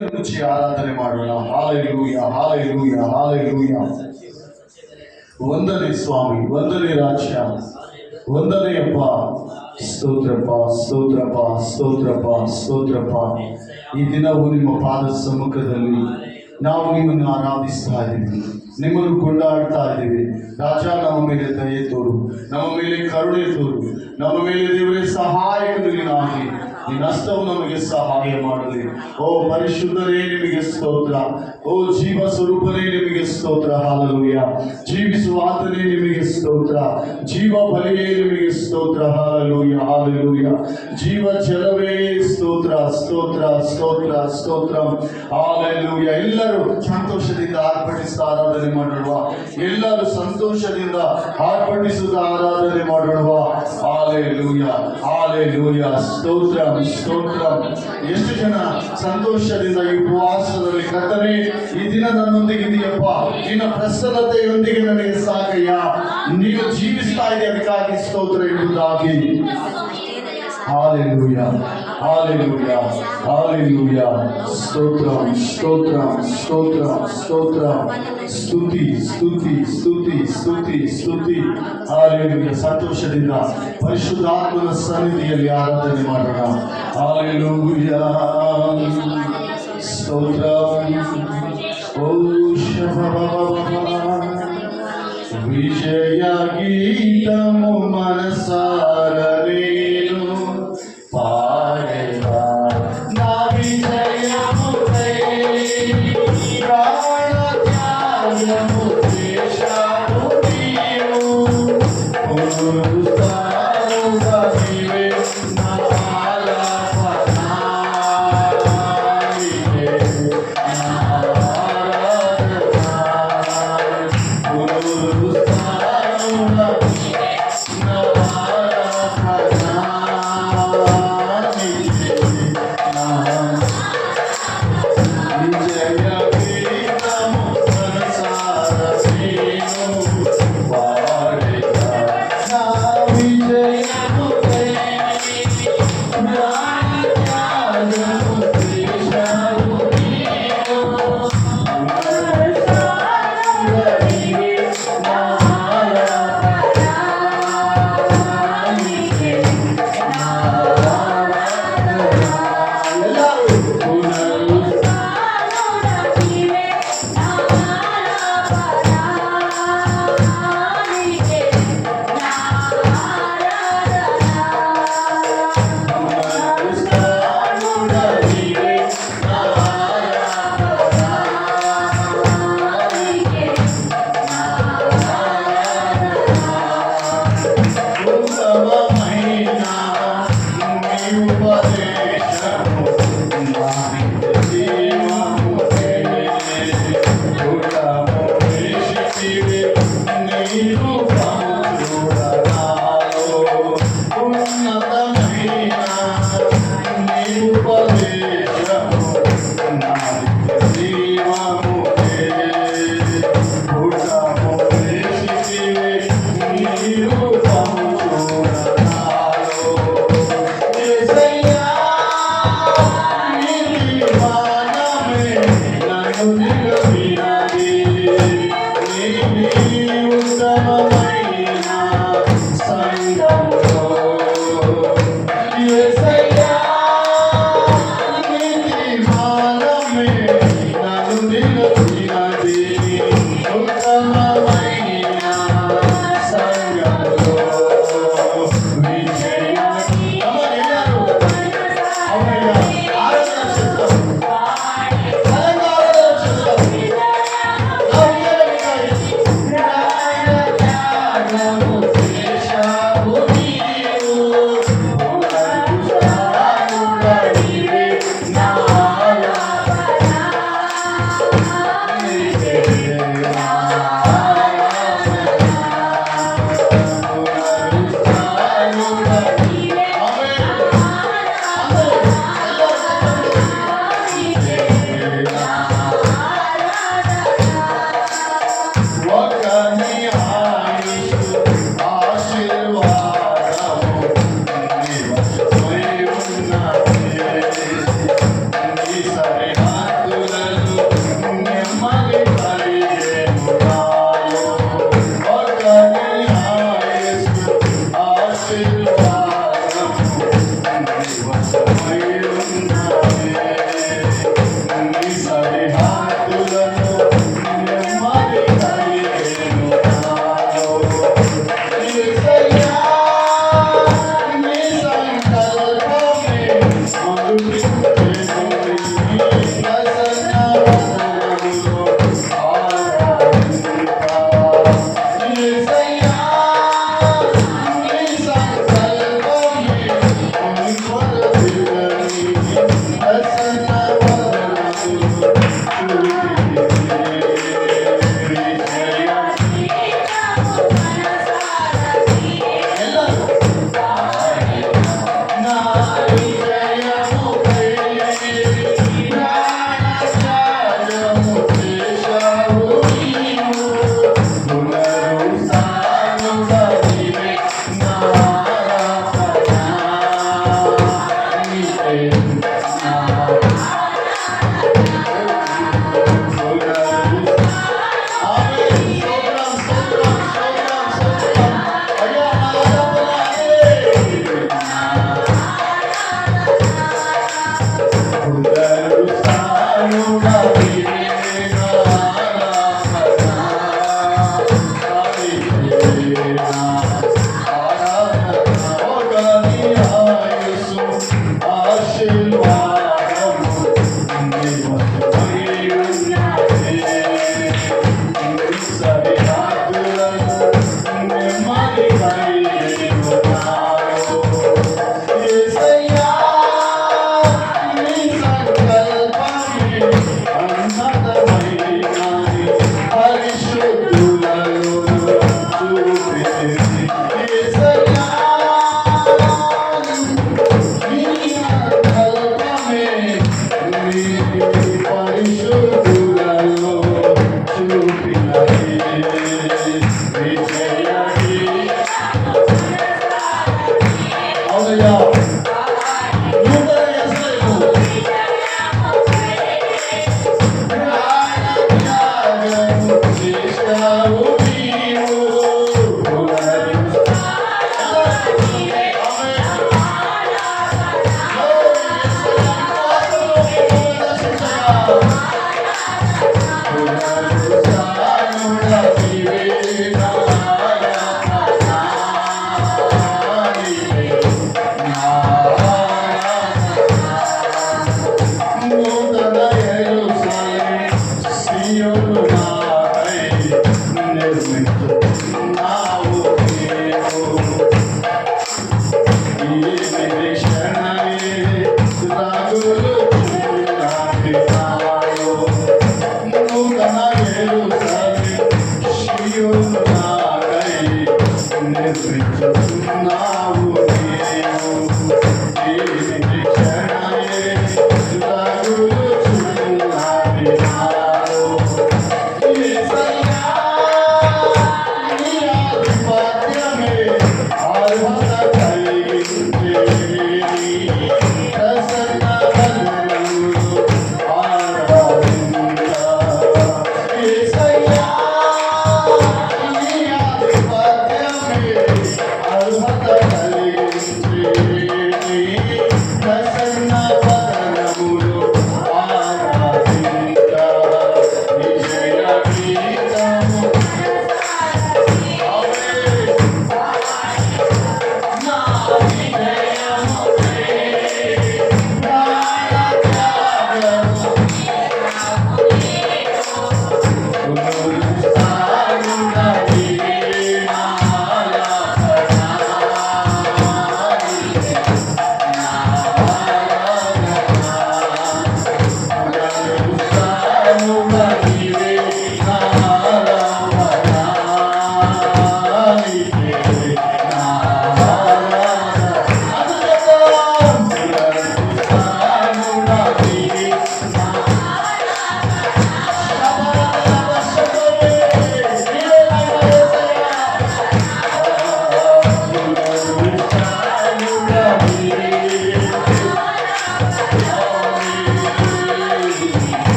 ರುಚಿ ಆರಾಧನೆ ಮಾಡೋಣ. Hallelujah, hallelujah, hallelujah. ವಂದನೆ ಸ್ವಾಮಿ, ವಂದನೆ ರಾಜ್ಯ, ವಂದನೆಯಪ್ಪ. ಸ್ತೋತ್ರಪ್ಪ, ಸ್ತೋತ್ರಪ್ಪ, ಸ್ತೋತ್ರಪ್ಪ, ಸ್ತೋತ್ರಪ್ಪ. ಈ ದಿನವೂ ನಿಮ್ಮ ಪಾದ ಸಮ್ಮುಖದಲ್ಲಿ ನಾವು ನಿಮ್ಮನ್ನು ಆರಾಧಿಸ್ತಾ ಇದ್ದೀವಿ, ನಿಮ್ಮನ್ನು ಕೊಂಡಾಡ್ತಾ ಇದ್ದೀವಿ. ರಾಜ, ನಮ್ಮ ಮೇಲೆ ದಯೆ ತೋರು, ನಮ್ಮ ಮೇಲೆ ಕರುಣೆ ತೋರು, ನಮ್ಮ ಮೇಲೆ ದೇವರೇ ಸಹಾಯಕನು ನೀನಾಗಿ ನಿನ್ನ ಹಸ್ತವು ನಮಗೆ ಸಹಾಯ ಮಾಡಲಿ. ಓ ಪರಿಶುದ್ಧನೇ, ನಿಮಗೆ ಸ್ತೋತ್ರ. ಓ ಜೀವ ಸ್ವರೂಪನೇ, ನಿಮಗೆ ಸ್ತೋತ್ರ. ಹಾಲೆಲೂಯ. ಜೀವಿಸುವ ಆತನೇ, ನಿಮಗೆ ಸ್ತೋತ್ರ. ಜೀವ ಬಲಿಯೇ, ನಿಮಗೆ ಸ್ತೋತ್ರ. Hallelujah, hallelujah. ಜೀವ ಜಲವೇ, ಸ್ತೋತ್ರ, ಸ್ತೋತ್ರ, ಸ್ತೋತ್ರ, ಸ್ತೋತ್ರ. ಹಾಲೆಲೂಯ. ಎಲ್ಲರೂ ಸಂತೋಷದಿಂದ ಆರ್ಭಟಿಸುತ್ತಾ ಆರಾಧನೆ ಮಾಡೋಣ. ಎಲ್ಲರೂ ಸಂತೋಷದಿಂದ ಆರ್ಭಟಿಸುತ್ತಾ ಆರಾಧನೆ ಮಾಡೋಣ. Hallelujah, hallelujah. ಸ್ತೋತ್ರ, ಸ್ತೋತ್ರ. ಎಷ್ಟು ಜನ ಸಂತೋಷದಿಂದ ಈ ಉಪವಾಸದಲ್ಲಿ ಕರ್ತನೇ, ಈ ದಿನ ನನ್ನೊಂದಿಗೆ ಇದೆಯಪ್ಪ, ನಿನ್ನ ಪ್ರಸನ್ನತೆಯೊಂದಿಗೆ ನನಗೆ ಸಾಕಯ್ಯ, ನೀನು ಜೀವಿಸ್ತಾ ಇದೆ, ಅದಕ್ಕಾಗಿ ಸ್ತೋತ್ರ ಎಂಬುದಾಗಿ. Hallelujah, hallelujah, hallelujah. ಸ್ತೋತ್ರ, ಸ್ತೋತ್ರ, ಸ್ತೋತ್ರ, ಸ್ತೋತ್ರ. ಸ್ತುತಿ, ಸ್ತುತಿ, ಸ್ತುತಿ, ಸ್ತುತಿ, ಸ್ತುತಿ. ಹಾಲೆಲೂಯ. ಸಂತೋಷದಿಂದ ಪರಿಶುದ್ಧಾತ್ಮನ ಸನ್ನಿಧಿಯಲ್ಲಿ ಆರಾಧನೆ ಮಾಡೋಣ. ಹಾಲೆಲೂಯ. ಸ್ತೋತ್ರ. ಓ ವಿಜಯ ಗೀತಮು ಮನಸಾರ ನೀನು ಪಾಡೆದ ನಾ ವಿಜಯಮು ಪ್ರಾಣ ತ್ಯಾಗಮು ದೇಶಮು ನೀನು ಪುರುಷಾನುಭವಿವೆ పరిశుద్ధులలో చూపినది విజయ అవునయ్యా నూతన యేసయ్యకు త్యాగము చేశావు నీవు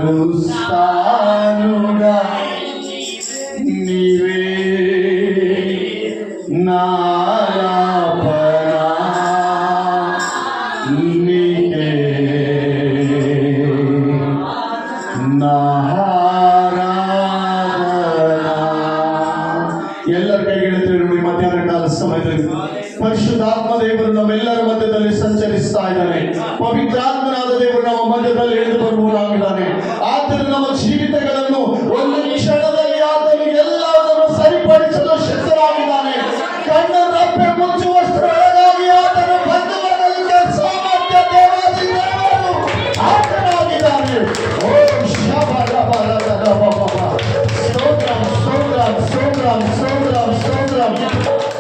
మరుస్తానుగా నీవే నారాపనా నీకే ನಾರಾಧನಾ. ಎಲ್ಲರ ಕೈಗೆಳೆತರು ನೋಡಿ, ಮಧ್ಯಾಹ್ನ ಕಾಲ ಸಮಯದಲ್ಲಿ ಪರಿಶುದ್ಧಾತ್ಮ ದೇವರು ನಮ್ಮೆಲ್ಲರ ಮಧ್ಯದಲ್ಲಿ ಸಂಚರಿಸ್ತಾ ಇದ್ದಾನೆ. ಪವಿತ್ರಾತ್ಮನಾದ ದೇವರು ನಮ್ಮ ಮಧ್ಯದಲ್ಲಿ ಇಳಿದು ಬರುವವನಾಗಿದ್ದಾನೆ. ಆತನು ನಮ್ಮ ಜೀವಿತಗಳನ್ನು ಒಂದು ಕ್ಷಣದಲ್ಲಿ ಆತನು ಎಲ್ಲವನ್ನು ಸರಿಪಡಿಸಲು ಶಕ್ತನಾಗಿದ್ದಾನೆ. ಕಣ್ಣ ರಪ್ಪೆ ಮುಚ್ಚುವಷ್ಟರೊಳಗಾಗಿ ಆತನು ಬಂದು ಬರಲಿಕ್ಕೆ ಸಾಮರ್ಥ್ಯ ದೇವಾದಿ ದೇವರು ಆತನಾಗಿದ್ದಾನೆ. ಓ ಸ್ತೋತ್ರಂ ಸ್ತೋತ್ರಂ ಸ್ತೋತ್ರಂ ಸ್ತೋತ್ರಂ ಸ್ತೋತ್ರಂ.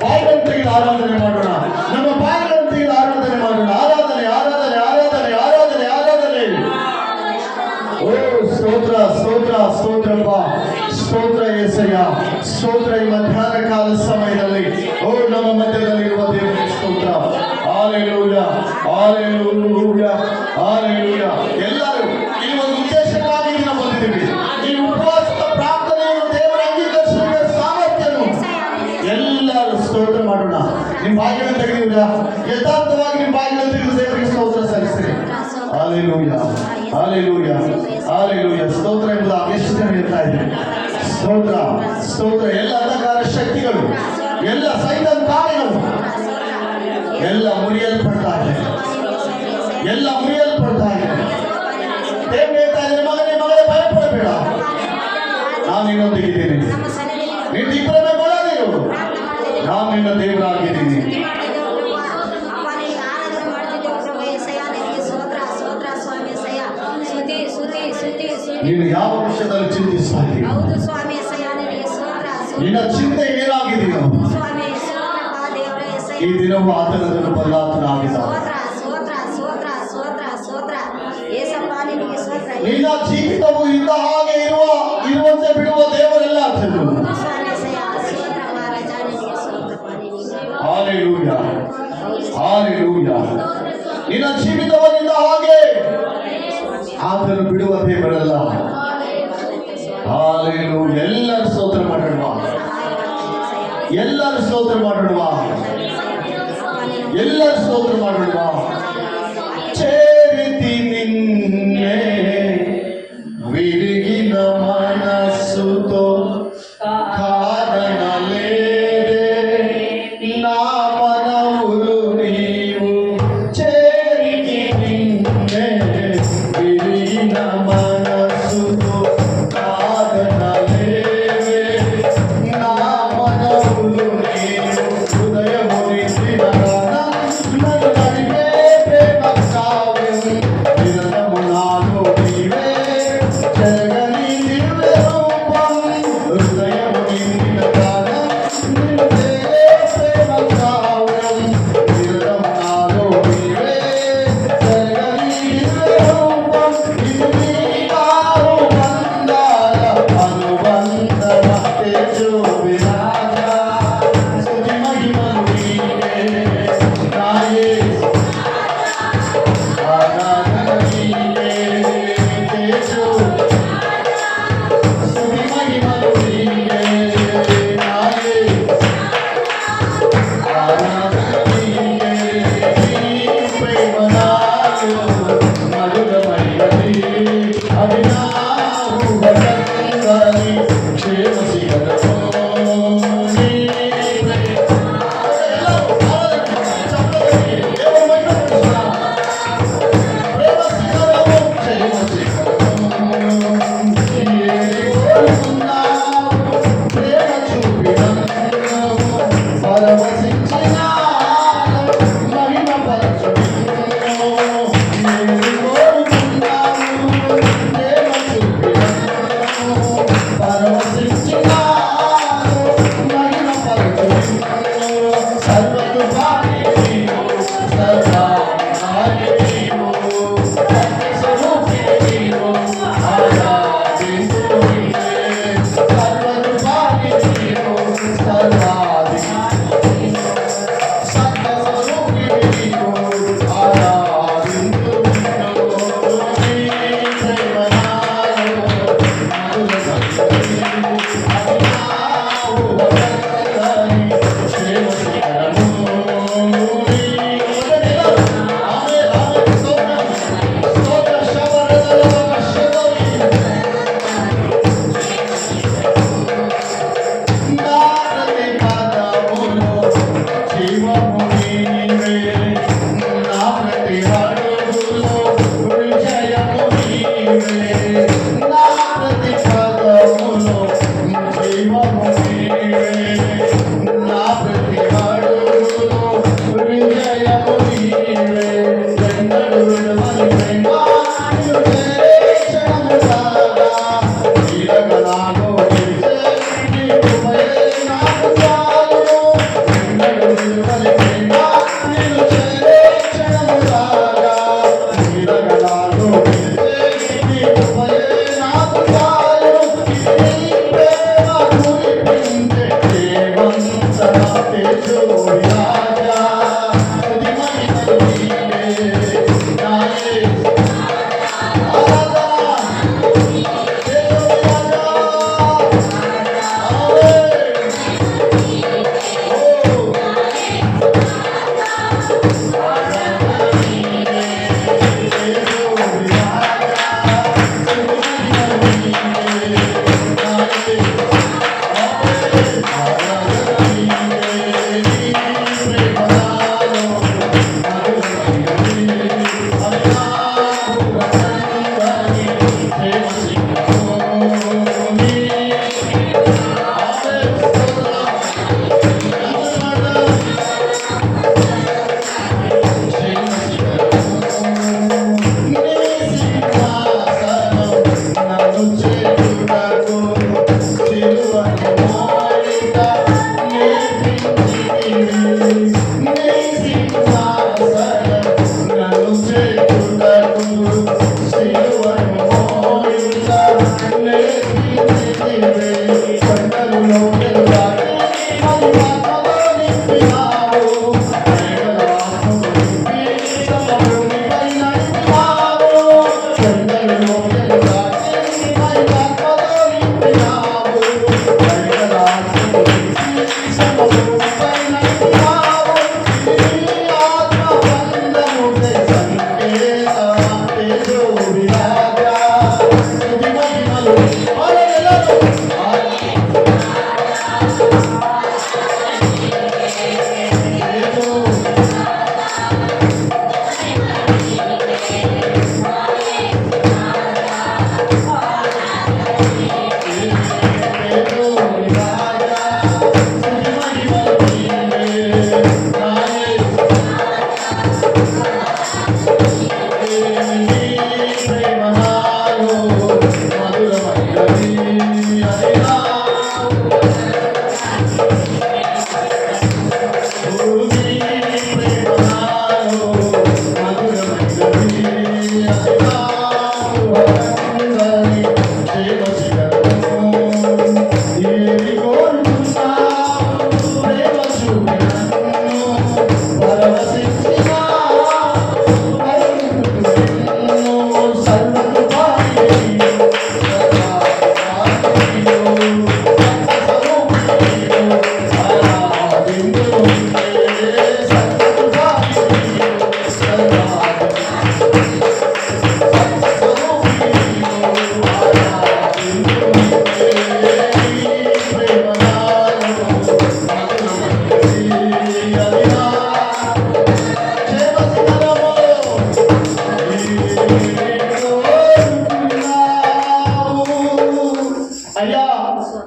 ಬಾಯಿಗಳನ್ನು ತೆಗೆದು ಆರಾಧನೆ ಮಾಡೋಣ. ನಮ್ಮ ಬಾಯಿಗಳನ್ನು ತೆಗೆದು ಆರಾಧನೆ ಮಾಡೋಣ. ಆರಾಧನೆ ಆರಾಧನೆ ಆರಾಧನೆ ಆರಾಧನೆ ಆರಾಧನೆ. ಓ ಸ್ತೋತ್ರ ಸ್ತೋತ್ರ ಸ್ತೋತ್ರಪ್ಪ, ಸ್ತೋತ್ರ యేసయ్య, ಸ್ತೋತ್ರ. ಈ ಮಧ್ಯಾಹ್ನ ಕಾಲ ಸಮಯದಲ್ಲಿ ಓ ನಮ್ಮ ಮಧ್ಯದಲ್ಲಿರುವ ದೇವರಿಗೆ ಸ್ತೋತ್ರ. Hallelujah hallelujah hallelujah. ಎಲ್ಲರೂ ಈ ಒಂದು ಉದ್ದೇಶಕ್ಕಾಗಿ ನಾವು ಬಂದಿದ್ದೀವಿ. ಈ ಉಪವಾಸದ ಪ್ರಾರ್ಥನೆಯನ್ನು ದೇವರ ಅಂಗೀಕರಿಸುವ ಸಾಮರ್ಥ್ಯನು ಎಲ್ಲರೂ ಸ್ತೋತ್ರ ಮಾಡೋಣ. ನಿಮ್ಮ ಬಾಯಿಗಳನ್ನು ತೆಗೆದಿದ್ದೀರಾ? ಯಥಾರ್ಥವಾಗಿ ನಿಮ್ಮ ಬಾಯಿಗಳನ್ನು ತೆಗೆದು ದೇವರಿಗೆ ಸ್ತೋತ್ರ ಸಲ್ಲಿಸಿರಿ. Hallelujah hallelujah hallelujah. ಸ್ತೋತ್ರ ಎಂಬುದು ಎಷ್ಟು ಜನ ಹೇಳ್ತಾ ಇದ್ದಾರೆ? ಸ್ತೋತ್ರ ಸ್ತೋತ್ರ. ಎಲ್ಲ ಅಂಧಕಾರ ಶಕ್ತಿಗಳು, ಎಲ್ಲ ಸೈತಾನ್ ಕಾರ್ಯಗಳು ಎಲ್ಲ ಮುರಿಯಲ್ಪಡ್ತಾ ಇದೆ, ಎಲ್ಲ ಮುರಿಯಲ್ಪಡ್ತಾ ಇದೆ. ದೇವರು ಹೇಳ್ತಾ ಇದ್ದಾರೆ, ಮಗನೇ ಮಗಳೇ ಭಯಪಡಬೇಡ, ನಾನು ನಿನ್ನೊಂದಿಗಿದ್ದೀನಿ. ನಿನ್ನ ಇಬ್ಬರನ್ನೇ ಕೊಡೋದಿರು, ನಾನು ನಿನ್ನ ದೇವರಾಗಿದ್ದೀನಿ. ನೀನು ಯಾವ ವಿಷಯದಲ್ಲಿ ಚಿಂತಿಸ್ತಾ ಇದ್ದೀಯ? ನಿನ್ನ ಚಿಂತೆ ಏನಾಗಿದೆಯೋ ಈ ದಿನವೂ ಆತನದನ್ನು ಬದಲಾತನಾಗಿದ್ದಾನೆ. ನಿನ್ನ ಜೀವಿತವು ಇದ್ದ ಹಾಗೆ ಇರುವಂತೆ ಬಿಡುವ ದೇವರೆಲ್ಲ ಆತನು. Hallelujah hallelujah. ನಿನ್ನ ಜೀವಿತವನ್ನಿದ್ದ ಹಾಗೆ ಆತನು ಬಿಡುವ ದೇವರಲ್ಲ. ಹಾಲೆಲೂಯಾ. ಎಲ್ಲರೂ ಸ್ತೋತ್ರ ಮಾಡೋಣ, ಎಲ್ಲರೂ ಸ್ತೋತ್ರ ಮಾಡೋಣ, ಎಲ್ಲರೂ ಸ್ತೋತ್ರ ಮಾಡೋಣ. ಚೇರಿತಿ ನಿನ್ನೆ ವಿರಿಗಿನ ಮನಸ್ಸುತೋ ಕಾರಣಲೇರೆ ನಾಮನವುಲು ನೀವು. ಚೇರಿತಿ ನಿನ್ನೆ ವಿರಿಗಿನ ಮನಸ್ಸುತೋ ಕಾರಣಲೇರೆ ನಾಮನವುಲು ನೀವು. ಹೃದಯ ಮುರಿಸಿದ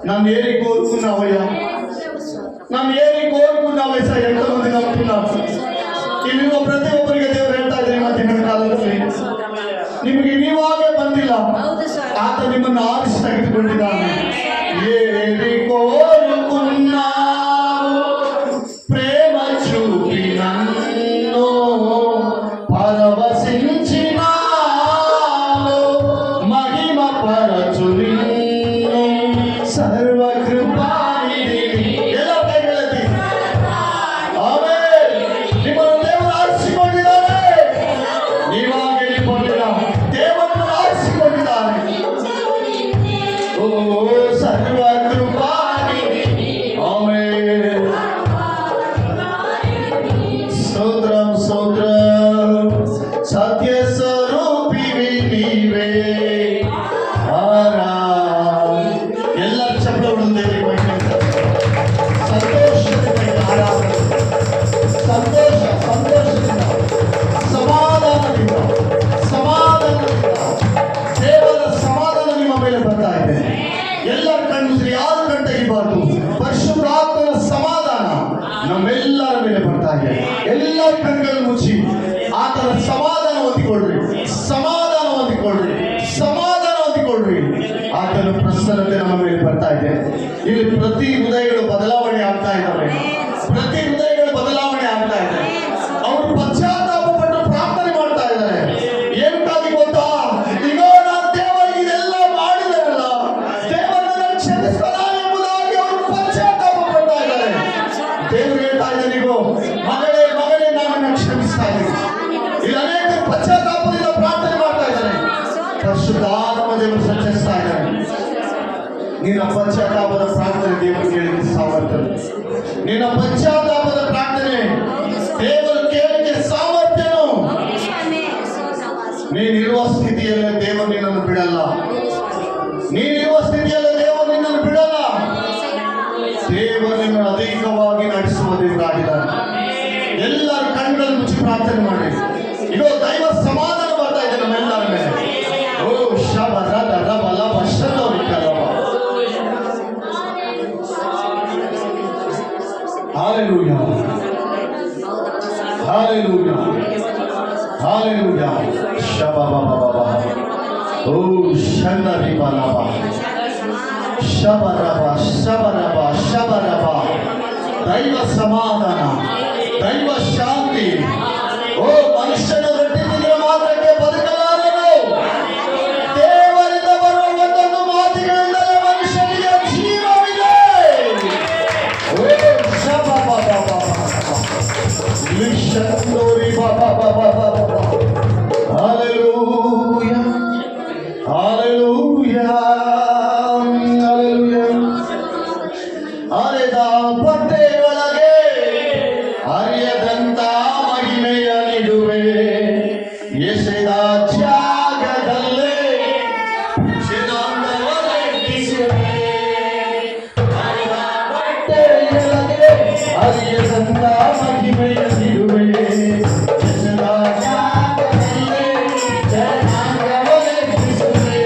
నన్ను ఏరి కోరుకున్నావయ్యా, నన్ను ఏరి కోరుకున్నావయ్యా. ఎంతమంది నమ్ముతున్నారు ಇಲ್ಲಿರುವ ಪ್ರತಿಯೊಬ್ಬರಿಗೆ ದೇವರು ಹೇಳ್ತಾ ಇದ್ದಾರೆ ಮಧ್ಯಾಹ್ನ ಕಾಲದಲ್ಲಿ ನಿಮಗೆ ನೀವಾಗೇ ಬಂದಿಲ್ಲ, ಆತ ನಿಮ್ಮನ್ನು ಆರಿಸಿ ತೆಗೆದುಕೊಂಡಿದ್ದಾನೆ. ಏರಿ ಕೋರುకున్నావు ప్రేమ చూపి నన్ను పరవశించినావు మహిమ పరచు నిన్ను సర్వకృపానిధి. ఎలా పైకెళ్ళది? ఆమేన్. ನಿಮ್ಮನ್ನು ದೇವರು ಆರಿಸಿಕೊಂಡಿದ್ದಾನೆ, ನೀವಾಗಿ ನಿಮ್ಮನ್ನ ದೇವರು ಆರಿಸಿಕೊಂಡಿದ್ದಾನೆ. ಓ ಸರ್ವಕೃಪಾನಿಧಿ. ಆಮೆನ್. ಸ್ತೋತ್ರಂ ಸ್ತೋತ್ರಂ. ಸತ್ಯ ಸ್ವರೂಪಿವಿ ನೀವೇ. ಎಲ್ಲ ಚಪ್ಪಲ ಹೊಡೆದೇವೆ ಸಂತೋಷದಿಂದ ಆರಾಧನೆ, ಸಂತೋಷದಿಂದ ಸಮಾಧಾನದಿಂದ ದೇವರ ಸಮಾಧಾನ ನಿಮ್ಮ ಮೇಲೆ ಬರ್ತಾ ಇದೆ. ಎಲ್ಲರ ಕಣ್ಣು ಯಾರು ಕಣ್ ತೆಗಿಬಾರ್ದು. ಪರಿಶುದ್ಧಾತ್ಮನ ಸಮಾಧಾನ ನಮ್ಮೆಲ್ಲರ ಮೇಲೆ ಬರ್ತಾ ಇದೆ. ಎಲ್ಲರ ಕಣ್ಗಳು ಮುಚ್ಚಿ ಆತನ ಸಮಾಧಾನ ಹೊಂದಿಕೊಳ್ಳ್ರಿ, ಸಮಾಧಾನ ಹೊಂದಿಕೊಳ್ಳ್ರಿ, ಸಮಾಧಾನ ಹೊಂದಿಕೊಳ್ಳ್ರಿ. ಆತನ ಪ್ರಸನ್ನತೆ ನಮ್ಮ ಮೇಲೆ ಬರ್ತಾ ಇದೆ. ಇಲ್ಲಿ ಪ್ರತಿ ಹೃದಯಗಳು ಬದಲಾವಣೆ ಆಗ್ತಾ ಇದ್ದಾವೆ, ಪ್ರತಿ ಹೃದಯಗಳು ಬದಲಾವಣೆ ಆಗ್ತಾ ಇದೆ. ಅವರು ಪಶ್ಚಾತ್ತಾಪ ಪಟ್ಟು ಪ್ರಾರ್ಥನೆ ಮಾಡ್ತಾ ಇದ್ದಾರೆ. ಏನಕ್ಕಾಗಿ ಗೊತ್ತಾ? ಪರಿಶುದ್ಧಾತ್ಮ ದೇವರು ಸಂಚರಿಸ್ತಾ ಇದ್ದಾನೆ. ನಿನ್ನ ಪಶ್ಚಾತ್ತಾಪದ ಪ್ರಾರ್ಥನೆ ದೇವರು ಕೇಳಿಕೆ ಸಾಮರ್ಥ್ಯ. ನಿನ್ನ ಪಶ್ಚಾತ್ತಾಪದ ಪ್ರಾರ್ಥನೆ ದೇವರು ಕೇಳಿಕೆ ಸಾಮರ್ಥ್ಯನು. ನೀನಿರುವ ಸ್ಥಿತಿಯಲ್ಲೇ ದೇವರು ನಿನ್ನನ್ನು ಬಿಡಲ್ಲ. ನೀನಿರುವ ಸ್ಥಿತಿಯಲ್ಲೇ ದೇವರು ನಿನ್ನನ್ನು ಬಿಡಲ್ಲ. ದೇವರು ನಿನ್ನನ್ನು ಅಧಿಕವಾಗಿ ನಡೆಸುವ ದೇವರಾಗಿದ್ದಾನೆ. ಎಲ್ಲರ ಕಣ್ಣುಗಳನ್ನು ಮುಚ್ಚಿ ಪ್ರಾರ್ಥನೆ ಮಾಡಿ. ಇದು ದೈವ ಸಮಾಧಾನ ಬರ್ತಾ ಇದೆ ನಮ್ಮೆಲ್ಲರ ಮೇಲೆ. ಓ ಶಬರ ದರ ಬಲ ವಶದವರಿಕರವ. Hallelujah, hallelujah, hallelujah. ಶಬಬಬಬಬ. ಓ ಶಂದರಿ ಬಲವ. ಶಬರಬ ಶಬರಬ ಶಬರಬ. ದೈವ ಸಮಾಧಾನ, ದೈವ ಶಾಂತಿ. ಓ ಮನುಷ್ಯನ ರೊಟ್ಟಿಗೆ ಮಾತ್ರಕ್ಕೆ ಬದುಕಲಾರನು. ದೇವರಿಂದ ಬರುವ ಒಂದೊಂದು ಮಾತುಗಳಿಂದಲೇ ಮನುಷ್ಯನಿಗೆ ಜೀವವಿದೆ. ಓ ಶಬಬಬಬಬ. ಲಿಶಂದೋರಿ ಬಬಬಬಬ. Hallelujah, hallelujah, hallelujah. ಹರಿದ ಬಟ್ಟೆಯೊಳಗೆ ಹರಿಯದಂತ ಮಹಿಮೆಯ ನಿಡುವೆ. ಎಸೆದ ಜಾಗದಲ್ಲೇ ಶಿಲಾಂಗವನ್ನೆತ್ತಿಸುವೆ. ಹರಿದ ಬಟ್ಟೆಯೊಳಗೆ ಹರಿಯದಂತ ಮಹಿಮೆಯ ನಿಡುವೆ. ಎಸೆದ ಜಾಗದಲ್ಲೇ ಜನಾಂಗವನ್ನೆತ್ತಿಸುವೆ.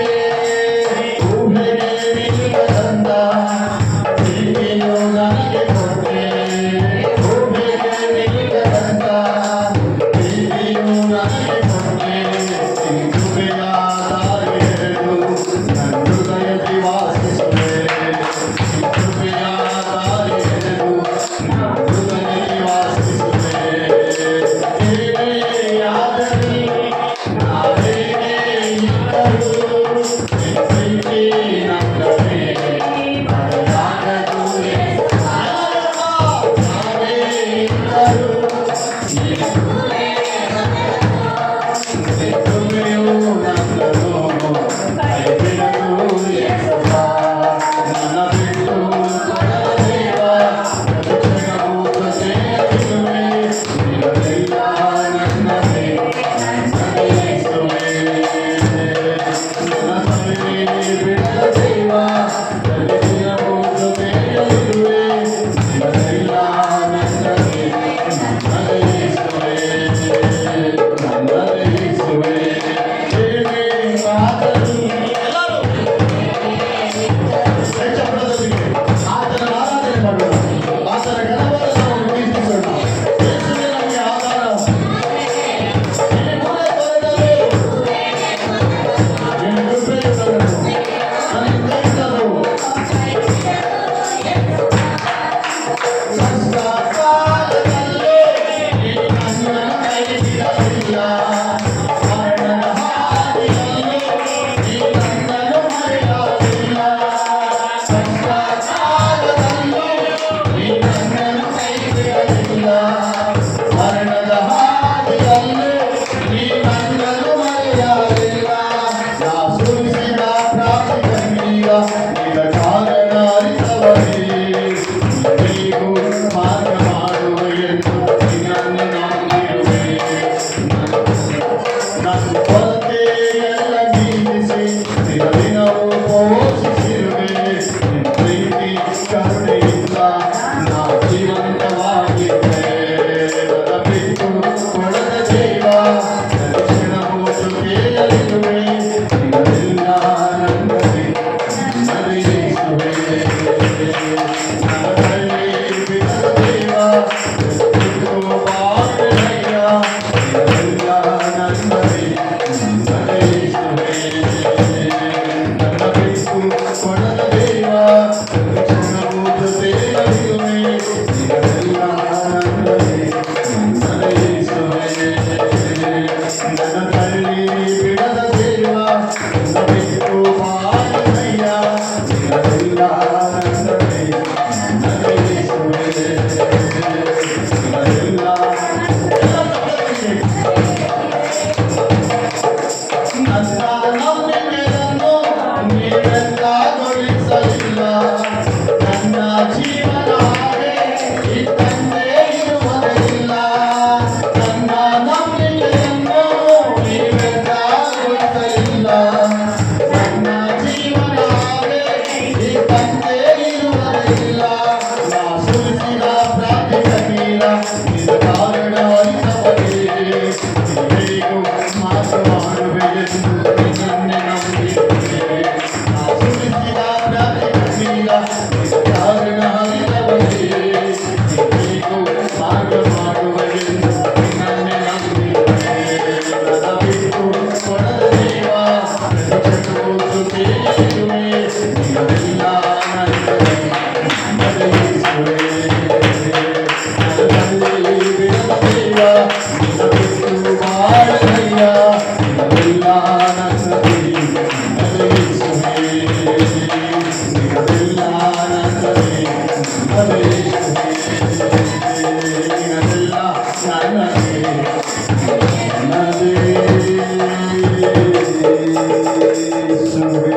ಯೇಸುವೇ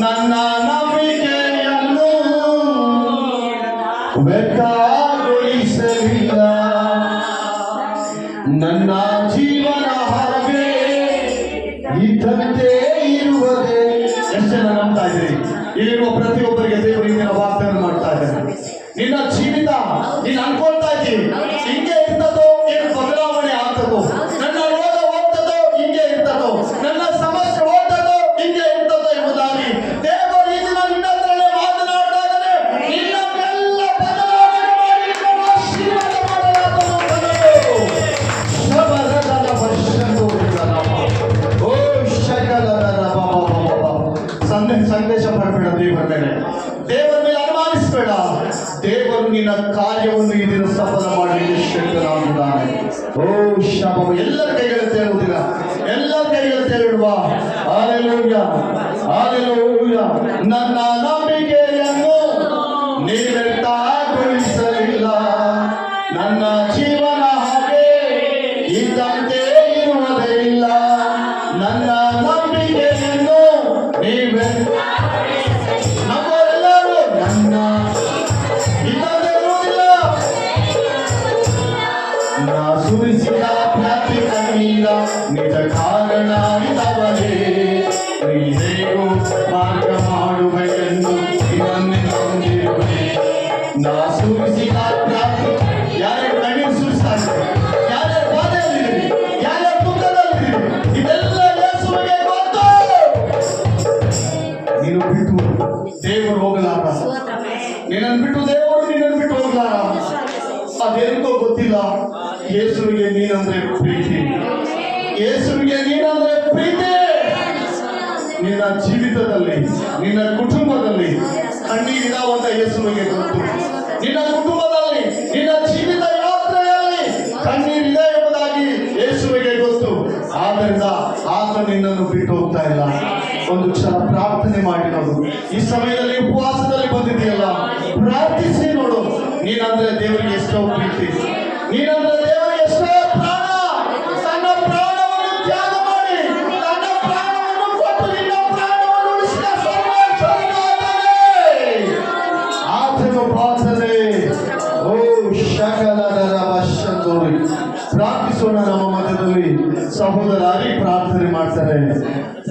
ನನ್ನ ನಂಬಿಕೆಯನ್ನು ವ್ಯರ್ಥಗೊಳಿಸಲಿಲ್ಲ. ನನ್ನ ಜೀವನ ಹಾಗೆ ಇದ್ದಂತೆ ಇರುವುದೇ. ಎಷ್ಟು ಜನ ನಂಬ್ತಾ ಇದ್ದೀರಿ? ಇಲ್ಲಿರುವ ಪ್ರತಿಯೊಬ್ಬರಿಗೆ ದೇವರು ಇಂದಿನ ವಾಗ್ದಾನ ಮಾಡ್ತಾ ಇದ್ದಾರೆ. ನಿನ್ನ ಜೀವಿತ ನೀನು ಅನ್ಕೊಳ್ತಾ ಇದ್ದೀವಿ ಹಿಂಗೆ ಇರ್ತದೋ, ಏನು ಬದಲಾವಣೆ ಆಗ್ತದೋ, ನನ್ನ ರೋಗ ಹೋಗ್ತದೋ, ಹಿಂಗೆ ಇರ್ತದೋ, ನನ್ನ ಸಮಸ್ಯೆ ಹೋಗ್ತದೋ, ಹಿಂಗೆ ಇರ್ತದೋ ಎಂಬುದಾಗಿ ದೇವರು ಈ ದಿನ ನಿನ್ನ ಹತ್ರನೇ ಮಾತನಾಡ್ತಾ ಇದ್ದಾರೆ. ನಿನ್ನನ್ನೆಲ್ಲ ಬದಲಾವಣೆ ಮಾಡಿ ನಿನ್ನನ್ನು ಆಶೀರ್ವಾದ ಮಾಡಲಾಗುವುದು. ಶಬರದನ ವರ್ಷದೋರಿದನ ಓ ಶಕಲದನ ಸಂದೇಶ ಮಾಡಬೇಡ. ದೇವರ ಮೇಲೆ ಅನುಮಾನಿಸಬೇಡ. ದೇವರು ನಿನ್ನ ಕಾರ್ಯವನ್ನು ಈ ದಿನ ಸಫಲ ಮಾಡಲಿಕ್ಕೆ ಶಕ್ತನಾಗಿದ್ದಾನೆ. ಓ ಶಬ ಎಲ್ಲರ ಕೈಗಳು ತೇಳುವುದಿಲ್ಲ, ಎಲ್ಲರ ಕೈಗಳು ತೇಳುವ. Hallelujah hallelujah. ನನ್ನ ನಂಬಿಕೆಯನ್ನು ವ್ಯರ್ಥಗೊಳಿಸಲಿಲ್ಲ. ನನ್ನ ಜೀವನ ಹಾಗೆ ಇದ್ದಂತೆ ಇರುವುದೇ ಇಲ್ಲ. ನನ್ನ ನಂಬಿಕೆಯನ್ನು ನಮ್ಮವರೆಲ್ಲರೂ ನನ್ನ ಇದ್ದಂತೆ ಇರುವುದಿಲ್ಲ. ನಾ ಸುರಿಸಿದ ಪ್ರತಿ ಕಣ್ಣೀರ ನಿಜ ಕಾರಣ ಇದ್ದವರೇ. ನೀ ಹೇಗೂ ಮಾರ್ಗ ಮಾಡುವೆಯೆಂದು ಇದನ್ನೇ ನಂಬಿರುವೆ. ನಾ ಸುರಿಸಿದ ಪ್ರತಿ ಯಾರ್ಯಾರು ಕಣ್ಣೀರು ಸುರಿಸ್ತಾ ಇದ್ದಾರೆ, ಯಾರ್ಯಾರು ಬಾಧೆಯಲ್ಲಿದ್ದೀರಿ, ಯಾರ್ಯಾರು ದುಃಖದಲ್ಲಿದ್ದೀರಿ, ಇದೆಲ್ಲ ಯೇಸುವಿಗೆ ಗೊತ್ತು. ನೀನು ಬಿಟ್ಟು ದೇವರು ಹೋಗಲಾರ, ನಿನ್ನನ್ನು ಬಿಟ್ಟು ದೇವರು ನಿನ್ನನ್ನು ಬಿಟ್ಟು ಹೋಗಲಾರ. ಅದೇನೋ ಗೊತ್ತಿಲ್ಲ. ಯೇಸುವಿಗೆ ನೀನಂದ್ರೆ ಪ್ರೀತಿ, ಯೇಸುವಿಗೆ ನೀನಂದ್ರೆ ಪ್ರೀತಿ. ನಿನ್ನ ಜೀವಿತದಲ್ಲಿ, ನಿನ್ನ ಕುಟುಂಬದಲ್ಲಿ ಕಣ್ಣೀರಿದಾವಂತ ಯೇಸುವಿಗೆ ಗೊತ್ತು. ನಿನ್ನ ಕುಟುಂಬದಲ್ಲಿ, ನಿನ್ನ ಜೀವಿತ ಯಾತ್ರೆಯಲ್ಲಿ ಕಣ್ಣೀರಿದೆ ಎಂಬುದಾಗಿ ಯೇಸುವಿಗೆ ಗೊತ್ತು. ಆದ್ದರಿಂದ ಆತ ನಿನ್ನನ್ನು ಬಿಟ್ಟು ಹೋಗ್ತಾ ಇಲ್ಲ. ಒಂದು ಕ್ಷಣ ಪ್ರಾರ್ಥನೆ ಮಾಡಿ ನೋಡು. ಈ ಸಮಯದಲ್ಲಿ ಉಪವಾಸದಲ್ಲಿ ಬಂದಿದೆಯಲ್ಲ, ಪ್ರಾರ್ಥಿಸಿ ನೋಡು. ನೀನಂದ್ರೆ ದೇವರಿಗೆ ಎಷ್ಟೋ ಪ್ರೀತಿ, ನೀನಂದ್ರೆ ದೇವರಿಗೆ ಎಷ್ಟೋ ಪ್ರಾಣ. ತನ್ನ ಪ್ರಾಣವನ್ನು ತ್ಯಾಗ ಮಾಡಿ, ತನ್ನ ಪ್ರಾಣವನ್ನು ಕೊಟ್ಟು ನಿನ್ನ ಪ್ರಾಣವನ್ನು ಉಳಿಸಿದ ಆತನು ಪ್ರಾರ್ಥನೆ. ಓ ಶಕಲರ ವಶಂದೋರಿ. ಪ್ರಾರ್ಥಿಸೋಣ. ನಮ್ಮ ಮಧ್ಯದಲ್ಲಿ ಸಹೋದರಾಗಿ ಪ್ರಾರ್ಥನೆ ಮಾಡ್ತಾರೆ.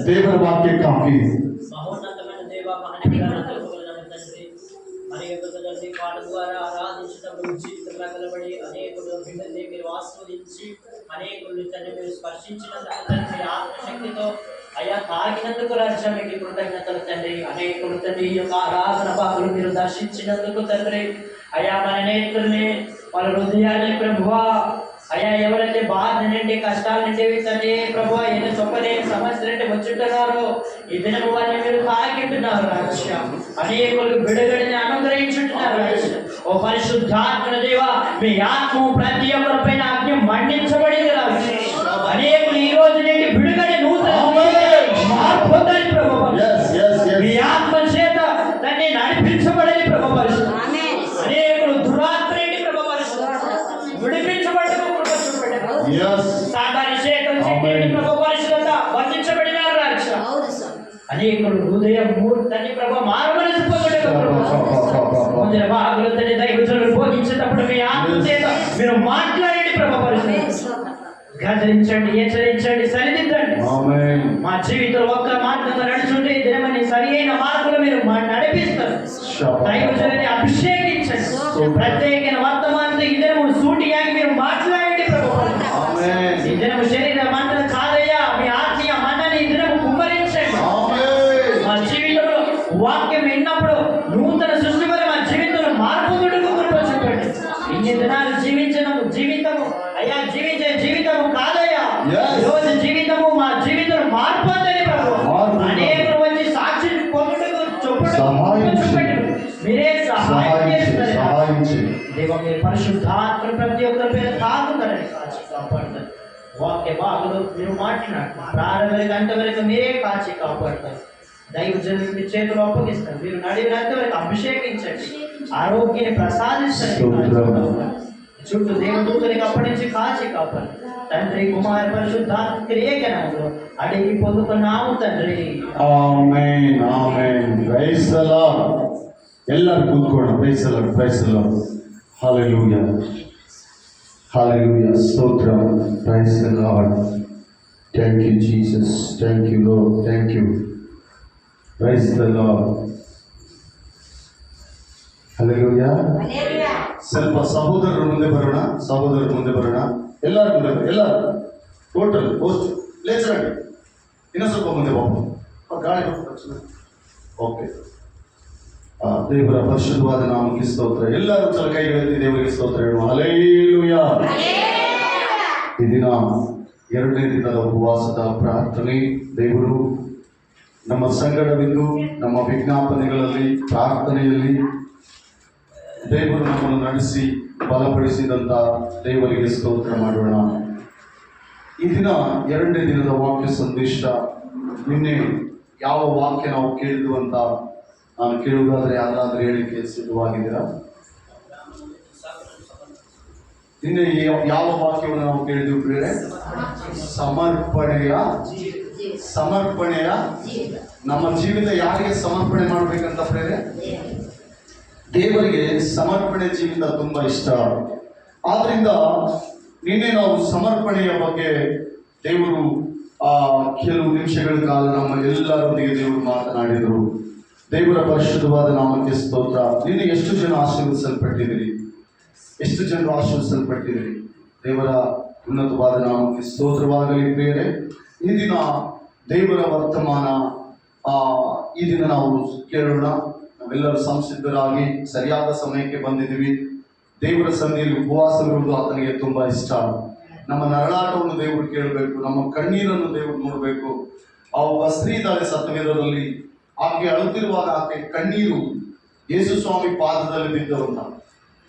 ದೇವರ ವಾಕ್ಯಕ್ಕಾಗಿ మహోన్నతమైన దేవ మహనీయులను తండ్రి మరి యొక్క పాట ద్వారా ఆరాధించడం జీవితంలో కలబడి అనేకులు మిమ్మల్ని మీరు ఆస్వాదించి అనేకులు తండ్రి మీరు స్పర్శించినందుకు తండ్రి ఆత్మశక్తితో అయ్యా తాకినందుకు రాజ్య మీకు కృతజ్ఞతలు తండ్రి. అనేకులు తండ్రి ఈ యొక్క ఆరాధన భాగులు మీరు దర్శించినందుకు తండ్రి. అయ్యా మన నేత్రుల్ని వాళ్ళ హృదయాన్ని ప్రభువా అయ్యా ఎవరైతే బాధ నుండి కష్టాల నుండి తండ్రి ప్రభు ఎన్ని చొప్పలేని సమస్యలు నుండి వచ్చుంటున్నారో ఈ దినము వారిని మీరు తాకింటున్నారు రాజ్య. అనేకులు విడుదలని అనుగ్రహించుంటున్నారు రాజ్య. ఓ పరిశుద్ధాత్మ దేవ, మీ ఆత్మ ప్రతి ఒక్కరి పైన ఆజ్ఞ మండించబడింది రాజ్య. అనేకులు ఈ రోజు నుండి విడుదల నూతన మార్పు పొందాలి ప్రభు. మీ ఆత్మ చేత దాన్ని నడిపించబడేది ప్రభు పరిశుద్ధ. అనేకులు దురాత్మ నుండి ప్రభు పరిశుద్ధ విడిపించబడ్డ బంధించబడినారు రాజ. అనేకులు హృదయం మూర్తని ప్రభు మారుమనసు పొందడం దైవజనులు బోధించేటప్పుడు మీ ఆత్మ చేత మీరు మాట్లాడండి ప్రభు పరిశుద్ధ. గదరించండి, హెచ్చరించండి, సరిదిద్దండి. మా జీవితంలో ఒక్క మార్గంలో నడుచుంటే దినమని సరి అయిన మార్గంలో మీరు నడిపిస్తారు. దైవజనుని అభిషేకించండి. ప్రత్యేకమైన వర్తమానంతో ఈ దినము సూటిగాకి మీరు మాట్లాడండి ప్రభు. ఈ దినము శరీర మంటన కాదయ్యా, మీ ఆత్మీయ మంటని ఈ దినము కుమ్మరించండి. మా జీవితంలో వాక్యం విన్నప్పుడు నూతన సృష్టి వల్ల మా జీవితంలో మార్పు చెప్పండి. ఇన్ని దినాలు జీవితము అయ్యా జీవించే జీవితము కాదయ్యా. రోజు జీవితము మా జీవితంలో మార్పు అందని ప్రభు. అనేకులు వచ్చి సాక్షి పొందుటకు చెప్పండి. మీరే సహాయం చేస్తారు దేవ. మీరు పరిశుద్ధాత్మ ప్రతి ఒక్కరి పేరు తాకుతారని కాపాడుతారు. వాక్య భాగంలో మీరు మాట్లాడారు. ప్రారంభ గంట వరకు మీరే కాచి కాపాడుతారు. దైవజనులు మీ చేతులు అప్పగిస్తారు. మీరు నడివినంత వరకు అభిషేకించండి, ఆరోగ్యాన్ని ప్రసాదించండి. చుట్టూ దేవదూతనికి అప్పటి నుంచి కాచి కాపాడు. తండ్రి కుమార పరిశుద్ధాత్మ ఏకనామములో అడిగి పొందుకున్నాము తండ్రి. Amen amen. Praise the Lord. ಎಲ್ಲರೂ ಕೂತ್ಕೊಳ್ಳೋಣ. Praise the Lord, praise the Lord. Hallelujah hallelujah. ಸ್ತೋತ್ರ. Praise the Lord. Thank you Jesus, thank you Lord, thank you. Praise the Lord. Hallelujah. ಸ್ವಲ್ಪ ಸಹೋದರರು ಮುಂದೆ ಬರೋಣ, ಸಹೋದರರು ಮುಂದೆ ಬರೋಣ. ಎಲ್ಲರೂ ಮುಂದೆ ಬರೋಣ, ಎಲ್ಲರೂ ಟೋಟಲ್ ಹೋಸ್ಟ್ ಲೇಚರಾಗಿ ಇನ್ನೊಂದು ಸ್ವಲ್ಪ ಮುಂದೆ ಹೋಗೋಣ. ಗಾಳಿ ಓಕೆ. ದೇವರ ಪರಿಶುದ್ಧವಾದ ನಾಮಕ್ಕೆ ಸ್ತೋತ್ರ. ಎಲ್ಲರೂ ಚಲ ಕೈಗಳಲ್ಲಿ ದೇವರಿಗೆ ಸ್ತೋತ್ರ ಹೇಳುವ. ಹಲ್ಲೆಲೂಯಾ. ಈ ದಿನ 2ನೇ ದಿನದ ಉಪವಾಸದ ಪ್ರಾರ್ಥನೆ. ದೇವರು ನಮ್ಮ ಸಂಗಡವಿದ್ದು ನಮ್ಮ ವಿಜ್ಞಾಪನೆಗಳಲ್ಲಿ ಪ್ರಾರ್ಥನೆಯಲ್ಲಿ ದೇವರು ನಮ್ಮನ್ನು ನಡೆಸಿ ಬಲಪಡಿಸಿದಂಥ ದೇವರಿಗೆ ಸ್ತೋತ್ರ ಮಾಡೋಣ. ಈ ದಿನ 2ನೇ ದಿನದ ವಾಕ್ಯ ಸಂದೇಶ. ನಿನ್ನೆ ಯಾವ ವಾಕ್ಯ ನಾವು ಕೇಳಿದ್ವು ಅಂತ ನಾನು ಕೇಳುವುದಾದ್ರೆ ಯಾರಾದ್ರೂ ಹೇಳಿಕೆ ಸಿದ್ಧವಾಗಿದ್ದೀರಾ? ನಿನ್ನೆ ಯಾವ ವಾಕ್ಯವನ್ನು ನಾವು ಕೇಳಿದ್ವಿ ಬೇರೆ? ಸಮರ್ಪಣೆಯ ನಮ್ಮ ಜೀವಿತ ಯಾರಿಗೆ ಸಮರ್ಪಣೆ ಮಾಡ್ಬೇಕಂತ ಬೇರೆ? ದೇವರಿಗೆ ಸಮರ್ಪಣೆ ಜೀವಿತ ತುಂಬಾ ಇಷ್ಟ. ಆದ್ರಿಂದ ನಿನ್ನೆ ನಾವು ಸಮರ್ಪಣೆಯ ಬಗ್ಗೆ ದೇವರು ಕೆಲವು ನಿಮಿಷಗಳ ಕಾಲ ನಮ್ಮ ಎಲ್ಲರೊಂದಿಗೆ ದೇವರು ಮಾತನಾಡಿದರು. ದೇವರ ಪರಿಶುದ್ಧವಾದ ನಾಮಕ್ಕೆ ಸ್ತೋತ್ರ. ನಿನ್ನೆ ಎಷ್ಟು ಜನ ಆಶೀರ್ವದಿಸಲ್ಪಟ್ಟಿದ್ದೀರಿ? ಎಷ್ಟು ಜನರು ಆಶೀರ್ವದಿಸಲ್ಪಟ್ಟಿದ್ದೀರಿ? ದೇವರ ಉನ್ನತವಾದ ನಾಮಕ್ಕೆ ಸ್ತೋತ್ರವಾಗಲಿ. ಬೇರೆ ಈ ದಿನ ದೇವರ ವರ್ತಮಾನ ಈ ದಿನ ನಾವು ಕೇಳೋಣ. ನಾವೆಲ್ಲರೂ ಸಂಸಿದ್ಧರಾಗಿ ಸರಿಯಾದ ಸಮಯಕ್ಕೆ ಬಂದಿದ್ದೀವಿ. ದೇವರ ಸನ್ನಿಧಿಯಲ್ಲಿ ಉಪವಾಸವಿರುವುದು ಆತನಿಗೆ ತುಂಬಾ ಇಷ್ಟ. ನಮ್ಮ ನರಳಾಟವನ್ನು ದೇವರು ಕೇಳಬೇಕು, ನಮ್ಮ ಕಣ್ಣೀರನ್ನು ದೇವರು ನೋಡಬೇಕು. ಆ ಒಬ್ಬ ಸ್ತ್ರೀ ಇದ್ದಾಳೆ ಸತ್ಯವೇದದಲ್ಲಿ. ಆಕೆ ಅಳುತ್ತಿರುವಾಗ ಆಕೆ ಕಣ್ಣೀರು ಯೇಸು ಸ್ವಾಮಿ ಪಾದದಲ್ಲಿ ಬಿದ್ದವಂತ.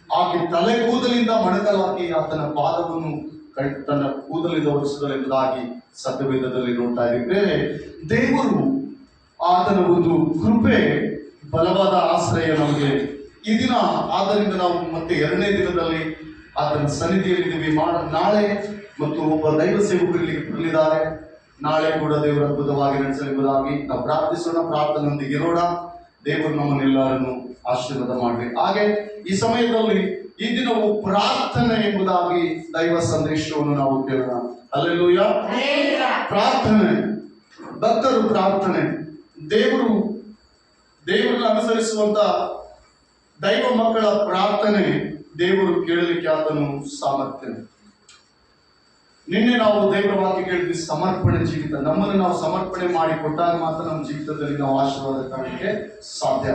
ಆಕೆ ತಲೆ ಕೂದಲಿಂದ ಮಡಕಲಾಗಿ ಆತನ ಪಾದವನ್ನು ತನ್ನ ಕೂದಲಿಂದ ಒರೆಸಿದಳೆಂಬುದಾಗಿ ಸತ್ಯವೇದದಲ್ಲಿ ನೋಡ್ತಾ ಇದ್ದೀವಿ. ಬೇರೆ ದೇವರು ಆತನ ಒಂದು ಕೃಪೆ, ಬಲವಾದ ಆಶ್ರಯ ನಮಗೆ ಈ ದಿನ. ಆದ್ದರಿಂದ ನಾವು ಮತ್ತೆ 2ನೇ ದಿನದಲ್ಲಿ ಆತನ ಸನ್ನಿಧಿಯಲ್ಲಿದ್ದೀವಿ. ನಾಳೆ ಮತ್ತು ಒಬ್ಬ ದೈವ ಸೇವಕರು ಇಲ್ಲಿಗೆ ಬರಲಿದ್ದಾರೆ. ನಾಳೆ ಕೂಡ ದೇವರ ಅದ್ಭುತವಾಗಿ ನಡೆಸಲೆಂಬುದಾಗಿ ನಾವು ಪ್ರಾರ್ಥಿಸೋಣ. ಪ್ರಾರ್ಥನೆಯೊಂದಿಗೆ ಇರೋಣ. ದೇವರು ನಮ್ಮನ್ನೆಲ್ಲರನ್ನು ಆಶೀರ್ವಾದ ಮಾಡಬೇಕು. ಹಾಗೆ ಈ ಸಮಯದಲ್ಲಿ ಈ ದಿನವು ಪ್ರಾರ್ಥನೆ ಎಂಬುದಾಗಿ ದೈವ ಸಂದೇಶವನ್ನು ನಾವು ಕೇಳೋಣ. ಹಲ್ಲೆಲೂಯಾ. ಪ್ರಾರ್ಥನೆ, ಭಕ್ತರು ಪ್ರಾರ್ಥನೆ, ದೇವರನ್ನು ಅನುಸರಿಸುವಂತ ದೈವ ಮಕ್ಕಳ ಪ್ರಾರ್ಥನೆ ದೇವರು ಕೇಳಲಿಕ್ಕೆ ಆತನು ಸಾಮರ್ಥ್ಯ. ನಿನ್ನೆ ನಾವು ದೇವರ ವಾಕ್ಯ ಕೇಳಿದ್ವಿ, ಸಮರ್ಪಣೆ ಜೀವಿತ. ನಮ್ಮನ್ನು ನಾವು ಸಮರ್ಪಣೆ ಮಾಡಿ ಕೊಟ್ಟಾಗ ಮಾತ್ರ ನಮ್ಮ ಜೀವಿತದಲ್ಲಿ ನಾವು ಆಶೀರ್ವಾದ ಕಾಣಲಿಕ್ಕೆ ಸಾಧ್ಯ.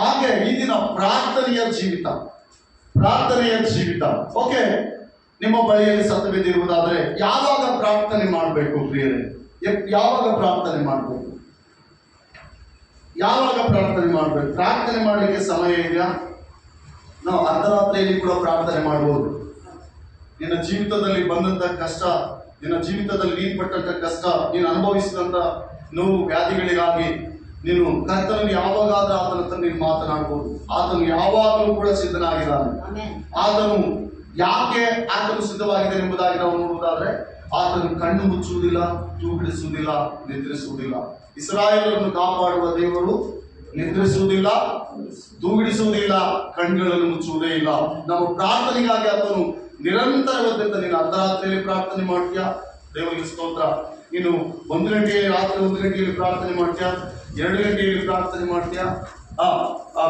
ಹಾಗೆ ಈ ದಿನ ಪ್ರಾರ್ಥನೆಯ ಜೀವಿತ. ಓಕೆ, ನಿಮ್ಮ ಬಳಿಯಲ್ಲಿ ಸತ್ಯವಿರುವುದಾದ್ರೆ ಯಾವಾಗ ಪ್ರಾರ್ಥನೆ ಮಾಡಬೇಕು ಪ್ರಿಯರೇ? ಯಾವಾಗ ಪ್ರಾರ್ಥನೆ ಮಾಡಬೇಕು? ಪ್ರಾರ್ಥನೆ ಮಾಡಲಿಕ್ಕೆ ಸಮಯ ಇದೆಯಾ? ನಾವು ಅರ್ಧರಾತ್ರಿಯಲ್ಲಿ ಕೂಡ ಪ್ರಾರ್ಥನೆ ಮಾಡಬಹುದು. ನಿನ್ನ ಜೀವಿತದಲ್ಲಿ ಬಂದಂತ ಕಷ್ಟ, ನಿನ್ನ ಜೀವಿತದಲ್ಲಿ ನೀನು ಪಟ್ಟಂತ ಕಷ್ಟ, ನೀನು ಅನುಭವಿಸಿದಂತ ನೋವು ವ್ಯಾಧಿಗಳಿಗಾಗಿ ನೀನು ಕರ್ತನಿಗೆ ಯಾವಾಗಾದ್ರೂ ಆತನ ಹತ್ರ ನೀನು ಮಾತನಾಡಬಹುದು. ಆತನು ಯಾವಾಗಲೂ ಕೂಡ ಸಿದ್ಧನಾಗಿದ್ದಾನೆ. ಆತನು ಯಾಕೆ ಆತನು ಸಿದ್ಧವಾಗಿದೆ ಎಂಬುದಾಗಿ ನಾವು ನೋಡುವುದಾದ್ರೆ, ಆತನು ಕಣ್ಣು ಮುಚ್ಚುವುದಿಲ್ಲ, ತೂಗಿಡಿಸುವುದಿಲ್ಲ, ನಿದ್ರಿಸುವುದಿಲ್ಲ. ಇಸ್ರಾಯೇಲರನ್ನು ಕಾಪಾಡುವ ದೇವರು ನಿದ್ರಿಸುವುದಿಲ್ಲ, ತೂಗಿಡಿಸುವುದಿಲ್ಲ, ಕಣ್ಣುಗಳನ್ನು ಮುಚ್ಚುವುದೇ ಇಲ್ಲ. ನಮ್ಮ ಪ್ರಾರ್ಥನೆಗಾಗಿ ಆತನು ನಿರಂತರವಾದಂತ. ನೀನು ಅರ್ಧರಾತ್ರಿಯಲ್ಲಿ ಪ್ರಾರ್ಥನೆ ಮಾಡ್ತೀಯಾ? ದೇವರಿಗೆ ಸ್ತೋತ್ರ. ನೀನು 1 ಗಂಟೆಯಲ್ಲಿ, ರಾತ್ರಿ 1 ಗಂಟೆಯಲ್ಲಿ ಪ್ರಾರ್ಥನೆ ಮಾಡ್ತೀಯಾ? 2 ಗಂಟೆಯಲ್ಲಿ ಪ್ರಾರ್ಥನೆ ಮಾಡ್ತೀಯಾ?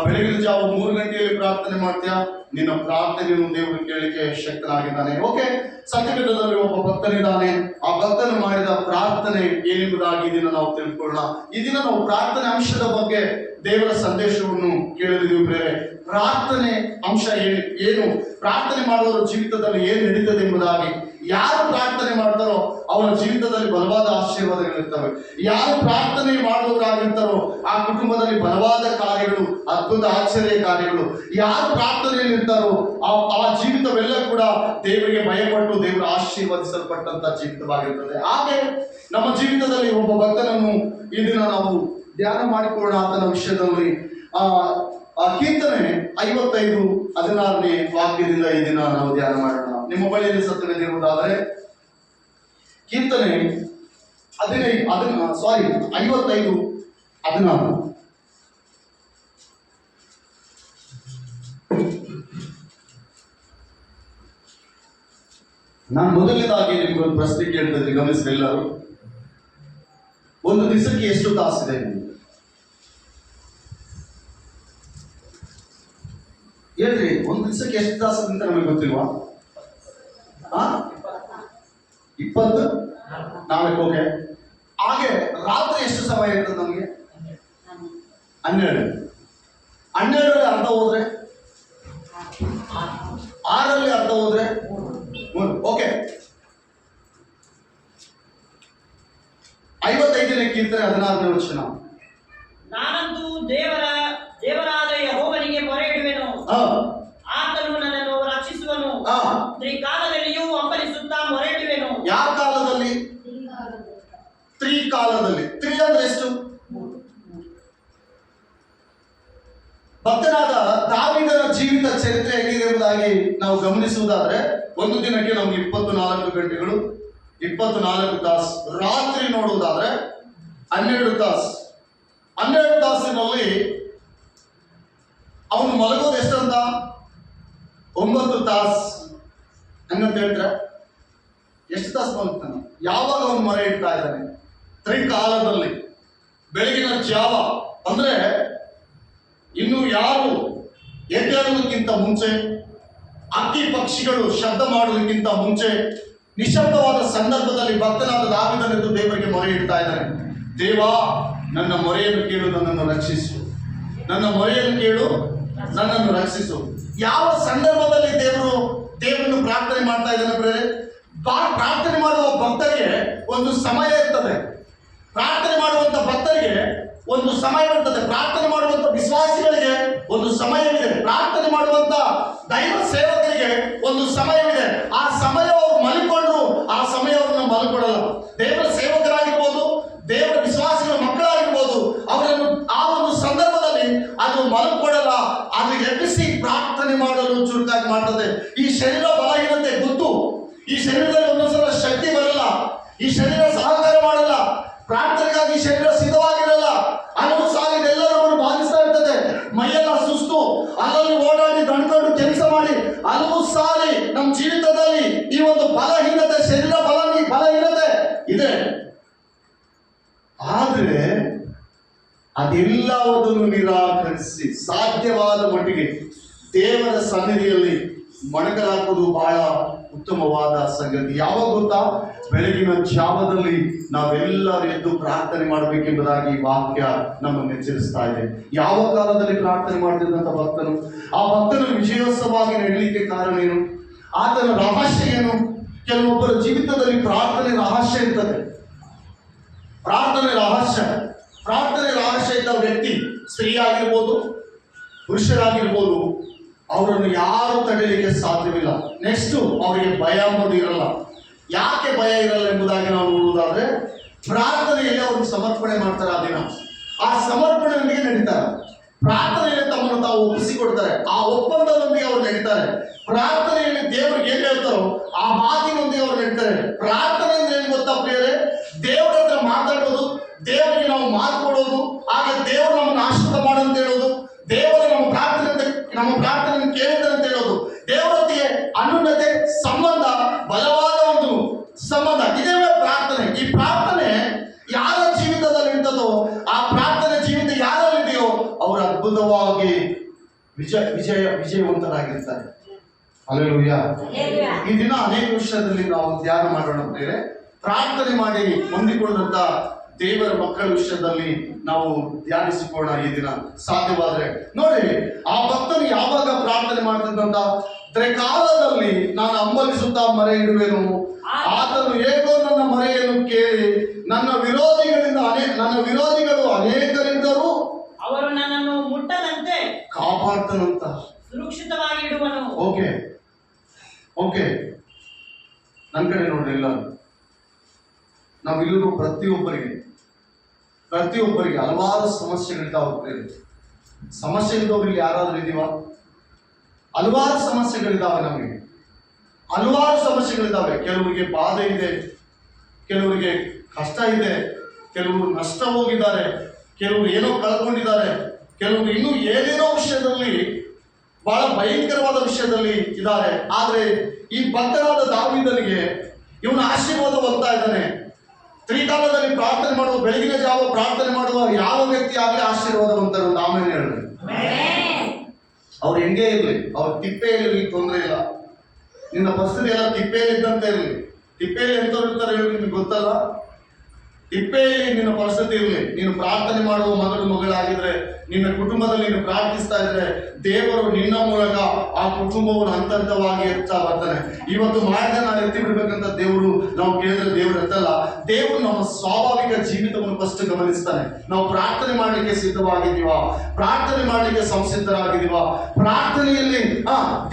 ಬೆಳಗಿನ ಜಾವ 3 ಗಂಟೆಯಲ್ಲಿ ಪ್ರಾರ್ಥನೆ ಮಾಡ್ತೀಯಾ? ನಿನ್ನ ಪ್ರಾರ್ಥನೆಯನ್ನು ದೇವರು ಕೇಳಲಿಕ್ಕೆ ಶಕ್ತನಾಗಿದ್ದಾನೆ. ಓಕೆ, ಸತ್ಯವೇದದಲ್ಲಿ ಒಬ್ಬ ಭಕ್ತನಿದ್ದಾನೆ. ಆ ಭಕ್ತನು ಮಾಡಿದ ಪ್ರಾರ್ಥನೆ ಏನೆಂಬುದಾಗಿ ಈ ದಿನ ನಾವು ತಿಳ್ಕೊಳ್ಳೋಣ. ಈ ದಿನ ನಾವು ಪ್ರಾರ್ಥನೆ ಅಂಶದ ಬಗ್ಗೆ ದೇವರ ಸಂದೇಶವನ್ನು ಕೇಳಲಿದ್ದೀವಿ. ಬೇರೆ ಪ್ರಾರ್ಥನೆ ಅಂಶ ಏನು, ಪ್ರಾರ್ಥನೆ ಮಾಡುವವರ ಜೀವಿತದಲ್ಲಿ ಏನು ನಡೀತದೆ ಎಂಬುದಾಗಿ. ಯಾರು ಪ್ರಾರ್ಥನೆ ಮಾಡ್ತಾರೋ ಅವರ ಜೀವಿತದಲ್ಲಿ ಬಲವಾದ ಆಶೀರ್ವಾದಗಳಿರ್ತವೆ. ಯಾರು ಪ್ರಾರ್ಥನೆ ಮಾಡುವವರಾಗಿರ್ತಾರೋ ಆ ಕುಟುಂಬದಲ್ಲಿ ಬಲವಾದ ಕಾರ್ಯಗಳು, ಅದ್ಭುತ ಆಶ್ಚರ್ಯ ಕಾರ್ಯಗಳು. ಯಾರು ಪ್ರಾರ್ಥನೆಯಲ್ಲಿ ಇರ್ತಾರೋ ಆ ಜೀವಿತವೆಲ್ಲ ಕೂಡ ದೇವರಿಗೆ ಭಯಪಟ್ಟು ದೇವರು ಆಶೀರ್ವದಿಸಲ್ಪಟ್ಟಂತ ಜೀವಿತವಾಗಿರ್ತದೆ. ಹಾಗೆ ನಮ್ಮ ಜೀವಿತದಲ್ಲಿ ಒಬ್ಬ ಭಕ್ತನನ್ನು ಈ ದಿನ ನಾವು ಧ್ಯಾನ ಮಾಡಿಕೊಳ್ಳೋಣ. ಆತನ ವಿಷಯದಲ್ಲಿ ಕೀರ್ತನೆ 55:16 ವಾಕ್ಯದಿಂದ ಈ ದಿನ ನಾವು ಧ್ಯಾನ ಮಾಡೋಣ. ನಿಮ್ಮ ಬಳಿಯಲ್ಲಿ ಸತ್ಯವಿರುವುದಾದರೆ ಕೀರ್ತನೆ 55:16. ನಾನು ಮೊದಲನೇದಾಗಿ ನಿಮ್ಗೊಂದು ಪ್ರಶ್ನೆ ಕೇಳ್ತಿದ್ರೆ ಗಮನಿಸಿದ ಎಲ್ಲರೂ, ಒಂದು ದಿವಸಕ್ಕೆ ಎಷ್ಟು ತಾಸಿದೆ ನಿಮ್ಗೆ? ಹೇಳ್ರಿ, ಒಂದು ದಿವಸಕ್ಕೆ ಎಷ್ಟು ತಾಸು ಅಂತ ನಮಗೆ ಗೊತ್ತಿಲ್ವಾ? 24. ಓಕೆ. ಹಾಗೆ ರಾತ್ರಿ ಎಷ್ಟು ಸಮಯ ಇರ್ತದೆ ನಮಗೆ? 12. 12ರಲ್ಲಿ ಅರ್ಧ ಹೋದ್ರೆ, 6ರಲ್ಲಿ ಅರ್ಧ ಹೋದ್ರೆ 3. ಓಕೆ. 55ನೇ ಕೀರ್ತನೆ 16ನೇ ವಚನ. ನಾನಂತೂ ದೇವರಾದ ಯೆಹೋವನಿಗೆ ಮೊರೆ ಇಡುವೆನು, ಆತನು ನನ್ನನ್ನು ರಕ್ಷಿಸುವನು. ತ್ರಿಕಾಲದಲ್ಲಿಯೂ ಹಂಬಲಿಸುತ್ತಾ ಮೊರೆ ಇಡುವೆನು. ಯಾವ ಕಾಲದಲ್ಲಿ? ತ್ರಿಕಾಲದಲ್ಲಿ. ತ್ರಿ ಅಂದ್ರೆ ಎಷ್ಟು? ಭಕ್ತನಾದ ದಾವೀದನ ಜೀವಿತ ಚರಿತ್ರೆ ಹೇಗಿದೆ ಎಂಬುದಾಗಿ ನಾವು ಗಮನಿಸುವುದಾದ್ರೆ, ಒಂದು ದಿನಕ್ಕೆ ನಮ್ಗೆ 24 ಗಂಟೆಗಳು, 24 ತಾಸು. ರಾತ್ರಿ ನೋಡುವುದಾದ್ರೆ 12 ತಾಸು. 12 ತಾಸಿನಲ್ಲಿ ಅವನು ಮಲಗೋದು ಎಷ್ಟಂತ? 9 ತಾಸು. ಹಂಗಂತ ಹೇಳ್ತಾರೆ. ಎಷ್ಟು ತಾಸು ಮಲಗ್ತಾನೆ? ಯಾವಾಗ ಅವನು ಮೊರೆ ಇಡ್ತಾ ಇದ್ದಾನೆ? ತ್ರಿಕಾಲದಲ್ಲಿ, ಬೆಳಗಿನ ಜಾವ, ಅಂದ್ರೆ ಇನ್ನು ಯಾರು ಎದ್ದೇಳುವುದಕ್ಕಿಂತ ಮುಂಚೆ, ಅಕ್ಕಿ ಪಕ್ಷಿಗಳು ಶಬ್ದ ಮಾಡುವುದಕ್ಕಿಂತ ಮುಂಚೆ, ನಿಶಬ್ದವಾದ ಸಂದರ್ಭದಲ್ಲಿ ಭಕ್ತನಾದ ದಾವೀದನೆಂದು ದೇವರಿಗೆ ಮೊರೆ ಇಡ್ತಾ ಇದ್ದಾನೆ. ದೇವಾ, ನನ್ನ ಮೊರೆಯನ್ನು ಕೇಳು, ನನ್ನನ್ನು ರಕ್ಷಿಸು. ನನ್ನ ಮೊರೆಯನ್ನು ಕೇಳು, ನನ್ನನ್ನು ರಕ್ಷಿಸು. ಯಾವ ಸಂದರ್ಭದಲ್ಲಿ ದೇವರನ್ನು ಪ್ರಾರ್ಥನೆ ಮಾಡ್ತಾ ಇದ್ದಾನೆ? ಪ್ರಾರ್ಥನೆ ಮಾಡುವ ಭಕ್ತರಿಗೆ ಒಂದು ಸಮಯ ಇರ್ತದೆ. ಪ್ರಾರ್ಥನೆ ಮಾಡುವಂತ ಭಕ್ತರಿಗೆ ಒಂದು ಸಮಯ ಇರ್ತದೆ. ಪ್ರಾರ್ಥನೆ ಮಾಡುವಂತ ವಿಶ್ವಾಸಿಗಳಿಗೆ ಒಂದು ಸಮಯವಿದೆ. ಪ್ರಾರ್ಥನೆ ಮಾಡುವಂತ ದೈವ ಸೇವಕರಿಗೆ ಒಂದು ಸಮಯವಿದೆ. ಆ ಸಮಯ ಅವರು ಮಲ್ಕೊಂಡ್ರು, ಆ ಸಮಯ ಅವ್ರನ್ನ ಮಲ್ಕೊಡಲ್ಲ. ದೇವರ ಸೇವಕರಾಗಿರ್ಬೋದು, ದೇವರ ವಿಶ್ವಾಸಿಗಳ ಮಕ್ಕಳಾಗಿರ್ಬೋದು, ಅವರನ್ನು ಆ ಒಂದು ಸಂದರ್ಭದಲ್ಲಿ ಅದು ಮಲ್ಕೊಡಲ್ಲ. ಅದು ಎಬ್ಬಿಸಿ ಪ್ರಾರ್ಥನೆ ಮಾಡಲು ಚುರುಕಾಗಿ ಮಾಡ್ತದೆ. ಈ ಶರೀರ ಬಲಹೀನತೆ ಗೊತ್ತು. ಈ ಶರೀರದಲ್ಲಿ ಒಂದೊಂದ್ಸಲ ಶಕ್ತಿ ಬರಲ್ಲ. ಈ ಶರೀರ ಸಹಕಾರ ಮಾಡಲ್ಲ. ಪ್ರಾರ್ಥನೆಗಾಗಿ ಈ ಶರೀರ ಸಿದ್ಧವಾಗಿರಲ್ಲ. ಹಲವು ಸಾಲ ಇದೆಲ್ಲರನ್ನು ಬಾಧಿಸ್ತಾ ಇರ್ತದೆ. ಮೈಯೆಲ್ಲ ಸುಸ್ತು, ಅಲ್ಲಲ್ಲಿ ಓಡಾಡಿ ದಣ್ಕೊಂಡು ಕೆಲಸ ಮಾಡಿ ಹಲವು ಸಾರಿ ನಮ್ಮ ಜೀವಿತದಲ್ಲಿ ಈ ಒಂದು ಬಲಹೀನತೆ, ಶರೀರ ಬಲಹೀನತೆ ಇದೆ. ಆದ್ರೆ ಅದೆಲ್ಲವನ್ನು ನಿರಾಕರಿಸಿ ಸಾಧ್ಯವಾದ ಮಟ್ಟಿಗೆ ದೇವರ ಸನ್ನಿಧಿಯಲ್ಲಿ ಮೊಣಕಲಾಕುವುದು ಬಹಳ ಉತ್ತಮವಾದ ಸಂಗತಿ. ಯಾವಾಗ ಗೊತ್ತಾ? ಬೆಳಗಿನ ಜಾವದಲ್ಲಿ ನಾವೆಲ್ಲರೂ ಎದ್ದು ಪ್ರಾರ್ಥನೆ ಮಾಡಬೇಕೆಂಬುದಾಗಿ ವಾಕ್ಯ ನಮ್ಮನ್ನು ಎಚ್ಚರಿಸ್ತಾ ಇದೆ. ಯಾವ ಕಾಲದಲ್ಲಿ ಪ್ರಾರ್ಥನೆ ಮಾಡ್ತಿದ್ದಂತ ಭಕ್ತನು, ಆ ಭಕ್ತನು ವಿಜಯೋತ್ಸವವಾಗಿ ನಡೀಲಿಕ್ಕೆ ಕಾರಣ ಏನು? ಆತನ ರಹಸ್ಯ ಏನು? ಕೆಲವೊಬ್ಬರ ಜೀವಿತದಲ್ಲಿ ಪ್ರಾರ್ಥನೆ ರಹಸ್ಯ ಇರ್ತದೆ. ಪ್ರಾರ್ಥನೆ ರಹಸ್ಯ ಇದ್ದ ವ್ಯಕ್ತಿ, ಸ್ತ್ರೀ ಆಗಿರ್ಬೋದು, ಪುರುಷರಾಗಿರ್ಬೋದು, ಅವರನ್ನು ಯಾರು ತಡೆಯಲಿಕ್ಕೆ ಸಾಧ್ಯವಿಲ್ಲ. ನೆಕ್ಸ್ಟ್, ಅವರಿಗೆ ಭಯ ಎಂಬುದು ಇರಲ್ಲ. ಯಾಕೆ ಭಯ ಇರಲ್ಲ ಎಂಬುದಾಗಿ ನಾವು ನೋಡುವುದಾದ್ರೆ, ಪ್ರಾರ್ಥನೆಯಲ್ಲಿ ಅವರು ಸಮರ್ಪಣೆ ಮಾಡ್ತಾರೆ. ಆ ದಿನ ಆ ಸಮರ್ಪಣೆಯೊಂದಿಗೆ ನಡೀತಾರೆ. ಪ್ರಾರ್ಥನೆಯಲ್ಲಿ ತಮ್ಮನ್ನು ತಾವು ಒಪ್ಪಿಸಿಕೊಡ್ತಾರೆ. ಆ ಒಪ್ಪಂದದೊಂದಿಗೆ ಅವರು ನಡೀತಾರೆ. ಪ್ರಾರ್ಥನೆಯಲ್ಲಿ ದೇವರಿಗೆ ಏನ್ ಹೇಳ್ತಾರೋ ಆ ಮಾತಿನೊಂದಿಗೆ ಅವರು ನಡೀತಾರೆ. ಪ್ರಾರ್ಥನೆ ಅಂದ್ರೆ ಏನು ಗೊತ್ತಾ ಪ್ರಿಯರೇ? ದೇವರ ಹತ್ರ ಮಾತಾಡೋದು, ದೇವರಿಗೆ ನಾವು ಮಾತು ಕೊಡೋದು, ಆಗ ದೇವರು ನಮ್ಮನ್ನು ಆಶೀರ್ವಾದ ಮಾಡಂತ ಹೇಳೋದು, ದೇವರು ನಮ್ಮ ಪ್ರಾರ್ಥನೆ ಕೇಳಿದ್ರೆ ಅಂತ ಹೇಳೋದು, ದೇವರೊಂದಿಗೆ ಅನುನ್ನತೆ ಸಂಬಂಧ, ಬಲವಾದ ಒಂದು ಸಂಬಂಧ, ಇದೇ ಪ್ರಾರ್ಥನೆ. ಈ ಪ್ರಾರ್ಥನೆ ಯಾರ ಜೀವಿತದಲ್ಲಿ ಇರ್ತದೋ, ಆ ಪ್ರಾರ್ಥನೆ ಜೀವಿತ ಯಾರಲ್ಲಿದೆಯೋ ಅವರು ಅದ್ಭುತವಾಗಿ ವಿಜಯವಂತರಾಗಿರ್ತಾರೆ. ಹಲ್ಲೆಲೂಯಾ. ಈ ದಿನ ಅನೇಕ ವಿಷಯದಲ್ಲಿ ನಾವು ಧ್ಯಾನ ಮಾಡೋಣ ಪ್ರಿಯರೇ. ಪ್ರಾರ್ಥನೆ ಮಾಡಿ ಹೊಂದಿಕೊಂಡಂತ ದೇವರ ಮಕ್ಕಳ ವಿಷಯದಲ್ಲಿ ನಾವು ಧ್ಯಾನಿಸಿಕೊಳ್ಳೋಣ ಈ ದಿನ ಸಾಧ್ಯವಾದ್ರೆ. ನೋಡಿ, ಆ ಭಕ್ತನು ಯಾವಾಗ ಪ್ರಾರ್ಥನೆ ಮಾಡ್ತಿದ್ದಂತ? ತ್ರಿಕಾಲದಲ್ಲಿ ನಾನು ಹಂಬಲಿಸುತ್ತಾ ಮೊರೆ ಇಡುವೆನು, ಆತನು ಹೇಗೋ ನನ್ನ ಮೊರೆಯನ್ನು ಕೇಳಿ ನನ್ನ ವಿರೋಧಿಗಳು ಅನೇಕರಿದ್ದರೂ ಅವರು ನನ್ನನ್ನು ಮುಟ್ಟದಂತೆ ಕಾಪಾಡ್ತಾನಂತ, ಸುರಕ್ಷಿತವಾಗಿ ಇಡುವನು. ಓಕೆ, ನನ್ನ ಕಡೆ ನೋಡ್ರಿ. ಎಲ್ಲ ನಾವಿಲ್ಲರೂ ಪ್ರತಿಯೊಬ್ಬರಿಗೆ ಹಲವಾರು ಸಮಸ್ಯೆಗಳಿದ್ದಾವೆ. ಸಮಸ್ಯೆ ಇದ್ದವ್ರು ಇಲ್ಲಿ ಯಾರಾದ್ರೂ ಇದೀವ? ಹಲವಾರು ಸಮಸ್ಯೆಗಳಿದ್ದಾವೆ. ನಮಗೆ ಹಲವಾರು ಸಮಸ್ಯೆಗಳಿದ್ದಾವೆ. ಕೆಲವರಿಗೆ ಬಾಧೆ ಇದೆ, ಕೆಲವರಿಗೆ ಕಷ್ಟ ಇದೆ, ಕೆಲವರು ನಷ್ಟ ಹೋಗಿದ್ದಾರೆ, ಕೆಲವರು ಏನೋ ಕಳ್ಕೊಂಡಿದ್ದಾರೆ, ಕೆಲವರು ಇನ್ನೂ ಏನೇನೋ ವಿಷಯದಲ್ಲಿ ಬಹಳ ಭಯಂಕರವಾದ ವಿಷಯದಲ್ಲಿ ಇದ್ದಾರೆ. ಆದ್ರೆ ಈ ಭಕ್ತನಾದ ದಾವೀದನಿಗೆ ಇವನ ಆಶೀರ್ವಾದ ಹೋಗ್ತಾ ಇದ್ದಾನೆ. ತ್ರಿಕಾಲದಲ್ಲಿ ಪ್ರಾರ್ಥನೆ ಮಾಡುವ, ಬೆಳಗಿನ ಜಾವ ಪ್ರಾರ್ಥನೆ ಮಾಡುವ ಯಾವ ವ್ಯಕ್ತಿ ಆಗಲಿ ಆಶೀರ್ವಾದವಂತರು. ಆಮೇಲೆ ಹೇಳಿ, ಅವ್ರು ಹೆಂಗೇ ಇರಲಿ, ಅವ್ರ ತಿಪ್ಪೆಯಲ್ಲಿ ತೊಂದರೆ ಇಲ್ಲ. ನಿನ್ನ ಪರಿಸ್ಥಿತಿ ಎಲ್ಲ ತಿಪ್ಪೆಯಲ್ಲಿ ಇದ್ದಂತೆ ಇರಲಿ. ತಿಪ್ಪೆಯಲ್ಲಿ ಎಂತವ್ರು ಇರ್ತಾರೆ ಹೇಳಿ, ನಿಮ್ಗೆ ಗೊತ್ತಲ್ಲ? ತಿಪ್ಪೆಯಲ್ಲಿ ನಿನ್ನ ಪರಿಸ್ಥಿತಿ ಇರಲಿ, ನೀನು ಪ್ರಾರ್ಥನೆ ಮಾಡುವ ಮಗಳಾಗಿದ್ರೆ, ನಿನ್ನ ಕುಟುಂಬದಲ್ಲಿ ನೀನು ಪ್ರಾರ್ಥಿಸ್ತಾ ಇದ್ರೆ, ದೇವರು ನಿನ್ನ ಮೂಲಕ ಆ ಕುಟುಂಬವನ್ನು ಹಂತವಾಗಿ ಎತ್ತಾ ಬರ್ತಾನೆ. ಇವತ್ತು ಮಾಡಿದ್ರೆ ನಾನು ಎತ್ತಿ ಬಿಡ್ಬೇಕಂತ ದೇವರು ನಾವು ಕೇಳಿದ್ರೆ ದೇವರು ಎತ್ತಲ್ಲ. ದೇವರು ನಮ್ಮ ಸ್ವಾಭಾವಿಕ ಜೀವಿತವನ್ನು ಫಸ್ಟ್ ಗಮನಿಸ್ತಾನೆ. ನಾವು ಪ್ರಾರ್ಥನೆ ಮಾಡಲಿಕ್ಕೆ ಸಿದ್ಧವಾಗಿದ್ದೀವಾ? ಪ್ರಾರ್ಥನೆ ಮಾಡಲಿಕ್ಕೆ ಸಂಸಿದ್ಧರಾಗಿದ್ದೀವಾ? ಪ್ರಾರ್ಥನೆಯಲ್ಲಿ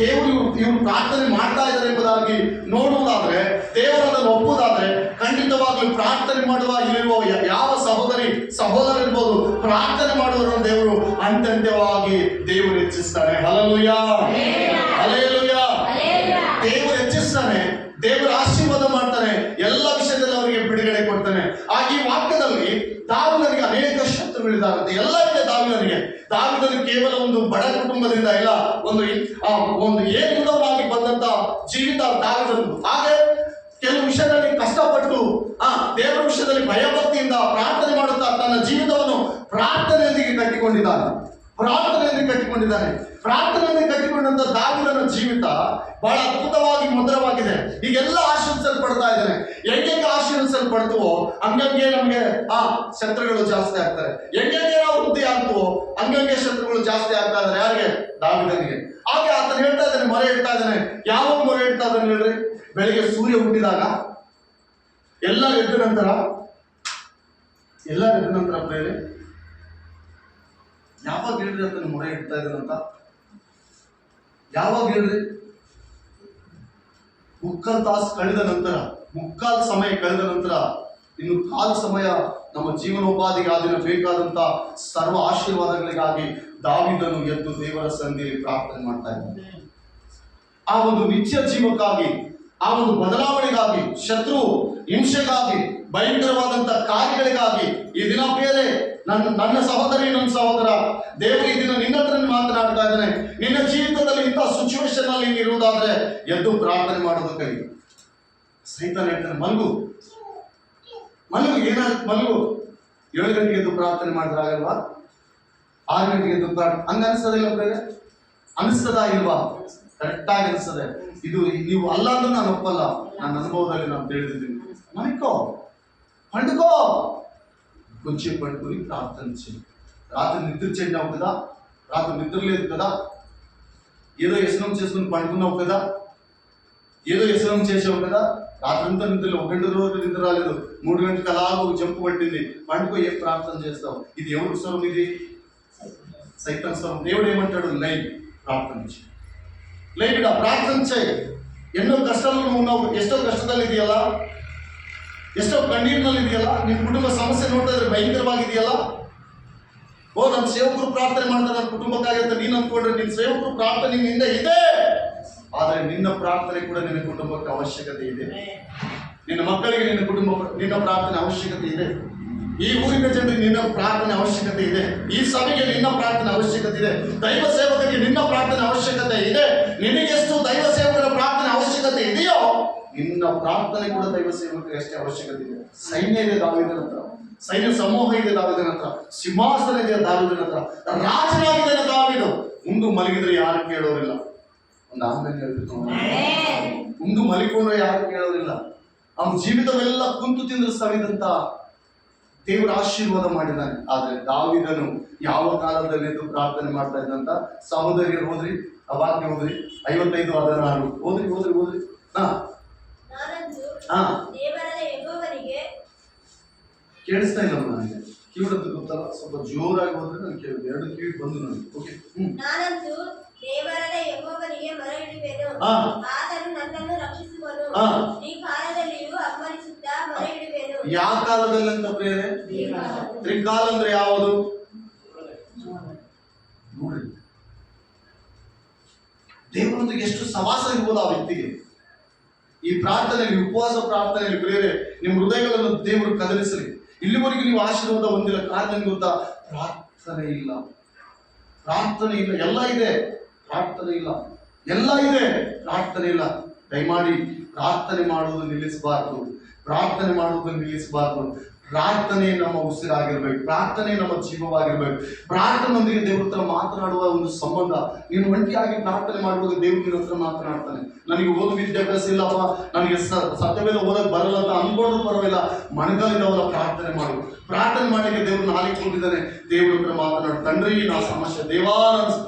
ದೇವರು ಇವರು ಪ್ರಾರ್ಥನೆ ಮಾಡ್ತಾ ಇದ್ದಾರೆ ಎಂಬುದಾಗಿ ನೋಡುವುದಾದ್ರೆ, ದೇವರು ಅದನ್ನು ಒಪ್ಪುವುದಾದ್ರೆ, ಖಂಡಿತವಾಗ್ಲೂ ಪ್ರಾರ್ಥನೆ ಮಾಡುವ ಇಲ್ಲಿರುವ ಯಾವ ಸಹೋದರ ಇರ್ಬೋದು, ಪ್ರಾರ್ಥನೆ ಮಾಡುವವರನ್ನು ದೇವರು ಅಂತ್ಯಂತ್ಯವಾಗಿ ದೇವರು ಹೆಚ್ಚಿಸ್ತಾನೆ. Hallelujah, hallelujah. ದೇವರು ಹೆಚ್ಚಿಸ್ತಾನೆ, ದೇವರು ಆಶೀರ್ವಾದ ಮಾಡ್ತಾನೆ, ಎಲ್ಲ ವಿಷಯದಲ್ಲಿ ಅವರಿಗೆ ಬಿಡುಗಡೆ ಕೊಡ್ತಾನೆ. ಈ ವಾಕ್ಯದಲ್ಲಿ ದಾವೀದನಿಗೆ ಅನೇಕ ಶತ್ರುಗಳಿದ್ದಾಗುತ್ತೆ. ಎಲ್ಲ ಇದೆ ದಾವೀದನಿಗೆ. ದಾವೀದನು ಕೇವಲ ಒಂದು ಬಡ ಕುಟುಂಬದಿಂದ ಇಲ್ಲ, ಒಂದು ಏಕವಾಗಿ ಬಂದಂತ ಜೀವಿತ ದಾವೀದನು. ಹಾಗೆ ಕೆಲವು ವಿಷಯದಲ್ಲಿ ಕಷ್ಟಪಟ್ಟು ದೇವರ ವಿಷಯದಲ್ಲಿ ಭಯಭಕ್ತಿಯಿಂದ ಪ್ರಾರ್ಥನೆ ಮಾಡುತ್ತಾ ತನ್ನ ಜೀವಿತವನ್ನು ಪ್ರಾರ್ಥನೆಯೊಂದಿಗೆ ಕಟ್ಟಿಕೊಂಡಿದ್ದಾನೆ. ಪ್ರಾರ್ಥನೆಯೊಂದಿಗೆ ಕಟ್ಟಿಕೊಂಡಂತ ದಾವೀದನ ಜೀವಿತ ಬಹಳ ಅದ್ಭುತವಾಗಿ ಮಧುರವಾಗಿದೆ. ಈಗೆಲ್ಲ ಆಶೀರ್ವಿಸಲ್ಪಡ್ತಾ ಇದ್ದಾನೆ. ಹೆಂಗೆ ಆಶೀರ್ವಿಸಲ್ಪಡ್ತೀವೋ ಹಂಗಂಗೆ ನಮಗೆ ಶತ್ರುಗಳು ಜಾಸ್ತಿ ಆಗ್ತಾರೆ. ಹೆಂಗೆ ನಾವು ವೃದ್ಧಿ ಆಗ್ತೀವೋ ಹಂಗಂಗೆ ಶತ್ರುಗಳು ಜಾಸ್ತಿ ಆಗ್ತಾ ಇದ್ದಾರೆ. ಯಾರಿಗೆ? ದಾವೀದನಿಗೆ. ಹಾಗೆ ಆತನು ಹೇಳ್ತಾ ಇದ್ದಾನೆ, ಮೊರೆ ಇಡ್ತಾ ಇದ್ದಾನೆ. ಯಾವಾಗ ಮೊರೆ ಇಡ್ತಾ ಇದ್ದಾನೆ ಹೇಳ್ರಿ? ಬೆಳಿಗ್ಗೆ ಸೂರ್ಯ ಹುಟ್ಟಿದಾಗ, ಎಲ್ಲ ಎದ್ದ ನಂತರ ಪ್ರೇರೆ ಯಾವಾಗ ಹೇಳ್ರಿ ಅಂತ ಮೊರೆ ಇಡ್ತಾ ಇದ್ದಾನಂತ? ಯಾವಾಗ ಹೇಳ್ರಿ? ಮುಕ್ಕಾಲು ಸಮಯ ಕಳೆದ ನಂತರ ಇನ್ನು ಕಾಲು ಸಮಯ ನಮ್ಮ ಜೀವನೋಪಾಧಿಗೆ ಅದನ್ನು ಬೇಕಾದಂತ ಸರ್ವ ಆಶೀರ್ವಾದಗಳಿಗಾಗಿ ದಾವೀದನು ಎದ್ದು ದೇವರ ಸನ್ನಿಧಿಯಲ್ಲಿ ಪ್ರಾರ್ಥನೆ ಮಾಡ್ತಾ ಇದ್ದಾನೆ. ಆ ಒಂದು ನಿತ್ಯ ಜೀವಕ್ಕಾಗಿ, ಆ ಒಂದು ಬದಲಾವಣೆಗಾಗಿ, ಶತ್ರು ಹಿಂಸೆಗಾಗಿ, ಭಯಂಕರವಾದಂತ ಕಾರ್ಯಗಳಿಗಾಗಿ ಈ ದಿನ ಬೇರೆ ನನ್ನ ಸಹೋದರಿ, ನನ್ನ ಸಹೋದರ, ದೇವರು ಈ ದಿನ ನಿನ್ನ ಹತ್ರ ಮಾತನಾಡ್ತಾ ಇದ್ದಾನೆ. ನಿನ್ನ ಜೀವಿತದಲ್ಲಿ ಇಂಥ ಸಿಚುವೇಶನ್ ಅಲ್ಲಿ ಇರುವುದಾದ್ರೆ ಎದ್ದು ಪ್ರಾರ್ಥನೆ ಮಾಡೋದು ಕೈ. ಸೈತಾನ ಹೇಳ್ತಾನೆ, ಮಲಗು, ಏನಾಗುತ್ತೆ ಮಲಗು. 7 ಗಂಟೆಗೆ ಎದ್ದು ಪ್ರಾರ್ಥನೆ ಮಾಡಿದ್ರೆ ಆಗಲ್ವಾ? 6 ಗಂಟೆಗೆ ಎದ್ದು ಹಂಗ ಅನಿಸ್ತದಿಲ್ಲ ಬೇರೆ? ಅನಿಸ್ತದಾ ಇಲ್ವಾ? ಕರೆಕ್ಟಾಗಿ ಅನಿಸ್ತದೆ. ಇದು ನೀವು ಅಲ್ಲ ಅಂದ್ರೆ ನಾನು ಒಪ್ಪಲ್ಲ. ನನ್ನ ಅನುಭವದಲ್ಲಿ ನಾನು ತಿಳಿದಿದ್ದೀನಿ. పండుకో కొంచెం పడుకుని ప్రార్థన చేయి. రాత్రి నిద్ర చెడినావు కదా, రాత్రి నిద్ర లేదు కదా, ఏదో వ్యసనం చేసుకుని పండుకున్నావు కదా, ఏదో వ్యసనం చేసావు కదా, రాత్రంతా నిద్రలో 1 గంట రోజు నిద్ర రాలేదు, 3 గంటలకు అలాగ ఒక జంపు పట్టింది, పండుకో ఏం ప్రార్థన చేస్తావు? ఇది ఎవరి స్వరం? ఇది సైతాన్ స్వరం. దేవుడు ఏమంటాడు? లై, ప్రార్థన చేయి, లై బిడ్డ, ప్రార్థన చేయి. ఎన్నో కష్టాలు ఉన్నావు, ఎಷ್ಟೋ ಕಷ್ಟದಲ್ಲಿ ಇದೆಯಲ್ಲ, ಎಷ್ಟೋ ಕಣ್ಣೀರಿನಲ್ಲಿ ಇದೆಯಲ್ಲ, ನಿಮ್ಮ ಕುಟುಂಬ ಸಮಸ್ಯೆ ನೋಡ್ತಾ ಇದ್ರೆ ಭಯಂಕರವಾಗಿದೆಯಲ್ಲ. ನನ್ನ ಸೇವಕರು ಪ್ರಾರ್ಥನೆ ಮಾಡ್ತಾರೆ ನನ್ನ ಕುಟುಂಬಕ್ಕಾಗಿ ಅಂತ ನೀನು ಅಂದ್ಕೊಂಡ್ರೆ ನಿನ್ನ ಸೇವಕರು ಪ್ರಾರ್ಥನೆ ನಿನ್ನಿಂದ ಇದೆ. ಆದರೆ ನಿನ್ನ ಪ್ರಾರ್ಥನೆ ಕೂಡ ನಿನ್ನ ಕುಟುಂಬಕ್ಕೆ ಅವಶ್ಯಕತೆ ಇದೆ. ನಿನ್ನ ಮಕ್ಕಳಿಗೆ ನಿನ್ನ ಪ್ರಾರ್ಥನೆ ಅವಶ್ಯಕತೆ ಇದೆ. ಈ ಊರಿನ ಜನರಿಗೆ ನಿನ್ನ ಪ್ರಾರ್ಥನೆ ಅವಶ್ಯಕತೆ ಇದೆ. ಈ ಸಭೆಗೆ ನಿನ್ನ ಪ್ರಾರ್ಥನೆ ಅವಶ್ಯಕತೆ ಇದೆ. ದೈವ ಸೇವಕರಿಗೆ ನಿನ್ನ ಪ್ರಾರ್ಥನೆ ಅವಶ್ಯಕತೆ ಇದೆ. ನಿನಗೆಷ್ಟು ದೈವ ಸೇವಕರ ಪ್ರಾರ್ಥನೆ ಅವಶ್ಯಕತೆ ಇದೆಯೋ ನಿನ್ನ ಪ್ರಾರ್ಥನೆ ಕೂಡ ದೈವ ಸೇವಕರಿಗೆ ಅಷ್ಟೇ ಅವಶ್ಯಕತೆ ಇದೆ. ಸೈನ್ಯ ಇದೆ ದಾವೀದನ ಹತ್ರ, ಸೈನ್ಯ ಸಮೂಹ ಇದೆ ದಾವೀದನ ಹತ್ರ, ಸಿಂಹಾಸನ ಇದೆ ದಾವೀದನ ಹತ್ರ, ರಾಜನಾಗಿದ್ದಾನೆ ದಾವೀದು. ಉಂಡು ಮಲಗಿದ್ರೆ ಯಾರು ಕೇಳೋರಿಲ್ಲ. ಒಂದು ಆಮೇಲೆ ಹೇಳ್ಬೇಕು, ಉಂಡು ಮಲಿಕೊಂಡ್ರೆ ಯಾರು ಕೇಳೋರಿಲ್ಲ. ಅವನ ಜೀವಿತವೆಲ್ಲ ಕುಂತು ತಿಂದು ಸವಿದಂತ ದೇವರ ಆಶೀರ್ವಾದ ಮಾಡಿದ್ದಾನೆ. ಆದ್ರೆ ದಾವೀದನು ಯಾವ ಕಾಲದಲ್ಲಿ ಎದ್ದು ಪ್ರಾರ್ಥನೆ ಮಾಡ್ತಾ ಇದ್ದಂತ? ಸಹೋದರಿಯರು ಓದ್ರಿ, ಆ ವಾಕ್ಯ ಓದ್ರಿ, 55:16 ಓದ್ರಿ. ಕೇಳಿಸ್ತಾ ಇಲ್ಲ ನನಗೆ, ಕಿವಿಡದ್ದು ಗೊತ್ತಲ್ಲ, ಸ್ವಲ್ಪ ಜೋರಾಗಿ ಹೋದ್ರೆ ನಾನು ಕೇಳಿದೆ. 2 ಕಿವಿ ಬಂದು ನನಗೆ. ಓಕೆ, ನಾನಂತೂ ದೇವರಾದ ಯೆಹೋವನಿಗೆ ಮೊರೆಯಿಡುವೆನು, ಆತನು ನನ್ನನ್ನು ರಕ್ಷಿಸುವನು. ಈ ಕಾಲದಲ್ಲಿಯೂ ಅಪ್ಪಳಿಸುತ್ತಾ ಮೊರೆಯಿಡುವೆನು. ಯಾವ ಕಾಲದಲ್ಲಿ ಅಂತ ಪ್ರೇರೆ? ತ್ರಿಕಾಲ ಅಂದ್ರೆ ಯಾವುದು ನೋಡ್ರಿ. ದೇವರೊಂದಿಗೆ ಎಷ್ಟು ಸವಾಸ ಇರ್ಬೋದು ಆ ವ್ಯಕ್ತಿಗೆ. ಈ ಪ್ರಾರ್ಥನೆಯಲ್ಲಿ, ಉಪವಾಸ ಪ್ರಾರ್ಥನೆಯಲ್ಲಿ ಪ್ರಿಯರೇ, ನಿಮ್ಮ ಹೃದಯಗಳನ್ನು ದೇವರು ಕದಲಿಸಲಿ. ಇಲ್ಲಿವರೆಗೂ ನೀವು ಆಶೀರ್ವಾದ ಹೊಂದಿಲ್ಲ. ಕಾರಣ ಗೊತ್ತಾ? ಪ್ರಾರ್ಥನೆ ಇಲ್ಲ. ಪ್ರಾರ್ಥನೆ ಇಲ್ಲ. ಎಲ್ಲ ಇದೆ, ಪ್ರಾರ್ಥನೆ ಇಲ್ಲ. ಎಲ್ಲ ಇದೆ, ಪ್ರಾರ್ಥನೆ ಇಲ್ಲ. ದಯಮಾಡಿ ಪ್ರಾರ್ಥನೆ ಮಾಡುವುದು ನಿಲ್ಲಿಸಬಾರ್ದು. ಪ್ರಾರ್ಥನೆ ಮಾಡುವುದನ್ನು ನಿಲ್ಲಿಸಬಾರ್ದು. ಪ್ರಾರ್ಥನೆ ನಮ್ಮ ಉಸಿರಾಗಿರ್ಬೇಕು. ಪ್ರಾರ್ಥನೆ ನಮ್ಮ ಜೀವವಾಗಿರ್ಬೇಕು. ಪ್ರಾರ್ಥನೆಯೊಂದಿಗೆ ದೇವ್ರ ಹತ್ರ ಮಾತನಾಡುವ ಒಂದು ಸಂಬಂಧ. ನೀನು ಒಂಟಿಯಾಗಿ ಪ್ರಾರ್ಥನೆ ಮಾಡುವಾಗ ದೇವ್ರ ನಿನ್ನ ಹತ್ರ ಮಾತನಾಡ್ತಾನೆ. ನನಗೆ ಓದು ವಿದ್ಯಾಭ್ಯಾಸ ಇಲ್ಲಪ್ಪ, ನನಗೆ ಸತ್ಯವೇದ ಓದಕ್ಕೆ ಬರಲ್ಲ ಅಂತ ಅನ್ಕೊಂಡ್ರು ಪರವಾಗಿಲ್ಲ, ಮಣಗಾಲಿದವಲ್ಲ, ಪ್ರಾರ್ಥನೆ ಮಾಡು. ಪ್ರಾರ್ಥನೆ ಮಾಡಲಿಕ್ಕೆ ದೇವ್ರು ನಾಲಿಗೆ ಕೊಟ್ಟಿದ್ದಾನೆ. ದೇವ್ರ ಹತ್ರ ಮಾತನಾಡು. ತಂಡ್ರಿ ನಾ ಸಮಸ್ಯೆ ದೇವಾ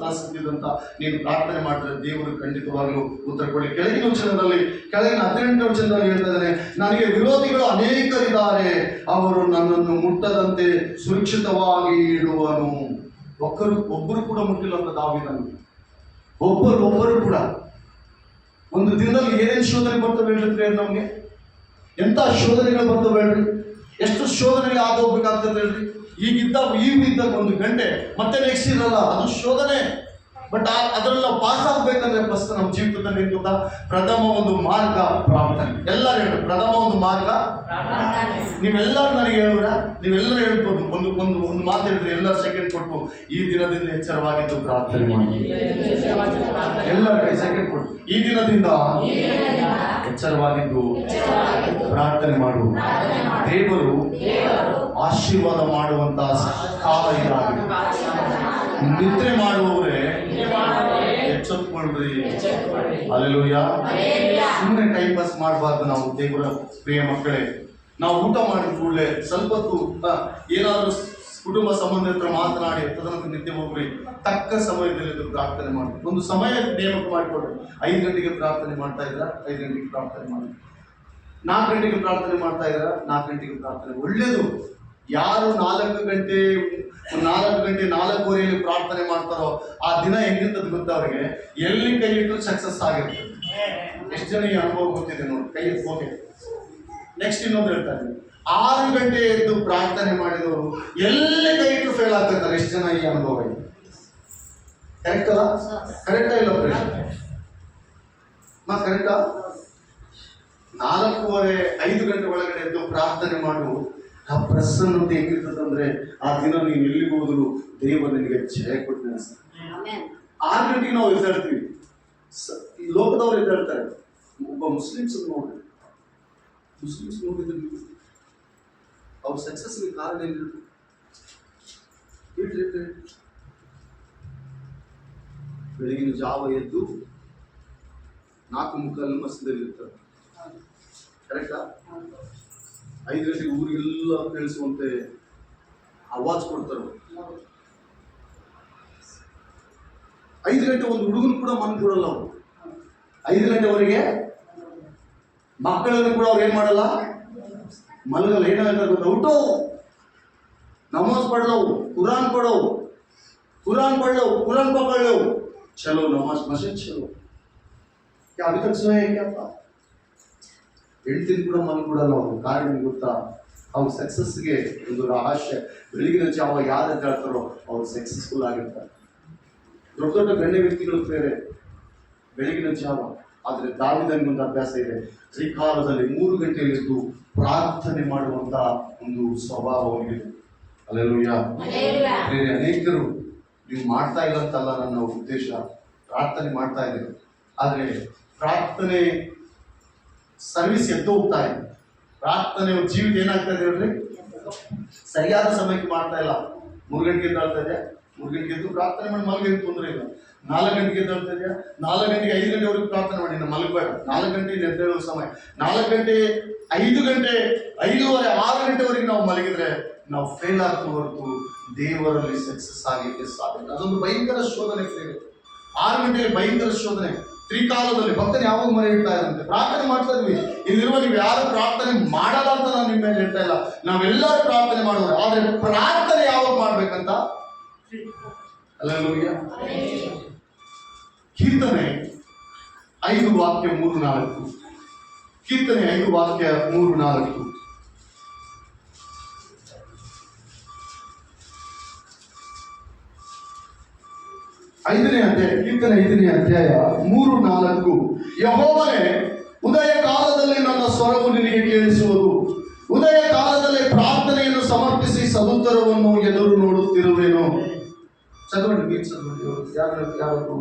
ಅಂತ ನೀನು ಪ್ರಾರ್ಥನೆ ಮಾಡಿದ್ರೆ ದೇವರು ಖಂಡಿತವಾಗ್ಲೂ ಉತ್ತರ ಕೊಡಿ. ಕೆಳಗಿನ ವಚನದಲ್ಲಿ, ಕೆಳಗಿನ 18ನೇ ವಚನದಲ್ಲಿ ಹೇಳ್ತಾ ಇದ್ದಾನೆ, ನನಗೆ ವಿರೋಧಿಗಳು ಅನೇಕರಿದ್ದಾರೆ, ಅವರು ನನ್ನನ್ನು ಮುಟ್ಟದಂತೆ ಸುರಕ್ಷಿತವಾಗಿ ಇಡುವನು. ಒಬ್ಬರು ಕೂಡ ಮುಟ್ಟಿಲ್ಲ ಅಂತ ದಾವೀದನು. ಒಬ್ಬರು ಕೂಡ. ಒಂದು ದಿನದಲ್ಲಿ ಏನೇನು ಶೋಧನೆ ಬರ್ತವೆ ಹೇಳ್ರಿ ನಮ್ಗೆ? ಎಂತ ಶೋಧನೆಗಳು ಬರ್ತವೆ ಹೇಳ್ರಿ? ಎಷ್ಟು ಶೋಧನೆಗೆ ಆದ ಹೋಗ್ಬೇಕಾಗ್ತದೆ ಹೇಳ್ರಿ? ಈಗಿದ್ದಾಗ 1 ಗಂಟೆ, ಮತ್ತೆ ನೆಕ್ಸ್ಟ್ ಇರಲ್ಲ, ಅದು ಶೋಧನೆ. ಬಟ್ ಅದರಲ್ಲಿ ನಾವು ಪಾಸ್ ಆಗ್ಬೇಕಂದ್ರೆ ಫಸ್ಟ್ ನಮ್ಮ ಜೀವಿತದಲ್ಲಿ ಏನ್ ಗೊತ್ತಾ? ಪ್ರಥಮ ಒಂದು ಮಾರ್ಗ ಪ್ರಾರ್ಥನೆ. ಎಲ್ಲರೂ ಹೇಳಿ, ಪ್ರಥಮ ಒಂದು ಮಾರ್ಗ. ನೀವೆಲ್ಲರೂ ನನಗೆ ಹೇಳಿದ್ರ, ನೀವೆಲ್ಲರೂ ಹೇಳ್ಬೋದು. ಒಂದು ಮಾತು ಹೇಳಿದ್ರೆ ಎಲ್ಲರೂ ಸೆಕೆಂಡ್ ಕೊಟ್ಟು, ಈ ದಿನದಿಂದ ಎಚ್ಚರವಾಗಿದ್ದು ಪ್ರಾರ್ಥನೆ ಮಾಡಿ. ಎಲ್ಲರ ಕೈ ಸೆಕೆಂಡ್ ಕೊಟ್ಟು, ಈ ದಿನದಿಂದ ಎಚ್ಚರವಾಗಿದ್ದು ಪ್ರಾರ್ಥನೆ ಮಾಡು. ದೇವರು ಆಶೀರ್ವಾದ ಮಾಡುವಂತ ಕಾಲ ಇದಾಗಿದೆ. ನಿದ್ರೆ ಮಾಡುವವರೇ ಎಚ್ಚೆತ್ತುಕೊಳ್ಳ್ರಿ. ಹಲ್ಲೆಲೂಯಾ. ಸುಮ್ಮನೆ ಟೈಮ್ ಪಾಸ್ ಮಾಡಬಾರ್ದು. ನಾವು ದೇವರ ಪ್ರಿಯ ಮಕ್ಕಳೇ, ನಾವು ಊಟ ಮಾಡಿದ ಕೂಡಲೇ ಸ್ವಲ್ಪ ಹೊತ್ತು ಏನಾದರೂ ಕುಟುಂಬ ಸಂಬಂಧ ಹತ್ರ ಮಾತನಾಡಿ ತದನಂತರ ನಿದ್ದೆ ಹೋಗ್ರಿ. ತಕ್ಕ ಸಮಯದಲ್ಲಿ ಪ್ರಾರ್ಥನೆ ಮಾಡಿ. ಒಂದು ಸಮಯ ನೇಮಕ ಮಾಡಿಕೊಡ್ರಿ. 5 ಗಂಟೆಗೆ ಪ್ರಾರ್ಥನೆ ಮಾಡ್ತಾ ಇದ್ದೀರಾ, 5 ಗಂಟೆಗೆ ಪ್ರಾರ್ಥನೆ ಮಾಡಿ. 4 ಗಂಟೆಗೆ ಪ್ರಾರ್ಥನೆ ಮಾಡ್ತಾ ಇದ್ದೀರಾ, 4 ಗಂಟೆಗೆ ಪ್ರಾರ್ಥನೆ. ಒಳ್ಳೇದು. ಯಾರು 4 ಗಂಟೆ 4:15 ಪ್ರಾರ್ಥನೆ ಮಾಡ್ತಾರೋ ಆ ದಿನ ಹೆಂಗಿರ್ತದೆ ಗೊತ್ತಾ? ಅವ್ರಿಗೆ ಎಲ್ಲಿ ಕೈ ಇಟ್ಟರು ಸಕ್ಸಸ್ ಆಗಿರ್ತದೆ. ಎಷ್ಟು ಜನ ಈ ಅನುಭವ ಗೊತ್ತಿದೆ ನೋಡಿ? ಕೈ ಹೋಗಿ. ನೆಕ್ಸ್ಟ್ ಇನ್ನೊಂದು ಹೇಳ್ತಾ ಇದ್ದೀನಿ, 6 ಗಂಟೆ ಎದ್ದು ಪ್ರಾರ್ಥನೆ ಮಾಡಿದವರು ಎಲ್ಲಿ ಕೈ ಇಟ್ಟು ಫೇಲ್ ಆಗ್ತಿರ್ತಾರೆ. ಎಷ್ಟು ಜನ ಈ ಅನುಭವ ಇದೆ? ಕರೆಕ್ಟ್ ಅಲ್ಲ? ಕರೆಕ್ಟಾ ಇಲ್ಲ? ಕರೆಕ್ಟಾ? 4:15 5 ಗಂಟೆ ಒಳಗಡೆ ಎದ್ದು ಪ್ರಾರ್ಥನೆ ಮಾಡು. ಆ ಪ್ರಸನ್ನತೆ ಹೆಂಗಿರ್ತದಂದ್ರೆ ಆ ದಿನ ನೀವು ಎಲ್ಲಿಗೆ ಹೋದ್ರು ದೇವರು ನಿನಗೆ ಜಯ ಕೊಟ್ಟು ನಡೆಸ್ತಾರೆ. 6 ಗಂಟೆಗೆ ನಾವು ಎದ್ದೇಳ್ತೀವಿ. ಈ ಲೋಕದವ್ರು ಎದ್ದೇಳ್ತಾರೆ. ಒಬ್ಬ ಮುಸ್ಲಿಮ್ಸ್ ನೋಡ್ರಿ, ಮುಸ್ಲಿಮ್ಸ್ ನೋಡಿದ್ರೆ ಅವ್ರ ಸಕ್ಸಸ್ಗೆ ಕಾರಣ ಏನಿರುತ್ತೆ? ಬೆಳಗಿನ ಜಾವ ಎದ್ದು 4:45 ಮಸ್ಜಿದಲ್ಲಿ ಇರ್ತಾರೆ. ಕರೆಕ್ಟಾ? 5 ಗಂಟೆಗೆ ಊರಿಗೆಲ್ಲ ಕೇಳಿಸುವಂತೆ ಆವಾಜ್ ಕೊಡ್ತಾರೆ. 5 ಗಂಟೆ ಒಂದು ಹುಡುಗನು ಕೂಡ ಮನ್ ಕೊಡಲ್ಲ ಅವರು. 5 ಗಂಟೆವರೆಗೆ ಮಕ್ಕಳನ್ನು ಕೂಡ ಅವ್ರು ಏನ್ ಮಾಡಲ್ಲ, ಮಲಗಲ್ಲ. ಏನಾಗುತ್ತೆ ಗೊತ್ತಾ? ಊಟ ನಮಾಜ್ ಪಡ್ಲವು, ಕುರಾನ್ ಪಡವು, ಕುರಾನ್ ಪಕಡ್ಲವು, ಚಲೋ ನಮಾಜ್ ಮಸೀದ್ ಚಲೋ. ಅಭಿ ತಕ್ ಸೋಯೇ ಕ್ಯಾಪ್ಪ? ಹೆಂಡ್ತಿನ ಕೂಡ ಮಲ್ಕೊಡಲ್ಲ ಅವರು. ಕಾರಣ ಗೊತ್ತಾ? ಅವ್ರ ಸಕ್ಸಸ್ಗೆ ಒಂದು ರಹಸ್ಯ. ಬೆಳಗಿನ ಜಾವ ಯಾರು ಹೇಳ್ತಾರೋ ಅವ್ರು ಸಕ್ಸಸ್ಫುಲ್ ಆಗಿರ್ತಾರೆ. ದೊಡ್ಡ ದೊಡ್ಡ ಗಣ್ಯ ವ್ಯಕ್ತಿಗಳು ಬೇರೆ ಬೆಳಗಿನ ಜಾವ. ಆದರೆ ದಾವಿದನಿಗೊಂದು ಅಭ್ಯಾಸ ಇದೆ. ತ್ರಿಕಾಲದಲ್ಲಿ 3 ಗಂಟೆಯಲ್ಲಿದ್ದು ಪ್ರಾರ್ಥನೆ ಮಾಡುವಂತ ಒಂದು ಸ್ವಭಾವ ಅವನಿಗಿದೆ. ಹಲ್ಲೆಲೂಯಾ. ಬೇರೆ ಅನೇಕರು ನೀವು ಮಾಡ್ತಾ ಇಲ್ಲ ಅಂತಲ್ಲ ನನ್ನ ಉದ್ದೇಶ, ಪ್ರಾರ್ಥನೆ ಮಾಡ್ತಾ ಇದ್ದೀರಿ. ಆದರೆ ಪ್ರಾರ್ಥನೆ ಸರ್ವಿಸ್ ಎದ್ದು ಹೋಗ್ತಾ ಇದೆ. ಪ್ರಾರ್ಥನೆ ಜೀವಿತ ಏನಾಗ್ತಾ ಇದೆ ಹೇಳ್ರಿ? ಸರಿಯಾದ ಸಮಯಕ್ಕೆ ಮಾಡ್ತಾ ಇಲ್ಲ. 3 ಗಂಟೆಗೆ ಎದ್ದಾಳ್ತಾ ಇದೆ, 3 ಗಂಟೆಗೆ ಎದ್ದು ಪ್ರಾರ್ಥನೆ ಮಾಡಿ ಮಲಗೇನು ತೊಂದರೆ ಇಲ್ಲ. 4 ಗಂಟೆಗೆ ಎದ್ದಾಳ್ತಾ ಇದೆಯಾ, 4 ಗಂಟೆಗೆ 5 ಗಂಟೆವರೆಗೂ ಪ್ರಾರ್ಥನೆ ಮಾಡಿ, ನಾವು ಮಲಗಬೇಡ. 4 ಗಂಟೆಗೆ ಎದ್ದೇಳುವ ಸಮಯ. 4 ಗಂಟೆ 5 ಗಂಟೆ 5:30 6 ಗಂಟೆವರೆಗೆ ನಾವು ಮಲಗಿದ್ರೆ ನಾವು ಫೇಲ್ ಆಗ್ತಾ ಹೊರತು ದೇವರಲ್ಲಿ ಸಕ್ಸಸ್ ಆಗಲಿಕ್ಕೆ ಸಾಧ್ಯ. ಅದೊಂದು ಭಯಂಕರ ಶೋಧನೆ. 6 ಗಂಟೆಗೆ ಭಯಂಕರ ಶೋಧನೆ. ತ್ರಿಕಾಲದಲ್ಲಿ ಭಕ್ತನ ಯಾವಾಗ ಮರೆ ಇಡ್ತಾ ಇದ್ದಂತೆ ಪ್ರಾರ್ಥನೆ ಮಾಡ್ತಾ ಇದ್ವಿ. ಇಲ್ಲಿರುವ ನೀವು ಯಾರು ಪ್ರಾರ್ಥನೆ ಮಾಡಲ್ಲ ಅಂತ ನಾನು ನಿಮ್ಮ ಮೇಲೆ ಹೇಳ್ತಾ ಇಲ್ಲ, ನಾವೆಲ್ಲರೂ ಪ್ರಾರ್ಥನೆ ಮಾಡೋರು. ಆದ್ರೆ ಪ್ರಾರ್ಥನೆ ಯಾವಾಗ ಮಾಡ್ಬೇಕಂತ? ಹಲ್ಲೆಲೂಯಾ. ಕೀರ್ತನೆ 5:3-4. ಕೀರ್ತನೆ 5:3-4. 5ನೇ ಅಧ್ಯಾಯ, ಕೀರ್ತನೆ 5ನೇ ಅಧ್ಯಾಯ 3-4. ಯೆಹೋವನೇ, ಉದಯ ಕಾಲದಲ್ಲಿ ನನ್ನ ಸ್ವರವು ನಿನಗೆ ಕೇಳಿಸುವುದು. ಉದಯ ಕಾಲದಲ್ಲಿ ಪ್ರಾರ್ಥನೆಯನ್ನು ಸಮರ್ಪಿಸಿ ಸದುತ್ತರವನ್ನು ಎದುರು ನೋಡುತ್ತಿರುವೆನು. ಚದವಡಿ ಯಾರು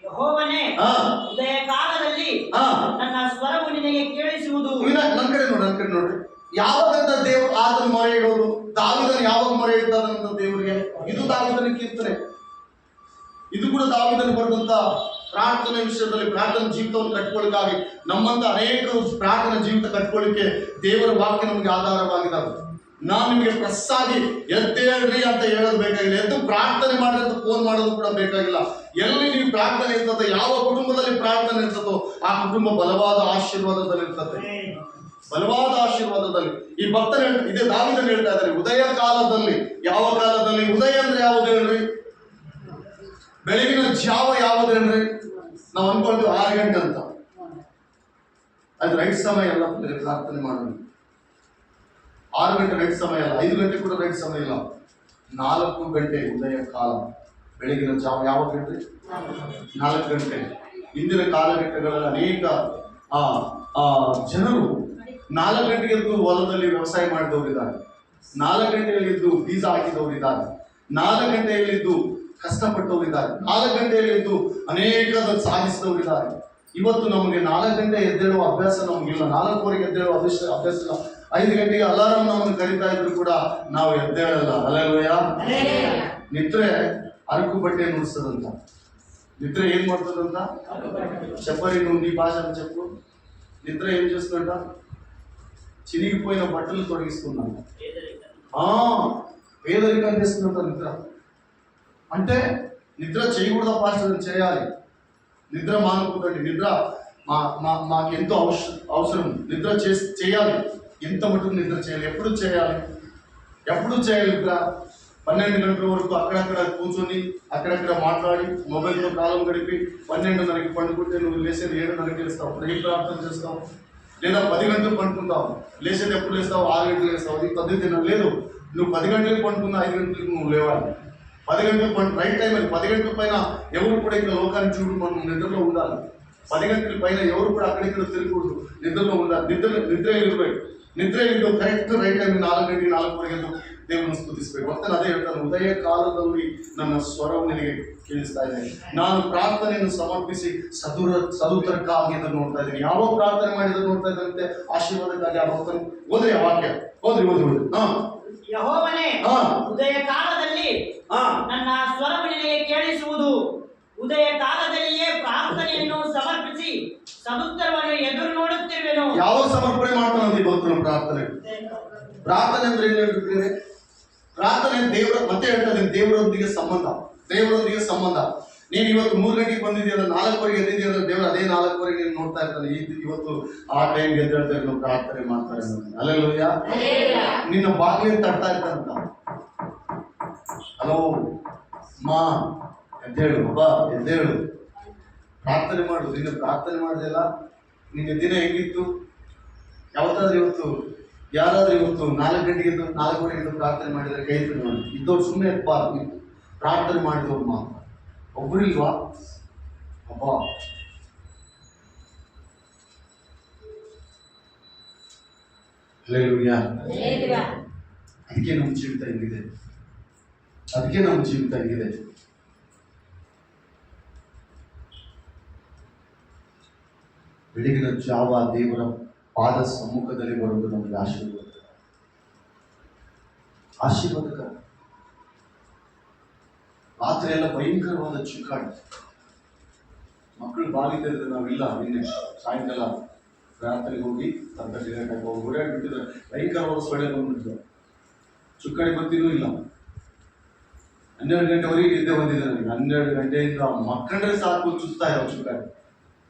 ಯೆಹೋವನೇ, ಹಾ. ಉದಯ ಕಾಲದಲ್ಲಿ ಹಾ. ನನ್ನ ಸ್ವರವು ನಿನಗೆ ಕೇಳಿಸುವುದು. ನನ್ನ ಕಡೆ ನೋಡ್ರಿ. ಯಾವಾಗಂತ ದೇವರು ಆತನ ಮೊರೆ ಇಡೋದು? ದಾವಿದನ ಯಾವಾಗ ಮೊರೆ ಇಡ್ತಾರಂತ ದೇವರಿಗೆ? ಇದು ದಾವಿದನ ಕೀರ್ತನೆ. ಇದು ಕೂಡ ದಾವಿದನ ಬರೆದಂತ ಪ್ರಾರ್ಥನೆ ವಿಷಯದಲ್ಲಿ ಪ್ರಾರ್ಥನಾ ಜೀವಿತವನ್ನು ಕಟ್ಕೊಳ್ಳಿಕ್ಕಾಗಿ ನಮ್ಮಂತ ಅನೇಕರು ಪ್ರಾರ್ಥನಾ ಜೀವಿತ ಕಟ್ಕೊಳ್ಳಿಕ್ಕೆ ದೇವರ ವಾಕ್ಯ ನಮಗೆ ಆಧಾರವಾಗಿದ್ದಾರೆ. ನಾನು ನಿಮಗೆ ಪ್ರೆಸ್ಸಾಗಿ ಎದ್ದೇಳ್ರಿ ಅಂತ ಹೇಳೋದು ಬೇಕಾಗಿಲ್ಲ, ಎದ್ದು ಪ್ರಾರ್ಥನೆ ಮಾಡ್ರಿ ಅಂತ ಫೋನ್ ಮಾಡೋದು ಕೂಡ ಬೇಕಾಗಿಲ್ಲ. ಎಲ್ಲಿ ನೀವು ಪ್ರಾರ್ಥನೆ ಇರ್ತದೆ, ಯಾವ ಕುಟುಂಬದಲ್ಲಿ ಪ್ರಾರ್ಥನೆ ಇರ್ತದೋ ಆ ಕುಟುಂಬ ಬಲವಾದ ಆಶೀರ್ವಾದದಲ್ಲಿ ಇರ್ತದೆ, ಬಲವಾದ ಆಶೀರ್ವಾದದಲ್ಲಿ. ಈ ಭಕ್ತರು ಇದೇ ದಾವಿದನು ಹೇಳ್ತಾ ಇದ್ದಾರೆ, ಉದಯ ಕಾಲದಲ್ಲಿ. ಯಾವ ಕಾಲದಲ್ಲಿ? ಉದಯ ಅಂದ್ರೆ ಯಾವುದು ಹೇಳ್ರಿ? ಬೆಳಗಿನ ಜಾವ ಯಾವುದು ಹೇಳ್ರಿ? ನಾವು ಅನ್ಕೊಳ್ತೀವಿ 6 ಗಂಟೆ ಅಂತ. ಅದು ರೈಟ್ ಸಮಯ ಅಲ್ಲ ಪ್ರಾರ್ಥನೆ ಮಾಡೋದು. 6 ಗಂಟೆ ರೈಟ್ ಸಮಯ ಅಲ್ಲ, 5 ಗಂಟೆ ಕೂಡ ರೈಟ್ ಸಮಯ ಇಲ್ಲ. 4 ಗಂಟೆ ಉದಯ ಕಾಲ. ಬೆಳಗಿನ ಜಾವ ಯಾವ ಗಂಟೆ? 4 ಗಂಟೆ. ಇಂದಿನ ಕಾಲಘಟ್ಟಗಳಲ್ಲಿ ಅನೇಕ ಜನರು 4 ಗಂಟೆಗೆ ಎದ್ದು ಹೊಲದಲ್ಲಿ ವ್ಯವಸಾಯ ಮಾಡಿದವರಿದ್ದಾರೆ, 4 ಗಂಟೆಯಲ್ಲಿದ್ದು ಬೀಜ ಹಾಕಿದವರಿದ್ದಾರೆ, 4 ಗಂಟೆಯಲ್ಲಿದ್ದು ಕಷ್ಟಪಟ್ಟವರಿದ್ದಾರೆ, 4 ಗಂಟೆಯಲ್ಲಿದ್ದು ಅನೇಕ ಸಾಧಿಸಿದವರಿದ್ದಾರೆ. ಇವತ್ತು ನಮಗೆ 4 ಗಂಟೆ ಎದ್ದೇಳುವ ಅಭ್ಯಾಸ ನಮಗಿಲ್ಲ, 4:15 ಎದ್ದೇಳುವ ಅಭ್ಯಾಸ ಇಲ್ಲ. 5 ಗಂಟೆಗೆ ಅಲಾರಾಮ್ ನಮ್ಮನ್ನು ಕರೀತಾ ಇದ್ರು ಕೂಡ ನಾವು ಎದ್ದೇಳಲ್ಲ. ಹಲ್ಲೆಲೂಯಾ. ನಿದ್ರೆ ಅರಕು ಬಟ್ಟೆ ನುಡಿಸ್ತದಂತ. నిద్ర ఏం పడుతుందంట? చెప్పరి నువ్వు నీ భాషను చెప్పు. నిద్ర ఏం చేస్తుందంట? చిరిగిపోయిన బట్టలు తొడిగిస్తుందంట. పేదరికం చేస్తుందంట నిద్ర. అంటే నిద్ర చేయకూడదా పాస్టర్? చేయాలి. నిద్ర మానుకుందండి. నిద్ర మాకెంతో అవసరం. నిద్ర చేయాలి. ఎంత మటుకు నిద్ర చేయాలి? ఎప్పుడు చేయాలి నిద్ర? 12 గంటల వరకు అక్కడక్కడ కూర్చొని అక్కడక్కడ మాట్లాడి మొబైల్తో కాలం గడిపి 12:30కి పండుకుంటే నువ్వు లేసేది 7:30కి లేస్తావు. అప్పుడు ఏం ప్రార్థన చేస్తావు? లేదా 10 గంటలకు పండుకుంటావు. లేచేది ఎప్పుడు లేస్తావు? 6 గంటలకు లేస్తావు. అది పద్ధతి లేదు. నువ్వు 10 గంటలకు పండుకున్న 5 గంటలకు నువ్వు లేవాలి. 10 గంటలకు రైట్ టైం అది. 10 గంటల పైన ఎవరు కూడా ఇక్కడ లోకాన్ని చూడు, మనం నిద్రలో ఉండాలి. 10 గంటల పైన ఎవరు కూడా అక్కడిక్కడ తిరగకూడదు, నిద్రలో ఉండాలి. నిద్ర ಇದ್ದು ಕರೆಕ್ಟ್ ರೈಟ್ ಟೈಮ್ 4 ಗಂಟೆಗೆ 4:15 ದೇವರನ್ನು ಸ್ತುತಿಸಬೇಕು. ಭಕ್ತನು ಅದೇ ಹೇಳ್ತಾನೆ, ಉದಯ ಕಾಲದಲ್ಲಿ ನನ್ನ ಸ್ವರವು ನಿನಗೆ ಕೇಳಿಸ್ತಾ ಇದೆ. ನಾನು ಪ್ರಾರ್ಥನೆಯನ್ನು ಸಮರ್ಪಿಸಿ ಸದುತ್ತರಕ್ಕಾಗಿ ಇದನ್ನು ನೋಡ್ತಾ ಇದ್ದೀನಿ. ಯಾವ ಪ್ರಾರ್ಥನೆ ಮಾಡಿದ್ರು ನೋಡ್ತಾ ಇದ್ದಂತೆ ಆಶೀರ್ವಾದಕ್ಕಾಗಿ ಆ ಭಕ್ತನು ಓದ್ರಿ ಆ ವಾಕ್ಯ ಓದ್ರಿ. ಯೆಹೋವನೇ, ಉದಯ ಕಾಲದಲ್ಲಿ ನನ್ನ ಸ್ವರವು ನಿನಗೆ ಕೇಳಿಸುವುದು. ಉದಯ ಕಾಲದಲ್ಲಿಯೇ ಪ್ರಾರ್ಥನೆಯನ್ನು ಸಮರ್ಪಿಸಿ ಸದುತ್ತರವನ್ನು ಎದುರು ನೋಡುತ್ತಿರುವೆನು. ಯಾವ ಸಮರ್ಪಣೆ ಮಾಡ್ತಾನಂತ ಈ ಭಕ್ತನ ಪ್ರಾರ್ಥನೆ ಅಂದ್ರೆ ಏನ್ ಹೇಳ್ಬಿಟ್ಟಿದ್ರೆ, ಪ್ರಾರ್ಥನೆ ದೇವರ ಮತ್ತೆ ಹೇಳ್ತಾರೆ ದೇವರೊಂದಿಗೆ ಸಂಬಂಧ. ನೀನು ಇವತ್ತು 3 ಗಂಟೆಗೆ ಬಂದಿದ್ದೀಯಲ್ಲ, 4:15 ಎದ್ದಿದ್ದೀಯಲ್ಲ, ದೇವರು ಅದೇ 4:15 ನೀನು ನೋಡ್ತಾ ಇರ್ತಾನೆ. ಇವತ್ತು ಆ ಟೈಮ್ ಎದ್ದೇಳ್ತಾ ಇರೋ ಪ್ರಾರ್ಥನೆ ಮಾಡ್ತಾರೆ. ಹಲ್ಲೆಲೂಯಾ. ನಿನ್ನ ಬಾಗಿಲಿಗೆ ತಡ್ತಾ ಇರ್ತಾರಂತ. ಹಲೋ ಮಾ ಎದ್ದೇಳು, ಅಬ್ಬಾ ಎದ್ದೇಳು, ಪ್ರಾರ್ಥನೆ ಮಾಡು. ನಿನ್ನ ಪ್ರಾರ್ಥನೆ ಮಾಡಿದೆಲ್ಲ ನಿನ್ನ ದಿನ ಹೆಂಗಿತ್ತು? ಯಾರಾದ್ರೂ ಇವತ್ತು 4 ಗಂಟೆಗೆ 4:15 ಪ್ರಾರ್ಥನೆ ಮಾಡಿದರೆ ಕೈ ಎತ್ತಿ ನೋಡಿ. ಇದ್ದವ್ರು ಸುಮ್ಮನೆ ಇರ್ಬಾರ್ದು, ಪ್ರಾರ್ಥನೆ ಮಾಡಿದವ್ರು ಮಾತ್ರ. ಒಬ್ಬರಿಲ್ವಾ? ಅಬ್ಬಾ ಹಲ್ಲೆಲೂಯಾ. ಅದಕ್ಕೆ ನಮ್ಮ ಜೀವಿತ ಹೆಂಗಿದೆ. ಬೆಳಗಿನ ಜಾವ ದೇವರ ಪಾದ ಸಮ್ಮುಖದಲ್ಲಿ ಬರುವುದು ನಮಗೆ ಆಶೀರ್ವಾದಕರ. ರಾತ್ರಿ ಎಲ್ಲ ಭಯಂಕರವಾದ ಚುಕ್ಕಾಡಿ, ಮಕ್ಕಳು ಬಾಲಿದ್ದರೆ ನಾವಿಲ್ಲ. ನಿನ್ನೆ ಸಾಯಂಕಾಲ ರಾತ್ರಿಗೆ ಹೋಗಿ ಓಡಾಡ್ಬಿಟ್ಟಿದ್ರೆ ಭಯಂಕರವಾದ ಸೊಳ್ಳೆ ಬಂದ್ಬಿಟ್ಟಿದ್ರು. ಚುಕ್ಕಾಡಿ ಬರ್ತೀನೂ ಇಲ್ಲ. 12 ಗಂಟೆವರೆಗೆ ನಿದ್ದೆ ಬಂದಿದೆ ನನಗೆ. 12 ಗಂಟೆಯಿಂದ ಮಕ್ಕಳೇ ಸಾಕು ಚುಸ್ತಾ ಇರೋ ಚುಕ್ಕಾಡಿ.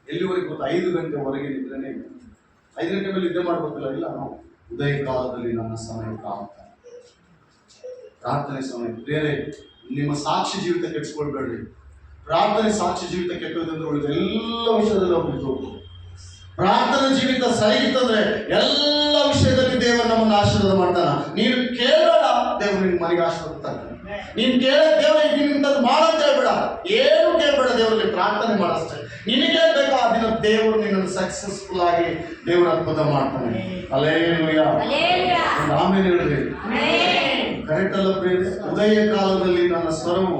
ಎಲ್ಲಿವರೆಗೆ ಗೊತ್ತಾ? 5 ಗಂಟೆವರೆಗೆ ನಿದ್ರೆನೇ ಇಲ್ಲ. 5 ಗಂಟೆ ಮೇಲೆ ನಿದ್ದೆ ಮಾಡ್ಬೇಕಲ್ಲ? ಇಲ್ಲ. ನಾವು ಉದಯ ಕಾಲದಲ್ಲಿ ನನ್ನ ಸಮಯ ಪ್ರಾರ್ಥನೆ ಸಮಯ. ಬೇರೆ ನಿಮ್ಮ ಸಾಕ್ಷಿ ಜೀವಿತ ಕೆಡಿಸ್ಕೊಳ್ಬೇಡ್ರಿ. ಪ್ರಾರ್ಥನೆ ಸಾಕ್ಷಿ ಜೀವಿತ ಕೆಟ್ಟೋದಂದ್ರೆ ಉಳಿದ ಎಲ್ಲ ವಿಷಯದಲ್ಲಿ ಹೋಗ್ಬಿಟ್ಟು. ಪ್ರಾರ್ಥನಾ ಜೀವಿತ ಸರಿಗಿತ್ತಂದ್ರೆ ಎಲ್ಲ ವಿಷಯದಲ್ಲಿ ದೇವರು ನಮ್ಮನ್ನು ಆಶೀರ್ವಾದ ಮಾಡ್ತಾನ. ನೀನು ಕೇಳೋಣ, ದೇವರು ನಿನ್ನ ಮನೆಗೆ ಆಶೀರ್ವಾದ. ನೀನ್ ಕೇಳ ದೇವ್ರ ಇಂಥದ್ದು ಮಾಡಂತ ಹೇಳ್ಬೇಡ, ಏನು ಕೇಳ್ಬೇಡ, ದೇವರಿಗೆ ಪ್ರಾರ್ಥನೆ ಮಾಡಷ್ಟೇ. ನಿನಗೆ ಬೇಕಾ ದಿನ ದೇವರು ನಿನ್ನನ್ನು ಸಕ್ಸಸ್ಫುಲ್ ಆಗಿ ದೇವರು ಅದ್ಭುತ ಮಾಡ್ತಾನೆ. ಹಲ್ಲೆಲೂಯಾ. ಆಮೇಲೆ ಹೇಳ್ರಿ ಕರೆಕ್ಟ್ ಅಲ್ಲ ಪ್ರಿಯರೇ? ಉದಯ ಕಾಲದಲ್ಲಿ ನನ್ನ ಸ್ವರವು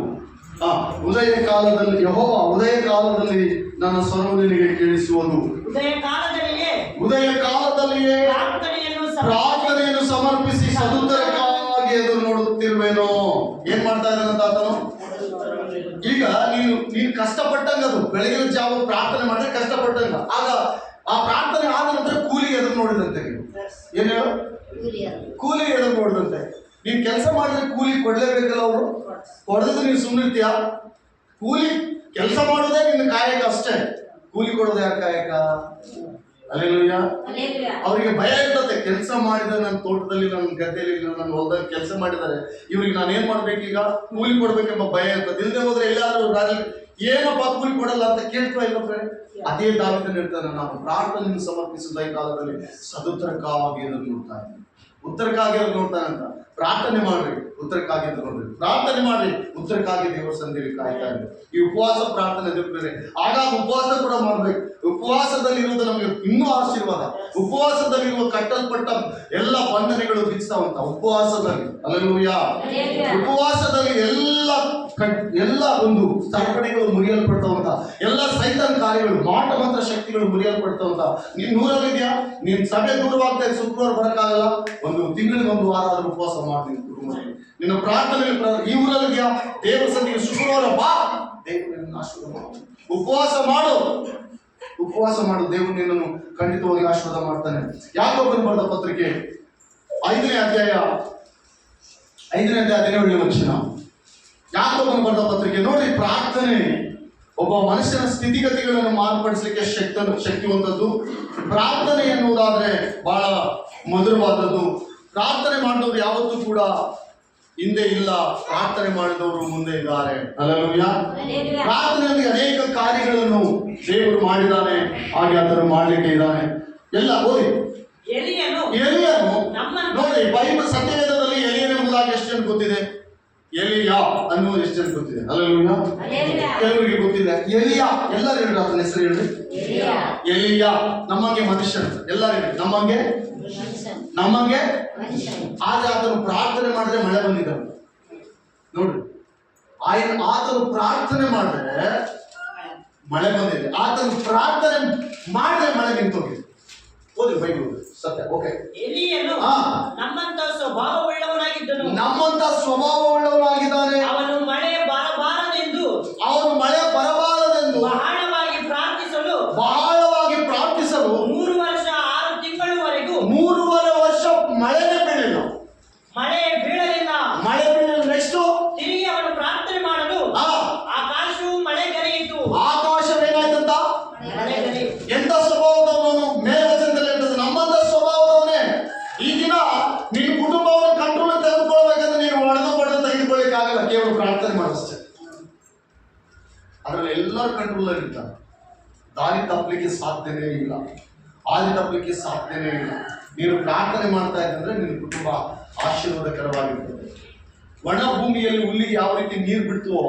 ಉದಯ ಕಾಲದಲ್ಲಿ ಯೆಹೋವ ಉದಯ ಕಾಲದಲ್ಲಿ ನನ್ನ ಸ್ವರವು ನಿನಗೆ ಕೇಳಿಸುವುದು. ಉದಯ ಕಾಲದಲ್ಲಿಯೇ ಪ್ರಾರ್ಥನೆಯನ್ನು ಸಮರ್ಪಿಸಿ ಸದುತ್ತರಕ್ಕಾಗಿ ಎದುರು ನೋಡುತ್ತಿರುವೇನೋ. ಏನ್ ಮಾಡ್ತಾ ಇದ್ದಾನಂತ ಆತನು? ಈಗ ನೀನು ಕಷ್ಟಪಟ್ಟಂಗ, ಅದು ಬೆಳಗಿನ ಜಾವ ಪ್ರಾರ್ಥನೆ ಮಾಡಿದ್ರೆ ಕಷ್ಟಪಟ್ಟಂಗ, ಆಗ ಆ ಪ್ರಾರ್ಥನೆ ಆದ ನಂತರ ಕೂಲಿಗೆ ಎದುರು ನೋಡಿದಂತೆ. ಏನ್ ಹೇಳು? ಕೂಲಿಗೆ ಎದುರು ನೋಡಿದಂತೆ. ನೀನ್ ಕೆಲಸ ಮಾಡಿದ್ರೆ ಕೂಲಿ ಕೊಡ್ಲೇಬೇಕಲ್ಲ ಅವರು. ಕೊಡದಿದ್ರೆ ನೀನು ಸುಮ್ಮನಿರ್ತೀಯ? ಕೂಲಿ ಕೆಲಸ ಮಾಡೋದೇ ನಿನ್ನ ಕಾಯಕ ಅಷ್ಟೇ, ಕೂಲಿ ಕೊಡೋದು ಯಾಕೆ ಕಾಯಕ? ಹಲ್ಲೆಲೂಯಾ. ಅವರಿಗೆ ಭಯ ಇರ್ತದೆ. ಕೆಲಸ ಮಾಡಿದ್ರೆ ನನ್ನ ತೋಟದಲ್ಲಿ, ನನ್ನ ಗದ್ದೆಯಲ್ಲಿ, ನನ್ನ ಹೊಲದಲ್ಲಿ ಕೆಲಸ ಮಾಡಿದ್ದಾರೆ, ಇವ್ರಿಗೆ ನಾನು ಏನ್ ಮಾಡ್ಬೇಕೀಗ? ಕೂಲಿ ಕೊಡ್ಬೇಕೆಂಬ ಭಯ ಇರ್ತದೆ. ಇಲ್ಲದೆ ಹೋದ್ರೆ ಎಲ್ಲಾದ್ರೂ ಏನಪ್ಪ ಕೂಲಿ ಕೊಡಲ್ಲ ಅಂತ ಕೇಳ್ತಾ ಇಲ್ಲ ಫ್ರೆಂಡ್. ಅದೇ ದಾವಿದನು ಹೇಳ್ತಾನೆ, ನಾನು ಪ್ರಾರ್ಥನೆಯನ್ನು ಸಮರ್ಪಿಸಿದ ಈ ಕಾಲದಲ್ಲಿ ಸದುತ್ತರಕ್ಕಾಗಿ ಎದುರು ನೋಡ್ತಾ ಇದ್ದೀನಿ. ಉತ್ತರಕ್ಕಾಗಿ ಎದುರು ನೋಡ್ತಾನೆ ಅಂತ. ಪ್ರಾರ್ಥನೆ ಮಾಡ್ರಿ, ಉತ್ತರಕ್ಕಾಗಿ ಎದುರು ನೋಡ್ರಿ. ಪ್ರಾರ್ಥನೆ ಮಾಡ್ರಿ, ಉತ್ತರಕ್ಕಾಗಿ ದೇವರ ಸಂಧಿಯಲ್ಲಿ ಕಾಯ್ತಾ ಇದ್ದಾರೆ. ಈ ಉಪವಾಸ ಪ್ರಾರ್ಥನೆ ದೇವ್ರೆ, ಆಗಾಗ ಉಪವಾಸ ಕೂಡ ಮಾಡ್ಬೇಕು. ಉಪವಾಸದಲ್ಲಿ ಇರುವುದು ನಮಗೆ ಇನ್ನೂ ಆಶೀರ್ವಾದ. ಉಪವಾಸದಲ್ಲಿರುವ ಕಟ್ಟಲ್ಪಟ್ಟ ಎಲ್ಲ ಬಂಧನಗಳು ಬಿಚ್ತಾವಂತ ಉಪವಾಸದಲ್ಲಿ. ಹಲ್ಲೆಲೂಯಾ. ಉಪವಾಸದಲ್ಲಿ ಎಲ್ಲ ಒಂದು ಸರಪಣಿಗಳು ಮುರಿಯಲ್ಪಡ್ತಾವಂತ, ಎಲ್ಲ ಸೈತಾನ್ ಕಾರ್ಯಗಳು, ಮಾಟ ಮಂತ್ರ ಶಕ್ತಿಗಳು ಮುರಿಯಲ್ಪಡ್ತಾವಂತ. ನೀನ್ ನೂರಲ್ಲಿದ್ಯಾ? ನೀನ್ ಸಭೆ ದೂರವಾಗ್ತಾ ಇದೆ, ಶುಕ್ರವಾರ ಬರಕ್ಕಾಗಲ್ಲ, ಒಂದು ತಿಂಗಳಿಗೆ ಒಂದು ವಾರ ಆದ್ರೂ ಉಪವಾಸ ಮಾಡಿ ಕುಟುಂಬದಲ್ಲಿ. ನಿನ್ನ ಪ್ರಾರ್ಥನೆ ಈ ಊರಲ್ಲಿದ್ಯಾ? ದೇವರ ಸಂಧಿಗೆ ಶುಕ್ರವಾರ ಬಾ, ದೇವರು ಆಶೀರ್ವಾದ ಮಾಡು. ಉಪವಾಸ ಮಾಡು, ಉಪವಾಸ ಮಾಡು, ದೇವರು ನಿನ್ನನ್ನು ಖಂಡಿತವಾಗಿ ಆಶೀರ್ವಾದ ಮಾಡ್ತಾನೆ. ಯಾಕೋಬನು ಬರೆದ ಪತ್ರಿಕೆ 5ನೇ ಅಧ್ಯಾಯ 17ನೇ ವಚನ. ಯಾಕೋಬನು ಬರೆದ ಪತ್ರಿಕೆ ನೋಡಿ. ಪ್ರಾರ್ಥನೆ ಒಬ್ಬ ಮನುಷ್ಯನ ಸ್ಥಿತಿಗತಿಗಳನ್ನು ಮಾರ್ಪಡಿಸಲಿಕ್ಕೆ ಶಕ್ತಿವಂತದ್ದು. ಪ್ರಾರ್ಥನೆ ಎನ್ನುವುದಾದ್ರೆ ಬಹಳ ಮಧುರವಾದದ್ದು. ಪ್ರಾರ್ಥನೆ ಮಾಡಿದವರು ಯಾವತ್ತೂ ಕೂಡ ಹಿಂದೆ ಇಲ್ಲ, ಪ್ರಾರ್ಥನೆ ಮಾಡಿದವರು ಮುಂದೆ ಇದ್ದಾರೆ. ಹಲ್ಲೆಲೂಯಾ. ಪ್ರಾರ್ಥನೆಯಲ್ಲಿ ಅನೇಕ ಕಾರ್ಯಗಳನ್ನು ದೇವರು ಮಾಡಿದ್ದಾನೆ, ಹಾಗೆ ಅದನ್ನು ಮಾಡಲಿಕ್ಕೆ ಇದ್ದಾನೆ. ಎಲ್ಲ ಓದಿ. ಎಲಿಯನು ನೋಡಿ, ಬೈಬಲ್ ಸತ್ಯವೇದದಲ್ಲಿ ಎಲಿಯನ್ ಎಂಬುದಾಗಿ ಎಷ್ಟು ಜನ ಗೊತ್ತಿದೆ? ಎಲಿಯಾ ಅನ್ನೋದು ಎಷ್ಟು ಜನ ಗೊತ್ತಿದೆ? ಹಲ್ಲೆಲೂಯಾ. ಕೆಲವರಿಗೆ ಗೊತ್ತಿದೆ. ಎಲಿಯಾ, ಎಲ್ಲರೂ ಹೇಳ್ರಿ ಆತನ ಹೆಸರು ಹೇಳ್ರಿ. ಎಲಿಯಾ ನಮ್ಮಂಗೆ ಮನುಷ್ಯನ, ಎಲ್ಲರೂ ಹೇಳಿ ನಮ್ಮಂಗೆ ಆದ್ರೆ ಆತನು ಪ್ರಾರ್ಥನೆ ಮಾಡಿದ್ರೆ ಮಳೆ ಬಂದಿದ್ದ ನೋಡ್ರಿ. ಆತನು ಪ್ರಾರ್ಥನೆ ಮಾಡಿದ್ರೆ ಮಳೆ ಬಂದಿದೆ, ಆತನು ಪ್ರಾರ್ಥನೆ ಮಾಡಿದ್ರೆ ಮಳೆ ನಿಂತೋಗಿದೆ. ಓದಿ ಬೈಬಲ್ ಸತ್ಯ. ಓಕೆ. ಎಲಿಯನು ನಮ್ಮಂತ ಸ್ವಭಾವವುಳ್ಳವನಾಗಿದ್ದನು, ನಮ್ಮಂತ ಸ್ವಭಾವವುಳ್ಳವನಾಗಿದ್ದಾನೆ. ಅವನು ಮಳೆ ಬರಬಾರದೆಂದು ಬಹಳವಾಗಿ ಪ್ರಾರ್ಥಿಸಲು 3 ವರ್ಷ 6 ತಿಂಗಳವರೆಗೂ 3.5 ವರ್ಷ ಮಳೆನೇ ಬೀಳಿಲ್ಲ. ಮಳೆ ಬೀಳಲಿಲ್ಲ. ನೆಕ್ಸ್ಟ್ ತಿರುಗಿ ಅವನು ಪ್ರಾರ್ಥನೆ ಮಾಡಲು ಆಕಾಶವು ಮಳೆಗರೆಯಿತು. ಆಕಾಶವೇನಾಯ್ತಂತ? ಎಂತ ಸ್ವಭಾವದವನು? ಮೇಲ್ವಚನದಲ್ಲಿ ಹೇಳ್ತದೆ ನಮ್ಮಂತ ಸ್ವಭಾವದವನೇ. ಈ ದಿನ ನಿನ್ನ ಕುಟುಂಬವನ್ನು ಕಂಟ್ರೋಲ್ ತೆಗೆದುಕೊಳ್ಬೇಕಂದ್ರೆ ನೀನು ಹೊಡೆದು ತೆಗೆದುಕೊಳ್ಳಿಕ್ಕೆ ಆಗಲ್ಲ, ಕೇವಲ ಪ್ರಾರ್ಥನೆ ಮಾಡಷ್ಟೇ. ಅದರಲ್ಲಿ ಎಲ್ಲರೂ ಕಂಟ್ರೋಲ್ ಇರ್ತಾರೆ. ದಾರಿ ತಪ್ಪಲಿಕ್ಕೆ ಸಾಧ್ಯನೇ ಇಲ್ಲ, ಹಾದಿ ತಪ್ಪಲಿಕ್ಕೆ ಸಾಧ್ಯನೇ ಇಲ್ಲ. ನೀನು ಪ್ರಾರ್ಥನೆ ಮಾಡ್ತಾ ಇದ್ದಂದ್ರೆ ನಿನ್ನ ಕುಟುಂಬ ಆಶೀರ್ವಾದಕರವಾಗಿರ್ತದೆ. ಒಣ ಭೂಮಿಯಲ್ಲಿ ಹುಲ್ಲಿಗೆ ಯಾವ ರೀತಿ ನೀರು ಬಿಡ್ತವೋ,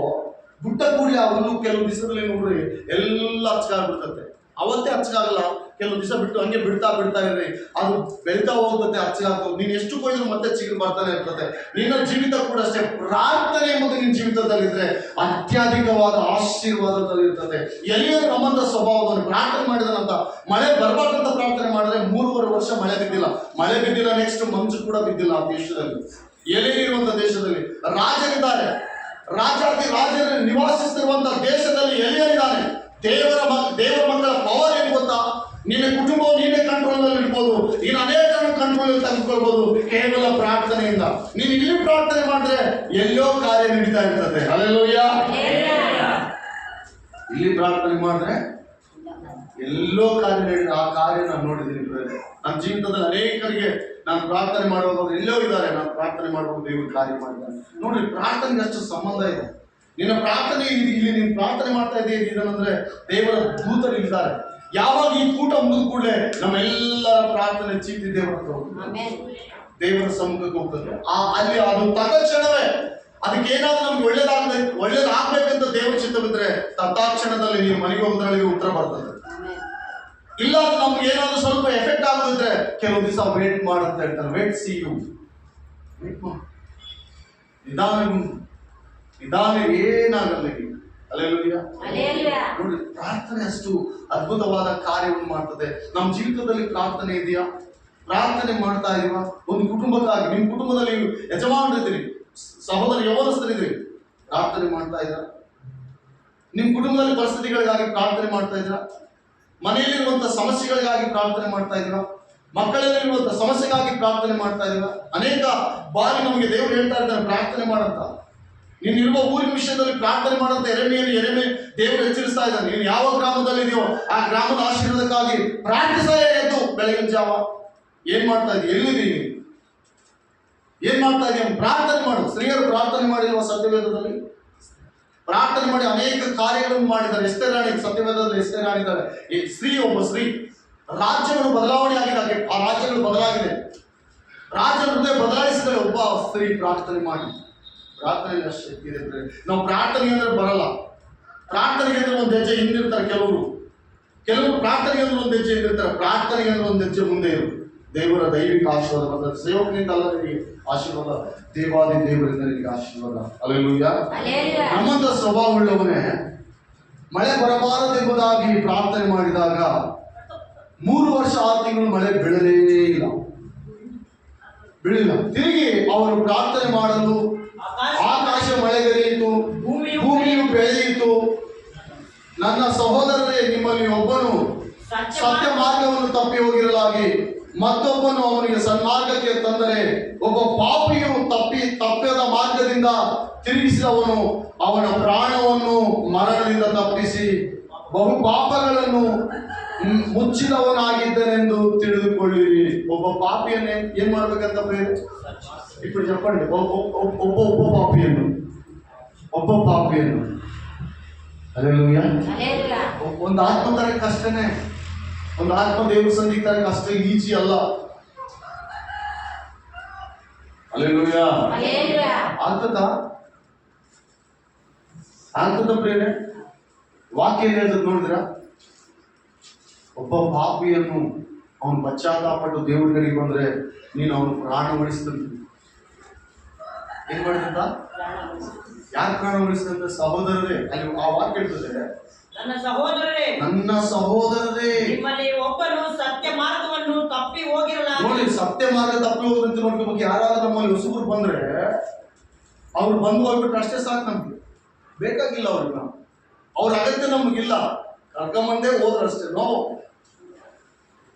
ಬಿಟ್ಟ ಕೂಡಿ ಆ ಹುಲ್ಲು ಕೆಲವು ದಿವಸದಲ್ಲಿ ನೋಡ್ರಿ ಎಲ್ಲ ಹಚ್ಚಾಗ್ಬಿಡ್ತದೆ. ಅವತ್ತೇ ಹಚ್ಚಾಗಲ್ಲ, ಕೆಲವು ದಿವಸ ಬಿಟ್ಟು ಹಂಗೆ ಬಿಡ್ತಾ ಇರ್ರಿ, ಅದು ಬೆಳ್ತಾ ಹೋಗ್ತದೆ, ಹಚ್ಚಾಗ್ತದೆ. ನೀನು ಎಷ್ಟು ಕೊಯ್ದ್ರು ಮತ್ತೆ ಚಿಗುರು ಬರ್ತಾನೆ ಇರ್ತದೆ. ನಿನ್ನ ಜೀವಿತ ಕೂಡ ಅಷ್ಟೇ. ಪ್ರಾರ್ಥನೆ ಎಂಬುದು ನಿನ್ನ ಜೀವಿತದಲ್ಲಿದ್ರೆ ಅತ್ಯಧಿಕವಾದ ಆಶೀರ್ವಾದದಲ್ಲಿರ್ತದೆ. ಎಲ್ಲಿಯೂ ನಮ್ಮಂತ ಸ್ವಭಾವವನ್ನು ಪ್ರಾರ್ಥನೆ ಮಾಡಿದನಂತ ಮಳೆ ಬರಬಾರ್ದಂತ ಪ್ರಾರ್ಥನೆ ಮಾಡಿದ್ರೆ 3.5 ವರ್ಷ ಮಳೆ ಬಿದ್ದಿಲ್ಲ. ನೆಕ್ಸ್ಟ್ ಮಂಜು ಕೂಡ ಬಿದ್ದಿಲ್ಲ ಆ ದೇಶದಲ್ಲಿ. ಎಲೆಯಿರುವಂತ ದೇಶದಲ್ಲಿ ರಾಜರಿದ್ದಾರೆ, ರಾಜರು ನಿವಾಸಿಸುತ್ತಿರುವಂತಹ ದೇಶದಲ್ಲಿ ಎಲೆಯರಿದ್ದಾನೆ. ದೇವರ ಮಕ್ಕಳ ಪವರ್ ಏನ್ ಗೊತ್ತಾ? ನಿನ್ನ ಕುಟುಂಬವು ನೀನೇ ಕಂಟ್ರೋಲ್ ನಲ್ಲಿ ಇಡ್ಬೋದು, ನೀನು ಅನೇಕರನ್ನು ಕಂಟ್ರೋಲ್ ತೆಗೆದುಕೊಳ್ಬಹುದು ಕೇವಲ ಪ್ರಾರ್ಥನೆಯಿಂದ. ನೀನು ಇಲ್ಲಿ ಪ್ರಾರ್ಥನೆ ಮಾಡಿದ್ರೆ ಎಲ್ಲೋ ಕಾರ್ಯ ನಡೀತಾ ಇರ್ತದೆ. ಹಲ್ಲೆಲೂಯಾ. ಇಲ್ಲಿ ಪ್ರಾರ್ಥನೆ ಮಾಡಿದ್ರೆ ಎಲ್ಲೋ ಕಾರ್ಯ ನಡೀತ. ಆ ಕಾರ್ಯ ನಾನು ನೋಡಿದ್ದೀನಿ ನನ್ನ ಜೀವಿತದಲ್ಲಿ. ಅನೇಕರಿಗೆ ನಾನು ಪ್ರಾರ್ಥನೆ ಮಾಡುವಾಗ ಎಲ್ಲೋ ಇದ್ದಾರೆ, ನಾನು ಪ್ರಾರ್ಥನೆ ಮಾಡುವಾಗ ದೇವರು ಕಾರ್ಯ ಮಾಡಿದ್ದಾರೆ. ನೋಡ್ರಿ, ಪ್ರಾರ್ಥನೆಗೆ ಅಷ್ಟು ಸಂಬಂಧ ಇದೆ. ನಿನ್ನ ಪ್ರಾರ್ಥನೆ ಇಲ್ಲಿ ನೀನು ಪ್ರಾರ್ಥನೆ ಮಾಡ್ತಾ ಇದ್ದೀರಿ ಇದನ್ನಂದ್ರೆ ದೇವರ ದೂತರು ಇದ್ದಾರೆ. ಯಾವಾಗ ಈ ಕೂಟ ಮುಗಿದ ಕೂಡಲೇ ನಮ್ಮೆಲ್ಲರ ಪ್ರಾರ್ಥನೆ ಚೀಟಿ ದೇವರ ಸಮ್ಮುಖಕ್ಕೆ ಹೋಗ್ತದೆ. ಅಲ್ಲಿ ಅದು ತಕ್ಷಣವೇ ಅದಕ್ಕೆ ಏನಾದ್ರೂ ನಮ್ಗೆ ಒಳ್ಳೇದಾಗ್ಬೇಕಂತ ದೇವರ ಚಿತ್ತವಿದ್ರೆ ತತ್ಕ್ಷಣದಲ್ಲಿ ನೀವು ಮನೆಗೆ ಹೋಗೋದ್ರಲ್ಲಿ ಉತ್ತರ ಬರ್ತದೆ. ಇಲ್ಲ ನಮ್ಗೆ ಏನಾದ್ರು ಸ್ವಲ್ಪ ಎಫೆಕ್ಟ್ ಆಗೋದಿದ್ರೆ ಕೆಲವು ದಿವಸ ವೇಟ್ ಮಾಡುತ್ತೆ ಹೇಳ್ತಾರೆ. ವೇಟ್ ಸಿ ಯು, ವೇಟ್ ಮಾಡಿ, ನಿಧಾನ ಏನಾಗಲ್ಲ. ಅಲ್ಲೆಲ್ಲೂಯ್ಯ. ನೋಡಿ, ಪ್ರಾರ್ಥನೆ ಅಷ್ಟು ಅದ್ಭುತವಾದ ಕಾರ್ಯವನ್ನು ಮಾಡ್ತದೆ. ನಮ್ಮ ಜೀವಿತದಲ್ಲಿ ಪ್ರಾರ್ಥನೆ ಇದೆಯಾ? ಪ್ರಾರ್ಥನೆ ಮಾಡ್ತಾ ಇದೀವಾ? ಒಂದು ಕುಟುಂಬಕ್ಕಾಗಿ, ನಿಮ್ಮ ಕುಟುಂಬದಲ್ಲಿ ಯಜಮಾನರಿದ್ದೀರಿ, ಸಹೋದರ ಯೌವನಸ್ಥರಿದ್ದೀರಿ, ಪ್ರಾರ್ಥನೆ ಮಾಡ್ತಾ ಇದ್ದೀರಾ? ನಿಮ್ಮ ಕುಟುಂಬದಲ್ಲಿ ಪರಿಸ್ಥಿತಿಗಳಿಗಾಗಿ ಪ್ರಾರ್ಥನೆ ಮಾಡ್ತಾ ಇದ್ದೀರಾ? ಮನೆಯಲ್ಲಿರುವಂತಹ ಸಮಸ್ಯೆಗಳಿಗಾಗಿ ಪ್ರಾರ್ಥನೆ ಮಾಡ್ತಾ ಇದ್ದೀರಾ? ಮಕ್ಕಳಲ್ಲಿರುವಂತಹ ಸಮಸ್ಯೆಗಾಗಿ ಪ್ರಾರ್ಥನೆ ಮಾಡ್ತಾ ಇದ್ದೀರಾ? ಅನೇಕ ಬಾರಿ ನಮಗೆ ದೇವರು ಹೇಳ್ತಾ ಇದ್ದಾರೆ ಪ್ರಾರ್ಥನೆ ಮಾಡಂತ. ನೀನು ಇರುವ ಊರಿನ ವಿಷಯದಲ್ಲಿ ಪ್ರಾರ್ಥನೆ ಮಾಡಂತ ಎರೆಮೆ ದೇವರು ಎಚ್ಚರಿಸ್ತಾ ಇದ್ದಾನೆ. ನೀನು ಯಾವ ಗ್ರಾಮದಲ್ಲಿ ಇದೆಯೋ ಆ ಗ್ರಾಮದ ಆಶೀರ್ವಾದಕ್ಕಾಗಿ ಪ್ರಾರ್ಥಿಸೇ ಎದ್ದು ಬೆಳಗಿನ ಜಾವ ಏನ್ ಮಾಡ್ತಾ ಇದೀಯ? ಎಲ್ಲಿದ್ದೀವಿ? ಏನ್ ಮಾಡ್ತಾ ಇದೀಯ? ಪ್ರಾರ್ಥನೆ ಮಾಡು. ಸ್ತ್ರೀಯರು ಪ್ರಾರ್ಥನೆ ಮಾಡಿರುವ ಸತ್ಯವೇದದಲ್ಲಿ ಪ್ರಾರ್ಥನೆ ಮಾಡಿ ಅನೇಕ ಕಾರ್ಯಗಳನ್ನು ಮಾಡಿದ್ದಾರೆ. ಎಸ್ತೇರ್ ರಾಣಿ, ಸತ್ಯವೇದದಲ್ಲಿ ಎಸ್ತೇರ್ ರಾಣಿ ಇದ್ದಾರೆ. ಈ ಒಬ್ಬ ಸ್ತ್ರೀ ರಾಜ್ಯಗಳು ಬದಲಾವಣೆ ಆಗಿದೆ. ಆ ರಾಜ್ಯಗಳು ಬದಲಾಗಿದೆ. ರಾಜ್ಯ ಹೃದಯ ಬದಲಾಯಿಸಿದರೆ ಒಬ್ಬ ಸ್ತ್ರೀ ಪ್ರಾರ್ಥನೆ ಮಾಡಿ. ಪ್ರಾರ್ಥನೆಯಲ್ಲಿ ಅಷ್ಟು ಶಕ್ತಿ ಇದೆ. ನಾವು ಪ್ರಾರ್ಥನೆ ಅಂದ್ರೆ ಬರಲ್ಲ. ಪ್ರಾರ್ಥನೆಗೆ ಅಂದ್ರೆ ಒಂದು ಹೆಜ್ಜೆ ಹಿಂದಿರ್ತಾರೆ ಕೆಲವರು ಪ್ರಾರ್ಥನೆಗೆ ಅಂದ್ರೆ ಒಂದು ಹೆಜ್ಜೆ ಹಿಂದಿರ್ತಾರೆ. ಪ್ರಾರ್ಥನೆಗೆ ಅಂದ್ರೆ ಒಂದು ಹೆಜ್ಜೆ ಮುಂದೆ ಇರು. ದೇವರ ದೈವಿಕ ಆಶೀರ್ವಾದ ಬರ್ತದೆ. ಸೇವಕನಿಂದ ಅಲ್ಲ ನಿನಗೆ ಆಶೀರ್ವಾದ, ದೇವಾದಿ ದೇವರಿಂದ ನಿನಗೆ ಆಶೀರ್ವಾದ. ಅಲ್ಲೆಲ್ಲೂಯ್ಯ. ನಮ್ಮಂತ ಸ್ವಭಾವವುಳ್ಳವನೇ ಮಳೆ ಬರಬಾರದೆಂಬುದಾಗಿ ಪ್ರಾರ್ಥನೆ ಮಾಡಿದಾಗ 3 ವರ್ಷ 6 ತಿಂಗಳು ಮಳೆ ಬೀಳಲಿಲ್ಲ. ತಿರುಗಿ ಅವರು ಪ್ರಾರ್ಥನೆ ಮಾಡಲು ಆಕಾಶ ಮಳೆಗರೆಯಿತು, ಭೂಮಿಯು ಬೆಳೆಯಿತು. ನನ್ನ ಸಹೋದರರೇ, ನಿಮ್ಮಲ್ಲಿ ಒಬ್ಬನು ಸತ್ಯ ಮಾರ್ಗವನ್ನು ತಪ್ಪಿ ಹೋಗಿರಲಾಗಿ ಮತ್ತೊಬ್ಬನು ಅವನಿಗೆ ಸನ್ಮಾರ್ಗಕ್ಕೆ ತಂದರೆ, ಒಬ್ಬ ಪಾಪಿಯು ತಪ್ಪದ ಮಾರ್ಗದಿಂದ ತಿರುಗಿಸಿದವನು ಅವನ ಪ್ರಾಣವನ್ನು ಮರಣದಿಂದ ತಪ್ಪಿಸಿ ಬಹು ಪಾಪಗಳನ್ನು ಮುಚ್ಚಿದವನಾಗಿದ್ದನೆಂದು ತಿಳಿದುಕೊಳ್ಳಿರಿ. ಒಬ್ಬ ಪಾಪಿಯನ್ನೇ ಏನ್ ಮಾಡ್ಬೇಕಂತ ಪ್ರೇರೆ ఇప్పుడు చెప్పండి. ಒಬ್ಬ ಪಾಪಿಯನ್ನು ಅಲ್ಲೆಲ್ಲೂಯ್ಯ. ಒಂದು ಆತ್ಮ ತರಕ್ಕೆ ಅಷ್ಟೇನೆ, ಒಂದು ಆತ್ಮ ದೇವ್ರ ಸಂಧಿಗೆ ತರಕ್ಕೆ ಅಷ್ಟೇ ಈಜಿ ಅಲ್ಲ. ಅಲ್ಲೆಲ್ಲೂಯ್ಯ. ಆಗ್ತದ ಪ್ರೇರೆ. ವಾಕ್ಯ ಏನ್ ಹೇಳ್ತದ ನೋಡಿದ್ರ? ಒಬ್ಬ ಪಾಪಿಯನ್ನು ಅವನು ಪಶ್ಚಾತ್ತಾಪಟ್ಟು ದೇವ್ರ ಕಡೆಗೆ ಬಂದ್ರೆ ನೀನು ಅವನು ಪ್ರಾಣ ಉಳಿಸ್ತಂತ. ಏನ್ ಮಾಡಿದಂತ? ಯಾರು ಪ್ರಾಣ ಉಳಿಸ್ತಂತ? ಸಹೋದರರೇ. ಅಲ್ಲಿ ಆ ವಾಕ್ಯ ಹೇಳ್ತದೆ, ನನ್ನ ಸಹೋದರರೇ, ನಿಮ್ಮಲ್ಲಿ ಒಬ್ಬನು ಸತ್ಯ ಮಾರ್ಗವನ್ನು ತಪ್ಪಿ ಹೋಗಿರಲ್ಲ. ನೋಡಿ, ಸತ್ಯ ಮಾರ್ಗ ತಪ್ಪಿ ಹೋದಂತ ನೋಡ್ಕೋಬೇಕು. ಯಾರಾದ್ರೂ ನಮ್ಮಲ್ಲಿ ಹೊಸಬರು ಬಂದ್ರೆ ಅವ್ರು ಬಂದು ಹೋಗ್ಬಿಟ್ರೆ ಅಷ್ಟೇ ಸಾಕು. ನಮ್ಗೆ ಬೇಕಾಗಿಲ್ಲ ಅವ್ರಿಗೆ, ಅವ್ರ ಅಗತ್ಯ ನಮಗಿಲ್ಲ. ಕರ್ಕೊಂಬಂದೇ ಹೋದ್ರಷ್ಟೇ. ನೋ,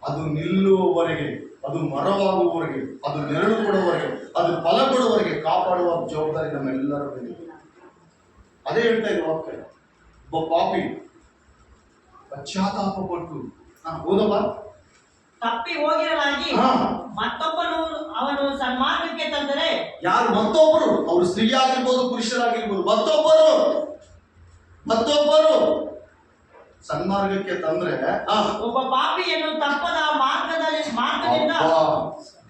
ಅದು ನಿಲ್ಲುವವರೆಗೆ, ಅದು ಮರವಾಗುವವರೆಗೆ, ಅದು ನೆರಳು ಕೊಡುವವರೆಗೆ, ಅದು ಫಲ ಕೊಡುವವರೆಗೆ ಕಾಪಾಡುವ ಜವಾಬ್ದಾರಿ ನಮ್ಮೆಲ್ಲರ ಮೇಲೆ. ಅದೇ ಹೇಳ್ತಾ ಇದ್ದ ವಾಕ್ಯ. ಒಬ್ಬ ಪಾಪಿ ಪಶ್ಚಾತ್ತಾಪ ಪಟ್ಟು ಓದಲ್ಲ, ತಪ್ಪಿ ಹೋಗಿರಲಾಗಿ ಮತ್ತೊಬ್ಬನು ಅವನು ಸನ್ಮಾರ್ಗಕ್ಕೆ ತಂದರೆ. ಯಾರು ಮತ್ತೊಬ್ಬರು? ಅವರು ಸ್ತ್ರೀ ಆಗಿರ್ಬೋದು, ಪುರುಷರಾಗಿರ್ಬೋದು. ಮತ್ತೊಬ್ಬರು ಸನ್ಮಾರ್ಗಕ್ಕೆ ತಂದ್ರೆ ಒಬ್ಬ ಪಾಪಿಯನ್ನು ತಪ್ಪದ ಮಾರ್ಗದಿಂದ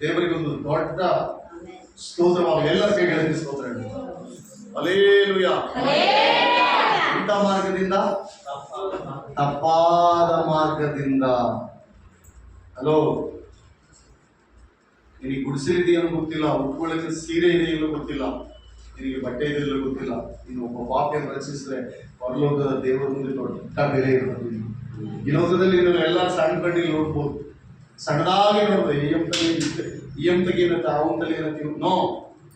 ದೇವರಿಗೆ ಒಂದು ದೊಡ್ಡ ಸ್ತೋತ್ರವಾಗ ಎಲ್ಲರ ಕೈಗಳಲ್ಲಿ ಸ್ತೋತ್ರ. ಹಲ್ಲೆಲೂಯಾ. ಇಂಥ ಮಾರ್ಗದಿಂದ, ತಪ್ಪಾದ ಮಾರ್ಗದಿಂದ. ಹಲೋ, ನಿನಗೆ ಗುಡಿಸಲಿದೆಯೋ ಗೊತ್ತಿಲ್ಲ, ಉಟ್ಕೊಳ್ಳಕ್ಕೆ ಸೀರೆ ಇದೆಯಲ್ಲೋ ಗೊತ್ತಿಲ್ಲ, ನಿನಗೆ ಬಟ್ಟೆ ಇದೆಯಲ್ಲೋ ಗೊತ್ತಿಲ್ಲ. ಇನ್ನು ಒಬ್ಬ ಪಾಪಿಯನ್ನು ರಚಿಸಿದ್ರೆ ಪರಲೋಕದ ದೇವರ ಮುಂದೆ ದೊಡ್ಡ ಬೆಲೆ ಇರ್ತದೆ. ಈ ಲೋಕದಲ್ಲಿ ನೀವು ಎಲ್ಲ ಸಣ್ಣ ಕಣ್ಣಿಗೆ ನೋಡ್ಬೋದು, ಸಣ್ಣದಾಗಿ ನೋಡ್ಬೋದು. ಈ ಎಂ ತೆಗೀನತ್ತೆ, ಅವನ ತಲೆಯನ್ನತ್ತೆ. ನೋ,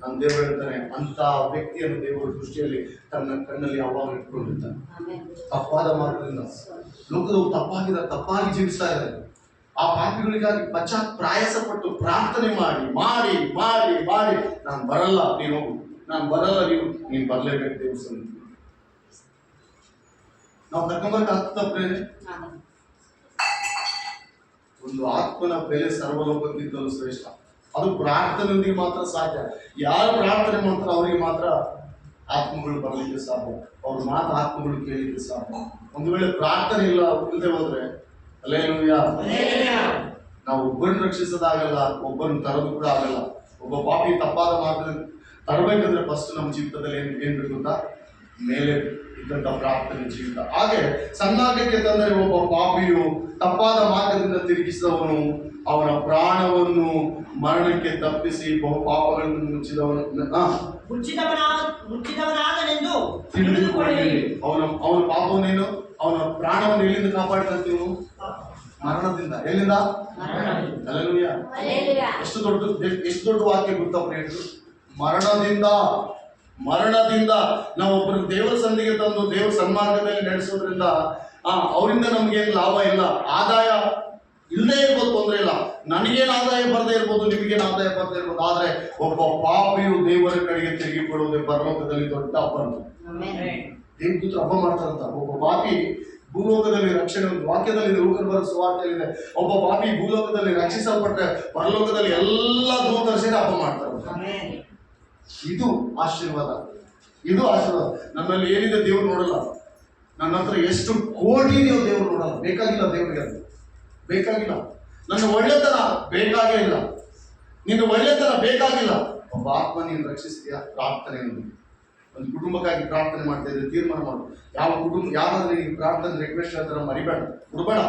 ನನ್ನ ದೇವರು ಹೇಳ್ತಾನೆ, ಅಂತ ವ್ಯಕ್ತಿಯನ್ನು ದೇವರ ದೃಷ್ಟಿಯಲ್ಲಿ ತನ್ನ ಕಣ್ಣಲ್ಲಿ ಯಾವಾಗ ಇಟ್ಕೊಂಡಿರ್ತಾನೆ. ತಪ್ಪಾದ ಮಾರ್ಗದಿಂದ ಲೋಕದವು ತಪ್ಪಾಗಿ ಜೀವಿಸ್ತಾ ಇದ್ದಾರೆ. ಆ ಪಾಪಿಗಳಿಗಾಗಿ ಪ್ರಯಾಸ ಪಟ್ಟು ಪ್ರಾರ್ಥನೆ ಮಾಡಿ ಮಾಡಿ ಮಾಡಿ ಮಾಡಿ ನಾನು ಬರಲ್ಲ, ನೀನು ಹೋಗು, ನಾನು ಬರಲ್ಲ, ನೀನು ಬರಲೇಬೇಕು ದೇವಸ್ಥಾನ. ನಾವು ಕರ್ಕೊಂಬರ್ಕಾಗ್ತದ ಪ್ರೇರೆ? ಒಂದು ಆತ್ಮನ ಬೆಲೆ ಸರ್ವಲೋಕಕ್ಕಿಂತಲೂ ಶ್ರೇಷ್ಠ. ಅದು ಪ್ರಾರ್ಥನೆಯೊಂದಿಗೆ ಮಾತ್ರ ಸಾಧ್ಯ. ಯಾರು ಪ್ರಾರ್ಥನೆ ಮಾಡ್ತಾರೋ ಅವರಿಗೆ ಮಾತ್ರ ಆತ್ಮಗಳು ಬರಲಿಕ್ಕೆ ಸಾಧ್ಯ. ಅವ್ರ ಮಾತು ಆತ್ಮಗಳು ಕೇಳಲಿಕ್ಕೆ ಸಾಧ್ಯ. ಒಂದು ವೇಳೆ ಪ್ರಾರ್ಥನೆ ಇಲ್ಲದೆ ಹೋದ್ರೆ ಹಲ್ಲೆಲೂಯಾ, ನಾವು ಒಬ್ಬರನ್ನು ರಕ್ಷಿಸೋದಾಗಲ್ಲ, ಒಬ್ಬರನ್ನು ತರೋದು ಕೂಡ ಆಗಲ್ಲ. ಒಬ್ಬ ಪಾಪಿ ತಪ್ಪಾದ ತರಬೇಕಂದ್ರೆ ಫಸ್ಟ್ ನಮ್ಮ ಜೀವಿತದಲ್ಲಿ ಏನ್ ಬೇಕು ಅಂತ ಮೇಲೆ ಇದ್ದಂತ ಪ್ರಾರ್ಥನೆ ಜೀವಿತ. ಹಾಗೆ ಸನ್ನಾಗಕ್ಕೆ ತಂದರೆ ಒಬ್ಬ ಪಾಪಿಯು ತಪ್ಪಾದ ಮಾರ್ಗದಿಂದ ತಿರುಗಿಸಿದವನು ಅವನ ಪ್ರಾಣವನ್ನು ಮರಣಕ್ಕೆ ತಪ್ಪಿಸಿ ಬಹು ಪಾಪಗಳನ್ನು ಮುಚ್ಚಿದವನಾದನೆಂದು ತಿಳಿದುಕೊಳ್ಳಿ. ಅವನ ಪಾಪವನ್ನೇನು, ಅವನ ಪ್ರಾಣವನ್ನು ಎಲ್ಲಿಂದ ಕಾಪಾಡ್ಕೊಂತೀವಿ? ಮರಣದಿಂದ. ಎಲ್ಲಿಂದ? ಹಲ್ಲೆಲೂಯಾ. ಎಷ್ಟು ದೊಡ್ಡ ವಾಕ್ಯ ಗೊತ್ತಾ ಪ್ರಿಯರು? ಮರಣದಿಂದ ನಾವು ಒಬ್ಬರು ದೇವರ ಸಂಧಿಗೆ ತಂದು ದೇವರ ಸನ್ಮಾರ್ಗದಲ್ಲಿ ನಡೆಸೋದ್ರಿಂದ ಅವರಿಂದ ನಮ್ಗೇನು ಲಾಭ ಇಲ್ಲ, ಆದಾಯ ಇಲ್ಲದೆ ಇರ್ಬೋದು, ತೊಂದರೆ ಇಲ್ಲ. ನನಗೇನು ಆದಾಯ ಬರದೇ ಇರ್ಬೋದು, ನಿಮಗೇನು ಆದಾಯ ಬರದೇ ಇರ್ಬೋದು. ಆದ್ರೆ ಒಬ್ಬ ಪಾಪಿಯು ದೇವರ ಕಡೆಗೆ ತಿರುಗಿಕೊಳ್ಳುವುದೇ ಪರಲೋಕದಲ್ಲಿ ದೊಡ್ಡ ಹಬ್ಬ. ದೇವದೂತರು ಹಬ್ಬ ಮಾಡ್ತಾರಂತ. ಒಬ್ಬ ಪಾಪಿ ಭೂಲೋಕದಲ್ಲಿ ರಕ್ಷಣೆ, ಒಂದು ವಾಕ್ಯದಲ್ಲಿ ಲೂಕನ ಬರೆದ ಸುವಾರ್ತೆಯಲ್ಲಿದೆ, ಒಬ್ಬ ಪಾಪಿ ಭೂಲೋಕದಲ್ಲಿ ರಕ್ಷಿಸಲ್ಪಟ್ಟರೆ ಪರಲೋಕದಲ್ಲಿ ಎಲ್ಲ ದೂತರು ಸೇರಿ ಹಬ್ಬ ಮಾಡ್ತಾರೆ. ಇದು ಆಶೀರ್ವಾದ. ನನ್ನಲ್ಲಿ ಏನಿದೆ ದೇವ್ರು ನೋಡಲ್ಲ. ನನ್ನ ಹತ್ರ ಎಷ್ಟು ಕೋಟಿ ನೀವು ದೇವ್ರು ನೋಡಲ್ಲ. ಬೇಕಾಗಿಲ್ಲ ದೇವರಿಗೆ, ಅದು ಬೇಕಾಗಿಲ್ಲ. ನನ್ನ ಒಳ್ಳೆತನ ಬೇಕಾಗೇ ಇಲ್ಲ, ನಿನ್ನ ಒಳ್ಳೆತನ ಬೇಕಾಗಿಲ್ಲ. ಒಬ್ಬ ಆತ್ಮ ನೀನು ರಕ್ಷಿಸ್ತೀಯಾ? ಪ್ರಾರ್ಥನೆ. ಒಂದು ಕುಟುಂಬಕ್ಕಾಗಿ ಪ್ರಾರ್ಥನೆ ಮಾಡ್ತಾ ಇದ್ರೆ ತೀರ್ಮಾನ ಮಾಡು. ಯಾರಾದ್ರೂ ನೀನು ಪ್ರಾರ್ಥನೆ ರಿಕ್ವೆಸ್ಟ್ ಹೇಳ್ತಾರ ಮರಿಬೇಡ, ಬಿಡ್ಬೇಡ.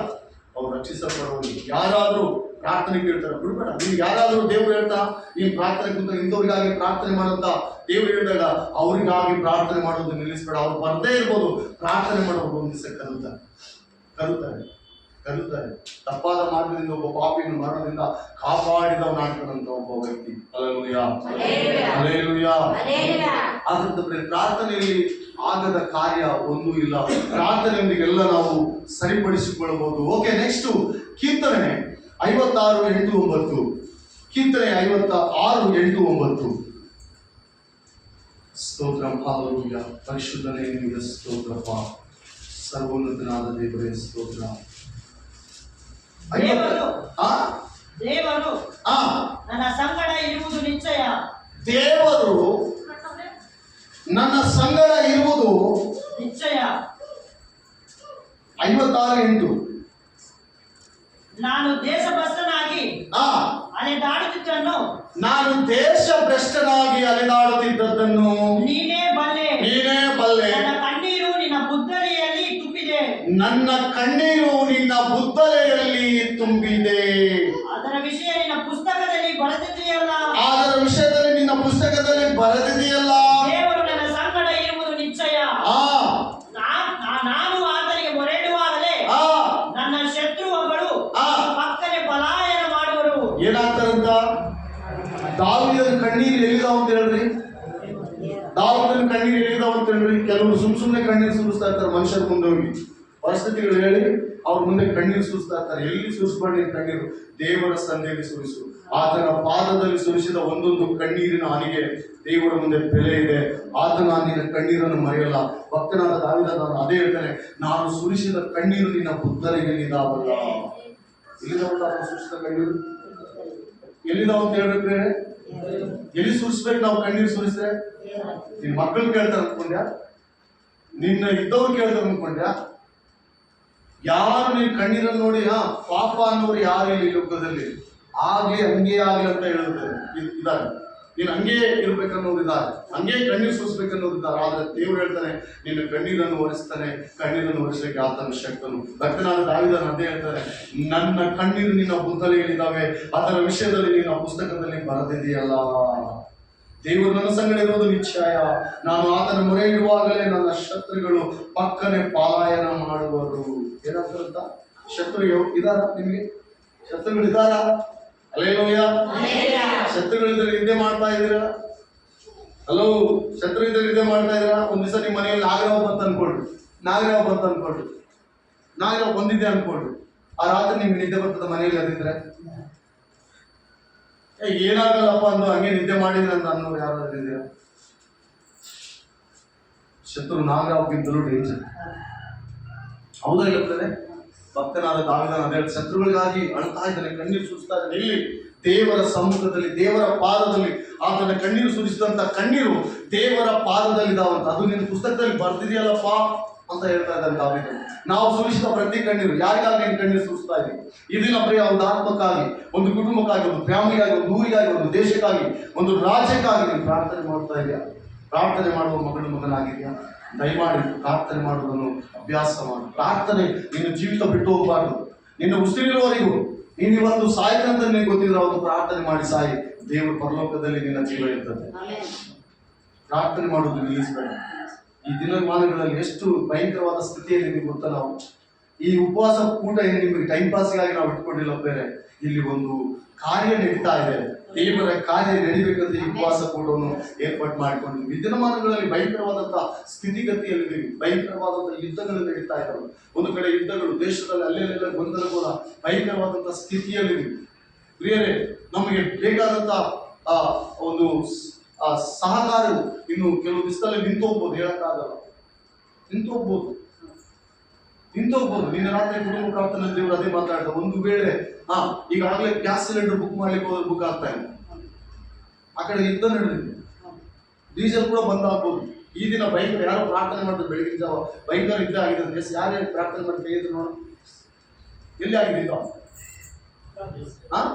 ಅವ್ರು ರಕ್ಷಿಸಲ್ಪಡುವಲ್ಲಿ ಯಾರಾದ್ರೂ ಪ್ರಾರ್ಥನೆ ಕೇಳ್ತಾರೆ, ಬಿಡ್ಬೇಡ. ನೀನು ಯಾರಾದ್ರೂ ದೇವ್ರು ಹೇಳ್ತಾ ನೀನು ಪ್ರಾರ್ಥನೆ ಕುಂತ ಇಂಥವ್ರಿಗಾಗಿ ಪ್ರಾರ್ಥನೆ ಮಾಡುತ್ತಾ ದೇವ್ರು ಹೇಳಿದಾಗ ಅವ್ರಿಗಾಗಿ ಪ್ರಾರ್ಥನೆ ಮಾಡೋದು ನಿಲ್ಲಿಸ್ಬೇಡ. ಅವ್ರು ಬರ್ದೇ ಇರ್ಬೋದು, ಪ್ರಾರ್ಥನೆ ಮಾಡೋದು ಒಂದು ದಿವಸ ಕರುತ್ತಾರೆ. ತಪ್ಪಾದ ಮಾರ್ಗದಿಂದ ಒಬ್ಬ ಪಾಪಿಯನ್ನು ಮರಣದಿಂದ ಕಾಪಾಡಿದವನಾಗ್ತಾನಂತ ಒಬ್ಬ ವ್ಯಕ್ತಿ. ಹಲ್ಲೆಲೂಯಾ. ಆದ್ರೆ ಪ್ರಾರ್ಥನೆಯಲ್ಲಿ ಆಗದ ಕಾರ್ಯ ಒಂದೂ ಇಲ್ಲ. ಪ್ರಾರ್ಥನೆಯೊಂದಿಗೆಲ್ಲ ನಾವು ಸರಿಪಡಿಸಿಕೊಳ್ಳಬಹುದು. ಓಕೆ, ನೆಕ್ಸ್ಟ್ ಕೀರ್ತನೆ 56:8-9. ಕೀರ್ತನೆ 56:8-9. ಸ್ತೋತ್ರಂ. ಹಲ್ಲೆಲೂಯಾ. ಪರಿಶುದ್ಧನೇ ನಿನಗೆ ಸ್ತೋತ್ರಪ್ಪ. ಸರ್ವೋನ್ನತನಾದ ದೇವರೇ ಸ್ತೋತ್ರ. ದೇವರು ನನ್ನ ಸಂಗಡ ಇರುವುದು ನಿಶ್ಚಯ. ದೇವರು ನನ್ನ ಸಂಗಡ ಇರುವುದು ನಿಶ್ಚಯ. 56:8. ನಾನು ದೇಶಭ್ರಷ್ಟನಾಗಿ ಅಲೆದಾಡುತ್ತಿದ್ದನ್ನು ನೀನೇ ಬಲ್ಲೆ. ನನ್ನ ಕಣ್ಣೀರು ನಿನ್ನ ಬುದ್ದಲಿಯಲ್ಲಿ ತುಂಬಿದೆ. ಅದರ ವಿಷಯ ನಿನ್ನ ಪುಸ್ತಕದಲ್ಲಿ ಬರೆದಿದೆಯಲ್ಲ. ದೇವರು ನನ್ನ ಸಂಗಡ ಇರುವುದು ನಿಶ್ಚಯ. ನಾನು ಆತನಿಗೆ ಮೊರೆಯಿಡುವಾಗಲೇ ನನ್ನ ಶತ್ರುಗಳು ಪಕ್ಕನೆ ಪಲಾಯನ ಮಾಡುವರು. ಏನಾಗ್ತಾರಂತ? ದಾವೀದನ ಕಣ್ಣೀರು ಎಲ್ಲಿದಾವ ಅಂತ ಹೇಳ್ರಿ. ಕೆಲವರು ಸುಮ್ಮನೆ ಕಣ್ಣೀರು ಸುರಿಸ್ತಾ ಇರ್ತಾರೆ ಮನುಷ್ಯರ ಮುಂದೆ ಹೋಗಿ. ಪರಿಸ್ಥಿತಿಗಳು ಹೇಳಿ ಅವ್ರ ಮುಂದೆ ಕಣ್ಣೀರು ಸುರಿಸ್ತಾ ಇರ್ತಾರೆ. ಎಲ್ಲಿ ಸುರಿಸ್ಬಾರ್ದು ಕಣ್ಣೀರು? ದೇವರ ಸಂಧಿಯಲ್ಲಿ ಸುರಿಸು. ಆತನ ಪಾದದಲ್ಲಿ ಸುರಿಸಿದ ಒಂದೊಂದು ಕಣ್ಣೀರಿನ ಹನಿಗೆ ದೇವರ ಮುಂದೆ ಬೆಲೆ ಇದೆ. ಆತನ ನಿನ್ನ ಕಣ್ಣೀರನ್ನು ಮರೆಯಲ್ಲ. ಭಕ್ತನಾದ ದಾವೀದ ನಾನು ಅದೇ ಹೇಳ್ತಾನೆ, ನಾನು ಸುರಿಸಿದ ಕಣ್ಣೀರು ನಿನ್ನ ಬುದ್ಧರಿಗೆಲ್ಲಿದಾವಲ್ಲ. ಎಲ್ಲಿದಾವಲ್ಲ ಸುರಿಸಿದ ಕಣ್ಣೀರು? ಎಲ್ಲಿದಾವ ಅಂತ ಹೇಳ್ಬೇಕ್ರೆ? ಎಲ್ಲಿ ಸುರಿಸ್ಬೇಕು ನಾವು ಕಣ್ಣೀರು ಸುರಿಸಿದ್ರೆ? ನಿನ್ ಮಕ್ಕಳು ಕೇಳ್ತಾರೆ ಅನ್ಕೊಂಡ್ಯಾ? ನಿನ್ನ ಇದ್ದವ್ರು ಕೇಳ್ತಾರೆ ಅನ್ಕೊಂಡ್ಯಾ? ಯಾರು ನೀನ್ ಕಣ್ಣೀರನ್ನು ನೋಡಿ ಪಾಪ ಅನ್ನೋರು ಯಾರು ಇಲ್ಲಿ ಲೋಕದಲ್ಲಿ ಆಗ್ಲಿ ಹಂಗೆ ಆಗ್ಲಿ ಅಂತ ಹೇಳಿದ್ದಾರೆ ಇದ್ದಾರೆ. ನೀನು ಹಂಗೆ ಇರ್ಬೇಕನ್ನೋರು ಇದ್ದಾರೆ, ಹಂಗೆ ಕಣ್ಣೀರು ಸುರಿಸ್ಬೇಕನ್ನೋರು ಇದ್ದಾರೆ. ಆದ್ರೆ ದೇವ್ರು ಹೇಳ್ತಾನೆ ನಿನ್ನ ಕಣ್ಣೀರನ್ನು ಒರೆಸ್ತಾನೆ. ಕಣ್ಣೀರನ್ನು ಒರೆಸ್ಲಿಕ್ಕೆ ಆತನ ಶಕ್ತನು. ಭಕ್ತನಾದ ದಾವೀದನು ಅದೇ ಹೇಳ್ತಾರೆ, ನನ್ನ ಕಣ್ಣೀರು ನಿನ್ನ ಬುದ್ದಲಿಗಳಿದ್ದಾವೆ, ಅದರ ವಿಷಯದಲ್ಲಿ ನಿನ್ನ ಪುಸ್ತಕದಲ್ಲಿ ಬರೆದಿದೆಯಲ್ಲ. ದೇವರು ನನ್ನ ಸಂಗಡ ಇರುವುದು ನಿಶ್ಚಯ. ನಾನು ಆತನ ಮೊರೆ ಇಡುವಾಗಲೇ ನನ್ನ ಶತ್ರುಗಳು ಪಕ್ಕನೆ ಪಲಾಯನ ಮಾಡುವರು. ಏನಾಗ್ತಾರಂತ? ಶತ್ರು ಇದಾರ? ನಿಮ್ಗೆ ಶತ್ರುಗಳು ಇದಾರ? ಹಲ್ಲೆಲೂಯಾ. ಶತ್ರುಗಳಿದ್ರೆ ನಿದ್ದೆ ಮಾಡ್ತಾ ಇದ್ದೀರಾ? ಹಲೋ, ಶತ್ರು ಇದ್ರೆ ನಿದ್ದೆ ಮಾಡ್ತಾ ಇದ್ದೀರಾ? ಒಂದ್ ದಿವಸ ನಿಮ್ಮ ಮನೆಯಲ್ಲಿ ನಾಗರಾವ್ ಬಂತ ಅನ್ಕೊಳ್ರಿ. ನಾಗರಾವ್ ಬಂದಿದ್ದೆ ಅನ್ಕೊಳ್ರಿ. ಆ ರಾತ್ರಿ ನಿಮ್ಗೆ ನಿದ್ದೆ ಬರ್ತದ ಮನೆಯಲ್ಲಿ ಅದಿದ್ರೆ? ಏನಾಗಲ್ಲಪ್ಪ ಅಂದು ಹಂಗೆ ನಿದ್ದೆ ಮಾಡಿದ್ರೆ ಅಂತ ಅನ್ನೋರು ಯಾರಾದ್ರೂ ಇದೆಯಾ? ಶತ್ರು ನಾಗರಾವ್ಗಿಂತಲೂ ಡೇಂಜರ್. ಹೌದಾ ಇರ್ತದೆ? ಭಕ್ತನಾದ ದಾವೀದನ ಅದೇ ಶತ್ರುಗಳಿಗಾಗಿ ಅಳ್ತಾ ಇದ್ದಾನೆ, ಕಣ್ಣೀರು ಸುರಿಸ್ತಾ ಇದ್ದಾನೆ. ಇಲ್ಲಿ ದೇವರ ಸಮ್ಮುಖದಲ್ಲಿ, ದೇವರ ಪಾದದಲ್ಲಿ ಆತನ ಕಣ್ಣೀರು ಸುರಿಸಿದಂತ ಕಣ್ಣೀರು ದೇವರ ಪಾದದಲ್ಲಿದ್ದಾವಂತ. ಅದು ನಿನ್ನ ಪುಸ್ತಕದಲ್ಲಿ ಬರ್ತಿದೆಯಲ್ಲಪ್ಪ ಅಂತ ಹೇಳ್ತಾ ಇದ್ದಾರೆ ದಾವೀದ. ನಾವು ಸುರಿಸಿದ ಪ್ರತಿ ಕಣ್ಣೀರು ಯಾರಿಗಾಗಿ ನೀನು ಕಣ್ಣೀರು ಸುರಿಸ್ತಾ ಇದ್ದೀವಿ? ಈ ದಿನ ಪ್ರಿಯ ಒಂದು ಆತ್ಮಕ್ಕಾಗಿ, ಒಂದು ಕುಟುಂಬಕ್ಕಾಗಿ, ಒಂದು ಫ್ಯಾಮಿಲಿಗಾಗಿ, ಒಂದು ಊರಿಗಾಗಿ, ಒಂದು ದೇಶಕ್ಕಾಗಿ, ಒಂದು ರಾಜ್ಯಕ್ಕಾಗಿ ನೀನು ಪ್ರಾರ್ಥನೆ ಮಾಡ್ತಾ ಇದೆಯಾ? ಪ್ರಾರ್ಥನೆ ಮಾಡುವ ಮಗನಾಗಿದೆಯಾ? ದಯಮಾಡಿ ಪ್ರಾರ್ಥನೆ ಮಾಡುವುದನ್ನು ಅಭ್ಯಾಸ ಮಾಡು. ಪ್ರಾರ್ಥನೆ ನಿನ್ನ ಜೀವಿತ ಬಿಟ್ಟು ಹೋಗಬಾರ್ದು. ನಿನ್ನ ಉಸಿರಿರುವವರೆಗೂ ನೀನು ಇವತ್ತು ಸಾಯ್ತಂತ ನಿನಗೆ ಗೊತ್ತಿದ್ರೆ ಅವತ್ತು ಪ್ರಾರ್ಥನೆ ಮಾಡಿ ಸಾಯಿ. ದೇವರು ಪರಲೋಕದಲ್ಲಿ ನಿನ್ನ ಜೀವ ಇರ್ತದೆ. ಪ್ರಾರ್ಥನೆ ಮಾಡುವುದು ನಿಲ್ಲಿಸಬೇಡ. ಈ ದಿನಮಾನಗಳಲ್ಲಿ ಎಷ್ಟು ಭಯಂಕರವಾದ ಸ್ಥಿತಿಯಲ್ಲಿ ನಿಮ್ಗೆ ಗೊತ್ತಾ? ನಾವು ಈ ಉಪವಾಸ ಊಟ ಏನು ನಿಮಗೆ ಟೈಮ್ ಪಾಸ್ಗಾಗಿ ನಾವು ಇಟ್ಕೊಂಡಿಲ್ಲ ಬೇರೆ. ಇಲ್ಲಿ ಒಂದು ಕಾರ್ಯ ನಡೀತಾ ಇದೆ. ದೇವರ ಕಾರ್ಯ ನಡಿಬೇಕಂತ ಈ ಉಪವಾಸ ಕೂಟವನ್ನು ಏರ್ಪಾಡು ಮಾಡಿಕೊಂಡಿದ್ವಿ. ಈ ದಿನಮಾನಗಳಲ್ಲಿ ಭಯಂಕರವಾದಂತಹ ಸ್ಥಿತಿಗತಿಯಲ್ಲಿದ್ದೀವಿ. ಭಯಂಕರವಾದಂತಹ ಯುದ್ಧಗಳು ನಡೀತಾ ಇದ್ದಾವೆ. ಒಂದು ಕಡೆ ಯುದ್ಧಗಳು, ದೇಶದಲ್ಲಿ ಅಲ್ಲೆಲ್ಲ ಗೊಂದಲ ಕೂಡ, ಭಯಂಕರವಾದಂತಹ ಸ್ಥಿತಿಯಲ್ಲಿದ್ದೀವಿ. ಪ್ರಿಯರೇ, ನಮಗೆ ಬೇಕಾದಂತಹ ಒಂದು ಸಹಕಾರವು ಇನ್ನು ಕೆಲವು ದಿವಸದಲ್ಲಿ ನಿಂತು ಹೋಗ್ಬೋದು. ಹೇಳಕ್ಕಾಗಲ್ಲ, ನಿಂತು ಹೋಗ್ಬೋದು. ನಿನ್ನ ರಾತ್ರಿ ಕುಟುಂಬ ಪ್ರಾರ್ಥನೆ ದೇವರು ಅದೇ ಮಾತಾಡ್ತಾರೆ. ಒಂದು ವೇಳೆ ಈಗಾಗಲೇ ಗ್ಯಾಸ್ ಸಿಲಿಂಡರ್ ಬುಕ್ ಮಾಡ್ಲಿಕ್ಕೆ ಹೋದ್ರೆ ಬುಕ್ ಆಗ್ತಾ ಇಲ್ಲ. ಆ ಕಡೆ ಯುದ್ಧ ನಡೆದಿದೆ, ಡೀಸೆಲ್ ಕೂಡ ಬಂದ್ ಆಗ್ಬೋದು. ಈ ದಿನ ಭಯಂಕರ ಯಾರೋ ಪ್ರಾರ್ಥನೆ ಮಾಡಿದ್ರೆ ಬೆಳಗಿನ ಜಾವ ಭಯಂಕರ ಯುದ್ಧ ಆಗಿದೆ. ಯಾರೇ ಪ್ರಾರ್ಥನೆ ಮಾಡಿ ತೆಗೆದು ನೋಡ ಎಲ್ಲಿ ಆಗಿದೆ ಇದು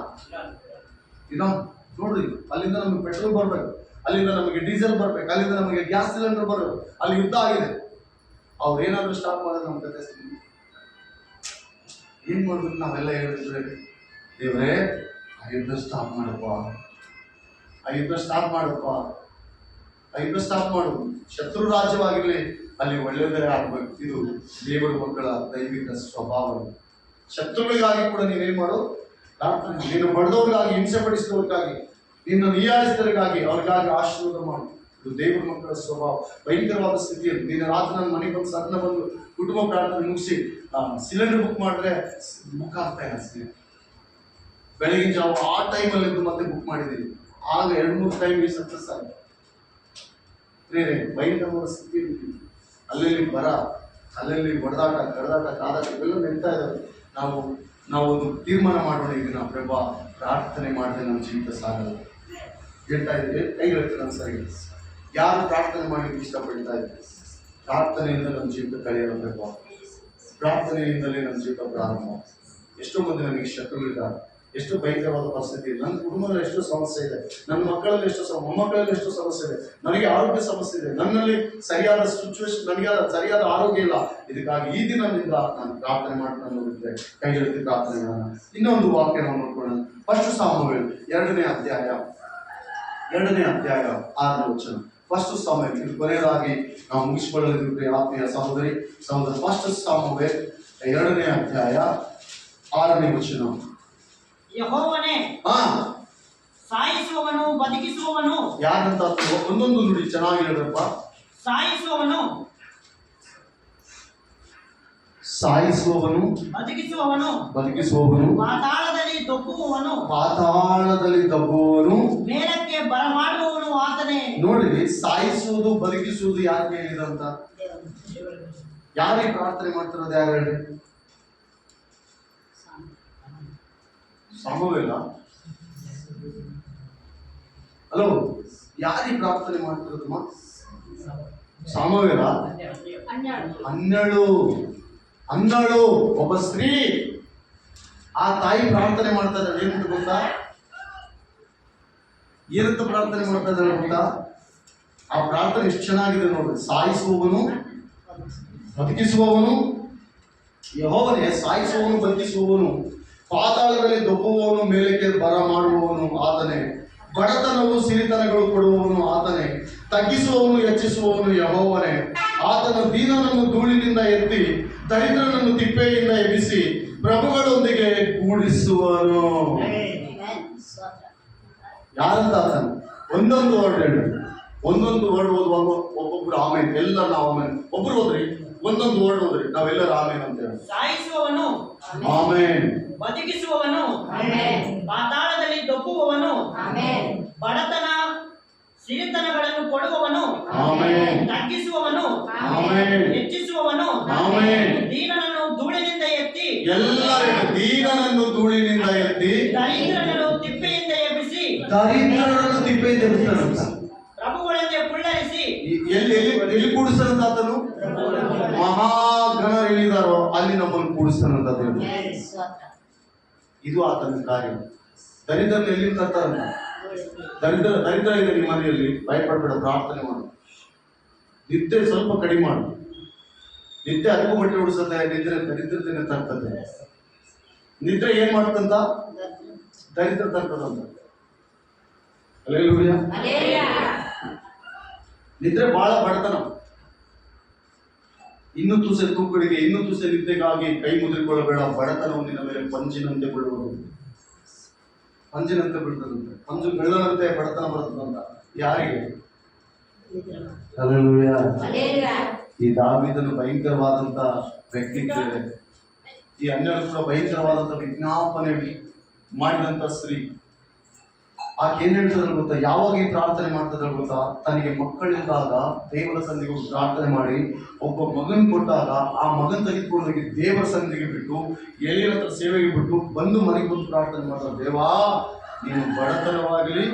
ನೋಡ್ರಿ. ಅಲ್ಲಿಂದ ನಮಗೆ ಪೆಟ್ರೋಲ್ ಬರ್ಬೇಕು, ಅಲ್ಲಿಂದ ನಮಗೆ ಡೀಸೆಲ್ ಬರ್ಬೇಕು, ಅಲ್ಲಿಂದ ನಮಗೆ ಗ್ಯಾಸ್ ಸಿಲಿಂಡರ್ ಬರ್ಬೇಕು. ಅಲ್ಲಿ ಯುದ್ಧ ಆಗಿದೆ. ಅವ್ರು ಏನಾದ್ರು ಸ್ಟಾಪ್ ಮಾಡೋದು ನಮ್ಮ ಕತೆ. ಏನ್ ಮಾಡ್ಬೇಕು? ನಾವೆಲ್ಲ ಹೇಳಿದ್ರೆ ದೇವ್ರೇ ಆ ಯುದ್ಧ ಸ್ಟಾಪ್ ಮಾಡಪ್ಪ, ಆ ಯುದ್ಧ ಸ್ಟಾಪ್ ಮಾಡಪ್ಪ, ಆ ಯುದ್ಧ ಸ್ಟಾಪ್ ಮಾಡು. ಶತ್ರು ರಾಜ್ಯವಾಗಿರ್ಲಿ, ಅಲ್ಲಿ ಒಳ್ಳೆಯದೇ ಆಗ್ಬೇಕು. ಇದು ದೇವರ ಮಕ್ಕಳ ದೈವಿಕ ಸ್ವಭಾವ. ಶತ್ರುಗಳಿಗಾಗಿ ಕೂಡ ನೀವೇನ್ ಮಾಡು? ಪ್ರಾರ್ಥನೆ. ನೀನು ಬಡದವ್ರಿಗಾಗಿ, ಹಿಂಸೆ ಪಡಿಸಿದವ್ರಿಗಾಗಿ, ನಿನ್ನ ಹೀಯಾಳಿಸಿದವರಿಗಾಗಿ, ಅವ್ರಿಗಾಗಿ ಆಶೀರ್ವಾದ ಮಾಡು. ಇದು ದೇವರ ಮಕ್ಕಳ ಸ್ವಭಾವ. ಭಯಂಕರವಾದ ಸ್ಥಿತಿಯಲ್ಲಿ ನೀನು ರಾತ್ರಿ ನನ್ನ ಮನೆಗೆ ಬಂದು ಸಣ್ಣ ಬಂದು ಕುಟುಂಬ ಪ್ರಾರ್ಥನೆ ಮುಗಿಸಿ ಸಿಲಿಂಡರ್ ಬುಕ್ ಮಾಡಿದ್ರೆ ಬುಕ್ ಆಗ್ತಾ ಇಲ್ಲ. ಬೆಳಗಿನ ಜಾವ ಆ ಟೈಮಲ್ಲಿ ಮತ್ತೆ ಬುಕ್ ಮಾಡಿದ್ದೀವಿ. ಆಗ 2-3 ಟೈಮ್ ಸಕ್ಸಸ್ ಆಗಿದೆ. ಬೇರೆ ಭಯಂಕರವಾದ ಸ್ಥಿತಿಯಲ್ಲಿ ಅಲ್ಲಲ್ಲಿ ಬರ, ಅಲ್ಲಲ್ಲಿ ಹೊಡೆದಾಟ, ಕಡದಾಟ, ಕಾದಾಟ ಇವೆಲ್ಲ ನಡೀತಾ ಇದ್ದಾವೆ. ನಾವು ಒಂದು ತೀರ್ಮಾನ ಮಾಡೋಣ. ಈಗ ನಾವು ಪ್ರಭಾ ಪ್ರಾರ್ಥನೆ ಮಾಡಿದ್ರೆ ನಮ್ಮ ಜೀವಿತ ಸಾಗಲ್ಲ. ಹೇಳ್ತಾ ಇದ್ದೀವಿ, ಕೈಗಳು ಸರಿ. ಯಾರು ಪ್ರಾರ್ಥನೆ ಮಾಡಲಿಕ್ಕೆ ಇಷ್ಟಪಡ್ತಾ ಇದ್ದಾರೆ? ಪ್ರಾರ್ಥನೆಯಿಂದ ನಮ್ಮ ಜೀವಿತ ಕಳೆಯಲು ಪ್ರಭಾ. ಪ್ರಾರ್ಥನೆಯಿಂದಲೇ ನಮ್ಮ ಜೀವಿತ ಪ್ರಾರಂಭ. ಎಷ್ಟೋ ಮಂದಿ ನನಗೆ ಶತ್ರುಗಳಿದ್ದಾರೆ. ಎಷ್ಟು ಭಯಂಕರವಾದ ಪರಿಸ್ಥಿತಿ. ನನ್ನ ಕುಟುಂಬದಲ್ಲಿ ಎಷ್ಟು ಸಮಸ್ಯೆ ಇದೆ, ನನ್ನ ಮಕ್ಕಳಲ್ಲಿ ಎಷ್ಟು ಮೊಮ್ಮಕ್ಕಳಲ್ಲಿ ಎಷ್ಟು ಸಮಸ್ಯೆ ಇದೆ, ನನಗೆ ಆರೋಗ್ಯ ಸಮಸ್ಯೆ ಇದೆ, ನನ್ನಲ್ಲಿ ಸರಿಯಾದ ಸಿಚುವೇಶನ್, ನನಗೆ ಸರಿಯಾದ ಆರೋಗ್ಯ ಇಲ್ಲ. ಇದಕ್ಕಾಗಿ ಈ ದಿನದಿಂದ ನಾನು ಪ್ರಾರ್ಥನೆ ಮಾಡಿ ನಾನು ನೋಡಿದ್ರೆ ಕೈ ಎತ್ತಿ ಪ್ರಾರ್ಥನೆ ಮಾಡೋಣ. ಇನ್ನೊಂದು ವಾಕ್ಯ ನಾವು ನೋಡ್ಕೊಳ್ಳೋಣ. ಫಸ್ಟ್ ಸಾಮುವೇಲ್ 2ನೇ ಅಧ್ಯಾಯ 6ನೇ ವಚನ. ಫಸ್ಟ್ ಸಾಮುವೇಲ್, ಇದು ಕೊನೆಯದಾಗಿ ನಾವು ಮುಗಿಸಿಕೊಳ್ಳಲಿದ್ದೀವಿ ಆತ್ಮೀಯ ಸಹೋದರಿ ಸಹೋದರ. ಫಸ್ಟ್ ಸಾಮುವೇಲ್ 2ನೇ ಅಧ್ಯಾಯ 6ನೇ ವಚನ. ಯೆಹೋವನೇ ಸಾಯಿಸುವವನು ಬದುಕಿಸುವವನು. ಯಾರಂತ ಒಂದೊಂದು ನುಡಿ ಚೆನ್ನಾಗಿ ಹೇಳ್ರಪ್ಪ. ಸಾಯಿಸುವವನು ಬದುಕಿಸುವವನು ಪಾತಾಳದಲ್ಲಿ ದಬ್ಬುವವನು ಮೇಲಕ್ಕೆ ಬರಮಾಡುವವನು ಆತನೇ. ನೋಡಿ, ಸಾಯಿಸುವುದು ಬದುಕಿಸುವುದು ಯಾಕೆ ಹೇಳಿದಂತ? ಯಾರಿಗೆ ಪ್ರಾರ್ಥನೆ ಮಾಡ್ತಿರೋದು? ಯಾರು ಹೇಳಿ? ಸಾಮುವೇಲ? ಹಲೋ, ಯಾರಿಗೆ ಪ್ರಾರ್ಥನೆ ಮಾಡ್ತಿರೋದಮ್ಮ? ಸಾಮುವೇಲ? 12 ಒಬ್ಬ ಸ್ತ್ರೀ, ಆ ತಾಯಿ ಪ್ರಾರ್ಥನೆ ಮಾಡ್ತಾ ಇದ್ದಾಳೆ. ಏನಂತ ಗೊತ್ತಾ? ಏನಂತ ಪ್ರಾರ್ಥನೆ ಮಾಡ್ತಾ ಇದ್ದಾಳೆ ಗೊತ್ತಾ? ಆ ಪ್ರಾರ್ಥನೆ ಎಷ್ಟು ಚೆನ್ನಾಗಿದೆ ನೋಡಿ. ಸಾಯಿಸುವವನು ಬದುಕಿಸುವವನು ಯೆಹೋವನೇ. ಸಾಯಿಸುವವನು ಬದುಕಿಸುವವನು, ಪಾತಾಳದಲ್ಲಿ ದೊಬ್ಬುವವನು, ಮೇಲಕ್ಕೆ ಬರ ಮಾಡುವವನು ಆತನೇ. ಬಡತನವು ಸಿರಿತನಗಳು ಕೊಡುವವನು ಆತನೇ. ತಗ್ಗಿಸುವವನು ಹೆಚ್ಚಿಸುವವನು ಯೆಹೋವನೇ. ಆತನ ದೀನನನ್ನು ಧೂಳಿನಿಂದ ಎತ್ತಿ ದರಿದ್ರನನ್ನು ತಿಪ್ಪೆಯಿಂದ ಎಬ್ಬಿಸಿ ಪ್ರಭುಗಳೊಂದಿಗೆ ಕೂಡಿಸುವನು. ಯಾರಂತ ಆತನು? ಒಂದೊಂದು ವರ್ಡ್ ಹೇಳಿ. ಒಂದೊಂದು ವರ್ಡ್ ಓದುವಾಗ ಒಬ್ಬೊಬ್ರು ಆಮೇಲೆ, ಎಲ್ಲ ನಾವು ಆಮೇಲೆ. ಒಬ್ರು ಹೋದ್ರಿ, ಒಂದೊಂದು ವರ್ಡ್ ಹೋದ್ರಿ, ನಾವೆಲ್ಲರೂ ಆಮೇಲೆ ಅಂತ ಹೇಳಿ. ಸಾಯಿಸುವವನು ಆಮೇನ್, ಬದುಕಿಸುವವನು ಪಾತಾಳದಲ್ಲಿ ದೊಬ್ಬುವವನು, ಬಡತನ ಸಿರಿತನಗಳನ್ನು ಕೊಡುವವನು, ತಗ್ಗಿಸುವವನು, ಹೆಚ್ಚಿಸುವವನು, ದೀನನನ್ನು ಧೂಳಿನಿಂದ ಎತ್ತಿ, ಎಲ್ಲರೂ ದೀನನನ್ನು ಧೂಳಿನಿಂದ ಎತ್ತಿ, ದರಿದ್ರನನ್ನು ತಿಪ್ಪೆಯಿಂದ ಎಬ್ಬಿಸಿ, ಪ್ರಭುಗಳಂತೆ ಪ್ರಭುಗಳಂತೆ ಕುಳ್ಳರಿಸಿ. ಎಲ್ಲಿ ಕೂಡಿಸಂತ ಆತನು? ಮಹಾಗಣ ಹೇಳಿದಾರೋ ಅಲ್ಲಿ ನಮ್ಮನ್ನು ಕೂಡಿಸ್ತಾನಂತ ದೇವರು. ಇದು ಆತನ ಕಾರ್ಯ. ದರಿದ್ರನ ಎಲ್ಲಿ ತರ್ತಾರಂತ? ದರಿದ್ರ ಇದೆ ನಿಮ್ಮ ಮನೆಯಲ್ಲಿ, ಭಯಪಡಬೇಡ, ಪ್ರಾರ್ಥನೆ ಮಾಡು. ನಿದ್ದೆ ಸ್ವಲ್ಪ ಕಡಿಮೆ ಮಾಡು. ನಿದ್ದೆ ಅದಕ್ಕೂ ಬಟ್ಟೆ ಉಡಿಸುತ್ತೆ, ನಿದ್ರೆ ದರಿದ್ರತೆನೆ ತರ್ತದೆ. ನಿದ್ರೆ ಏನ್ ಮಾಡ್ತಂತ? ದರಿದ್ರ ತರ್ತದಂತ. ಹಲ್ಲೆಲೂಯಾ. ನಿದ್ರೆ ಬಹಳ ಬಡತನ. ಇನ್ನು ತುಸೆ ತೂಕಡಿಗೆ, ಇನ್ನು ತುಸೆ ನಿದ್ದೆಗಾಗಿ ಕೈ ಮುದ್ರಿಕೊಳ್ಳಬೇಡ. ಬಡತನವು ನಿನ್ನ ಮೇಲೆ ಪಂಜಿನಂತೆ ಬೀಳುವುದು. ಪಂಜಿನಂತೆ ಬೀಳ್ತದಂತೆ. ಪಂಜು ಬೆಳೆದಂತೆ ಬಡತನ ಬರ್ತದಂತ. ಯಾರಿಗೆ? ಹಲ್ಲೆಲೂಯಾ. ಈ ದಾವೀದನು ಭಯಂಕರವಾದಂತ ವ್ಯಕ್ತಿತ್ವ ಇದೆ. ಈ ಅನ್ಯರು ಕೂಡ ಭಯಂಕರವಾದಂತ ವಿಜ್ಞಾಪನೆ ಮಾಡಿದಂತ ಸ್ತ್ರೀ. ಆಕೆ ಏನ್ ಹೇಳ್ತಾರೆ ಗೊತ್ತಾ? ಯಾವಾಗ ಈ ಪ್ರಾರ್ಥನೆ ಮಾಡ್ತದ ಗೊತ್ತಾ? ತನಗೆ ಮಕ್ಕಳಿದ್ದಾಗ ದೇವರ ಸನ್ನಿಧಿಗೆ ಹೋಗಿ ಪ್ರಾರ್ಥನೆ ಮಾಡಿ ಒಬ್ಬ ಮಗನ್ ಕೊಟ್ಟಾಗ ಆ ಮಗನ್ ತೆಗೆದುಕೊಂಡೋಗಿ ದೇವರ ಸನ್ನಿಧಿಗೆ ಬಿಟ್ಟು ಎಳೆಯರ ಹತ್ರ ಸೇವೆಗೆ ಬಿಟ್ಟು ಬಂದು ಮನೆಗೆ ಬಂದು ಪ್ರಾರ್ಥನೆ ಮಾಡ್ತಾರೆ. ದೇವಾ, ನೀನು ಬಡತನವಾಗಲಿ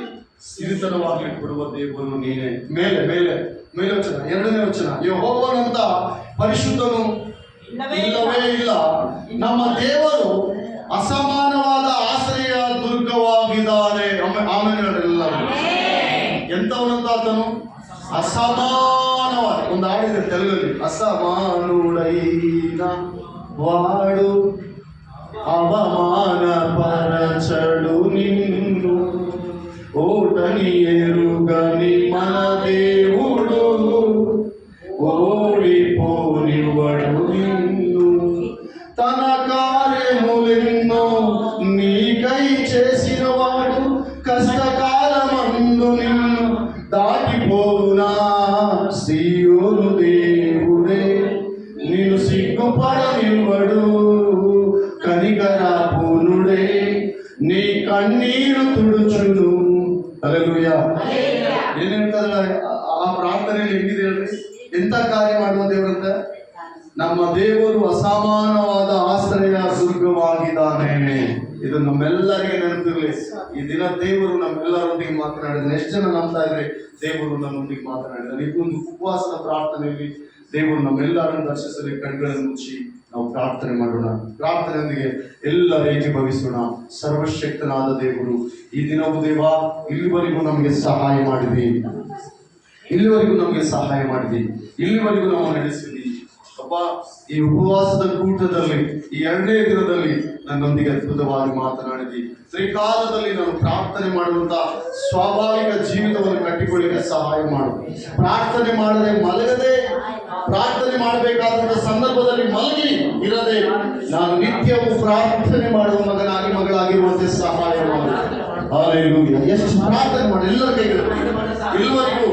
ಸಿರಿತನವಾಗಲಿ ಕೊಡುವ ದೇವರು ನೀನೇ. ಮೇಲೆ ಮೇಲೆ ಮೇಲೆ ವಚನ, 2ನೇ ವಚನ. ಯೆಹೋವನಂತ ಪರಿಶುದ್ಧನು ಇಲ್ಲವೇ ಇಲ್ಲ. ನಮ್ಮ ದೇವರು ಅಸಮಾನವಾದ ಆಶ್ರಯ ದುರ್ಗವಾಗಿದ್ದಾನೆ. ಆಮೇಲೆ ಎಲ್ಲರೂ ಎಂತವನಂತ ಆತನು? ಅಸಮಾನವಾದ. ಒಂದು ಹಾಡಿದೆ ತೆಲುಗಲ್ಲಿ, ಅಸಮಾನುಡೈನ ವಾಡು ಅವಮಾನ ಪರಚಡು ನಿನ್ನು ఓటని ఎరుగని మన దేవుడు ఓడిపోనివ్వడు నిన్ను. తన కార్యములెన్నో నీకై చేసినవాడు కష్టకాలమందు నిన్ను దాటిపోవునా. సీయోను దేవుడే నిన్ను సిగ్గుపడనివ్వడు. కనికరపూర్ణుడే నీ కన్నీరు తుడుచును. ಹಲ್ಲೆಲೂಯಾ. ಏನ್ ಹೇಳ್ತಾರಲ್ಲ ಆ ಪ್ರಾರ್ಥನೆಯಲ್ಲಿ ಹೆಂಗಿದೆ ಹೇಳ್ರಿ? ಎಂತ ಕಾರ್ಯ ಮಾಡುವ ದೇವರಂತ? ನಮ್ಮ ದೇವರು ಅಸಮಾನವಾದ ಆಶ್ರಯ ದುರ್ಗವಾಗಿದ್ದಾನೆ. ಇದು ನಮ್ಮೆಲ್ಲರಿಗೆ ನೆನಪಿರ್ಲಿ. ಈ ದಿನ ದೇವರು ನಮ್ಮೆಲ್ಲರೊಂದಿಗೆ ಮಾತನಾಡಿದ. ಎಷ್ಟು ಜನ ನಂಬ್ತಾ ಇದ್ರೆ ದೇವರು ನಮ್ಮೊಂದಿಗೆ ಮಾತನಾಡಿದ? ಇದೊಂದು ಉಪವಾಸದ ಪ್ರಾರ್ಥನೆಯಲ್ಲಿ ದೇವರು ನಮ್ಮೆಲ್ಲರನ್ನು ದರ್ಶಿಸಲಿ. ಕಣ್ಗಳನ್ನು ಮುಚ್ಚಿ ನಾವು ಪ್ರಾರ್ಥನೆ ಮಾಡೋಣ. ಪ್ರಾರ್ಥನೆಯೊಂದಿಗೆ ಎಲ್ಲರ ಏಕೀಭವಿಸೋಣ. ಸರ್ವಶಕ್ತನಾದ ದೇವರು, ಈ ದಿನವೂ ದೇವ ಇಲ್ಲಿವರೆಗೂ ನಮಗೆ ಸಹಾಯ ಮಾಡಿದಿ, ಇಲ್ಲಿವರೆಗೂ ನಮಗೆ ಸಹಾಯ ಮಾಡಿದಿ, ಇಲ್ಲಿವರೆಗೂ ನಾವು ನಡೆಸಿದಿ ಅಪ್ಪ. ಈ ಉಪವಾಸದ ಕೂಟದಲ್ಲಿ ಈ 2ನೇ ದಿನದಲ್ಲಿ ನನ್ನೊಂದಿಗೆ ಅದ್ಭುತವಾಗಿ ಮಾತನಾಡಿದಿ. ತ್ರಿಕಾಲದಲ್ಲಿ ನಾನು ಪ್ರಾರ್ಥನೆ ಮಾಡುವಂತ ಸ್ವಾಭಾವಿಕ ಜೀವಿತವನ್ನು ಕಟ್ಟಿಕೊಳ್ಳಿಕ್ಕೆ ಸಹಾಯ ಮಾಡು. ಪ್ರಾರ್ಥನೆ ಮಾಡದೆ ಮಲಗದೆ, ಪ್ರಾರ್ಥನೆ ಮಾಡಬೇಕಾದಂತ ಸಂದರ್ಭದಲ್ಲಿ ಮಲಗಿ ಇರದೆ ನಾನು ನಿತ್ಯವೂ ಪ್ರಾರ್ಥನೆ ಮಾಡುವ ಮಗಳಾಗಿರುವಂತೆ ಸಹಾಯ ಮಾಡು. ಹಲ್ಲೆಲೂಯಾ. ಎಷ್ಟು ಪ್ರಾರ್ಥನೆ ಮಾಡಿ ಎಲ್ಲರ ಕೈಗಳು ಇಲ್ಲಿವರೆಗೂ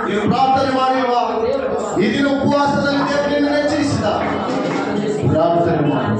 ನೀವು ಪ್ರಾರ್ಥನೆ ಮಾಡಿರುವ ಈ ದಿನ ಉಪವಾಸದಲ್ಲಿ ದೇವರನ್ನು ನೆಚ್ಚಿಸಿದ ಪ್ರಾರ್ಥನೆ ಮಾಡಿ.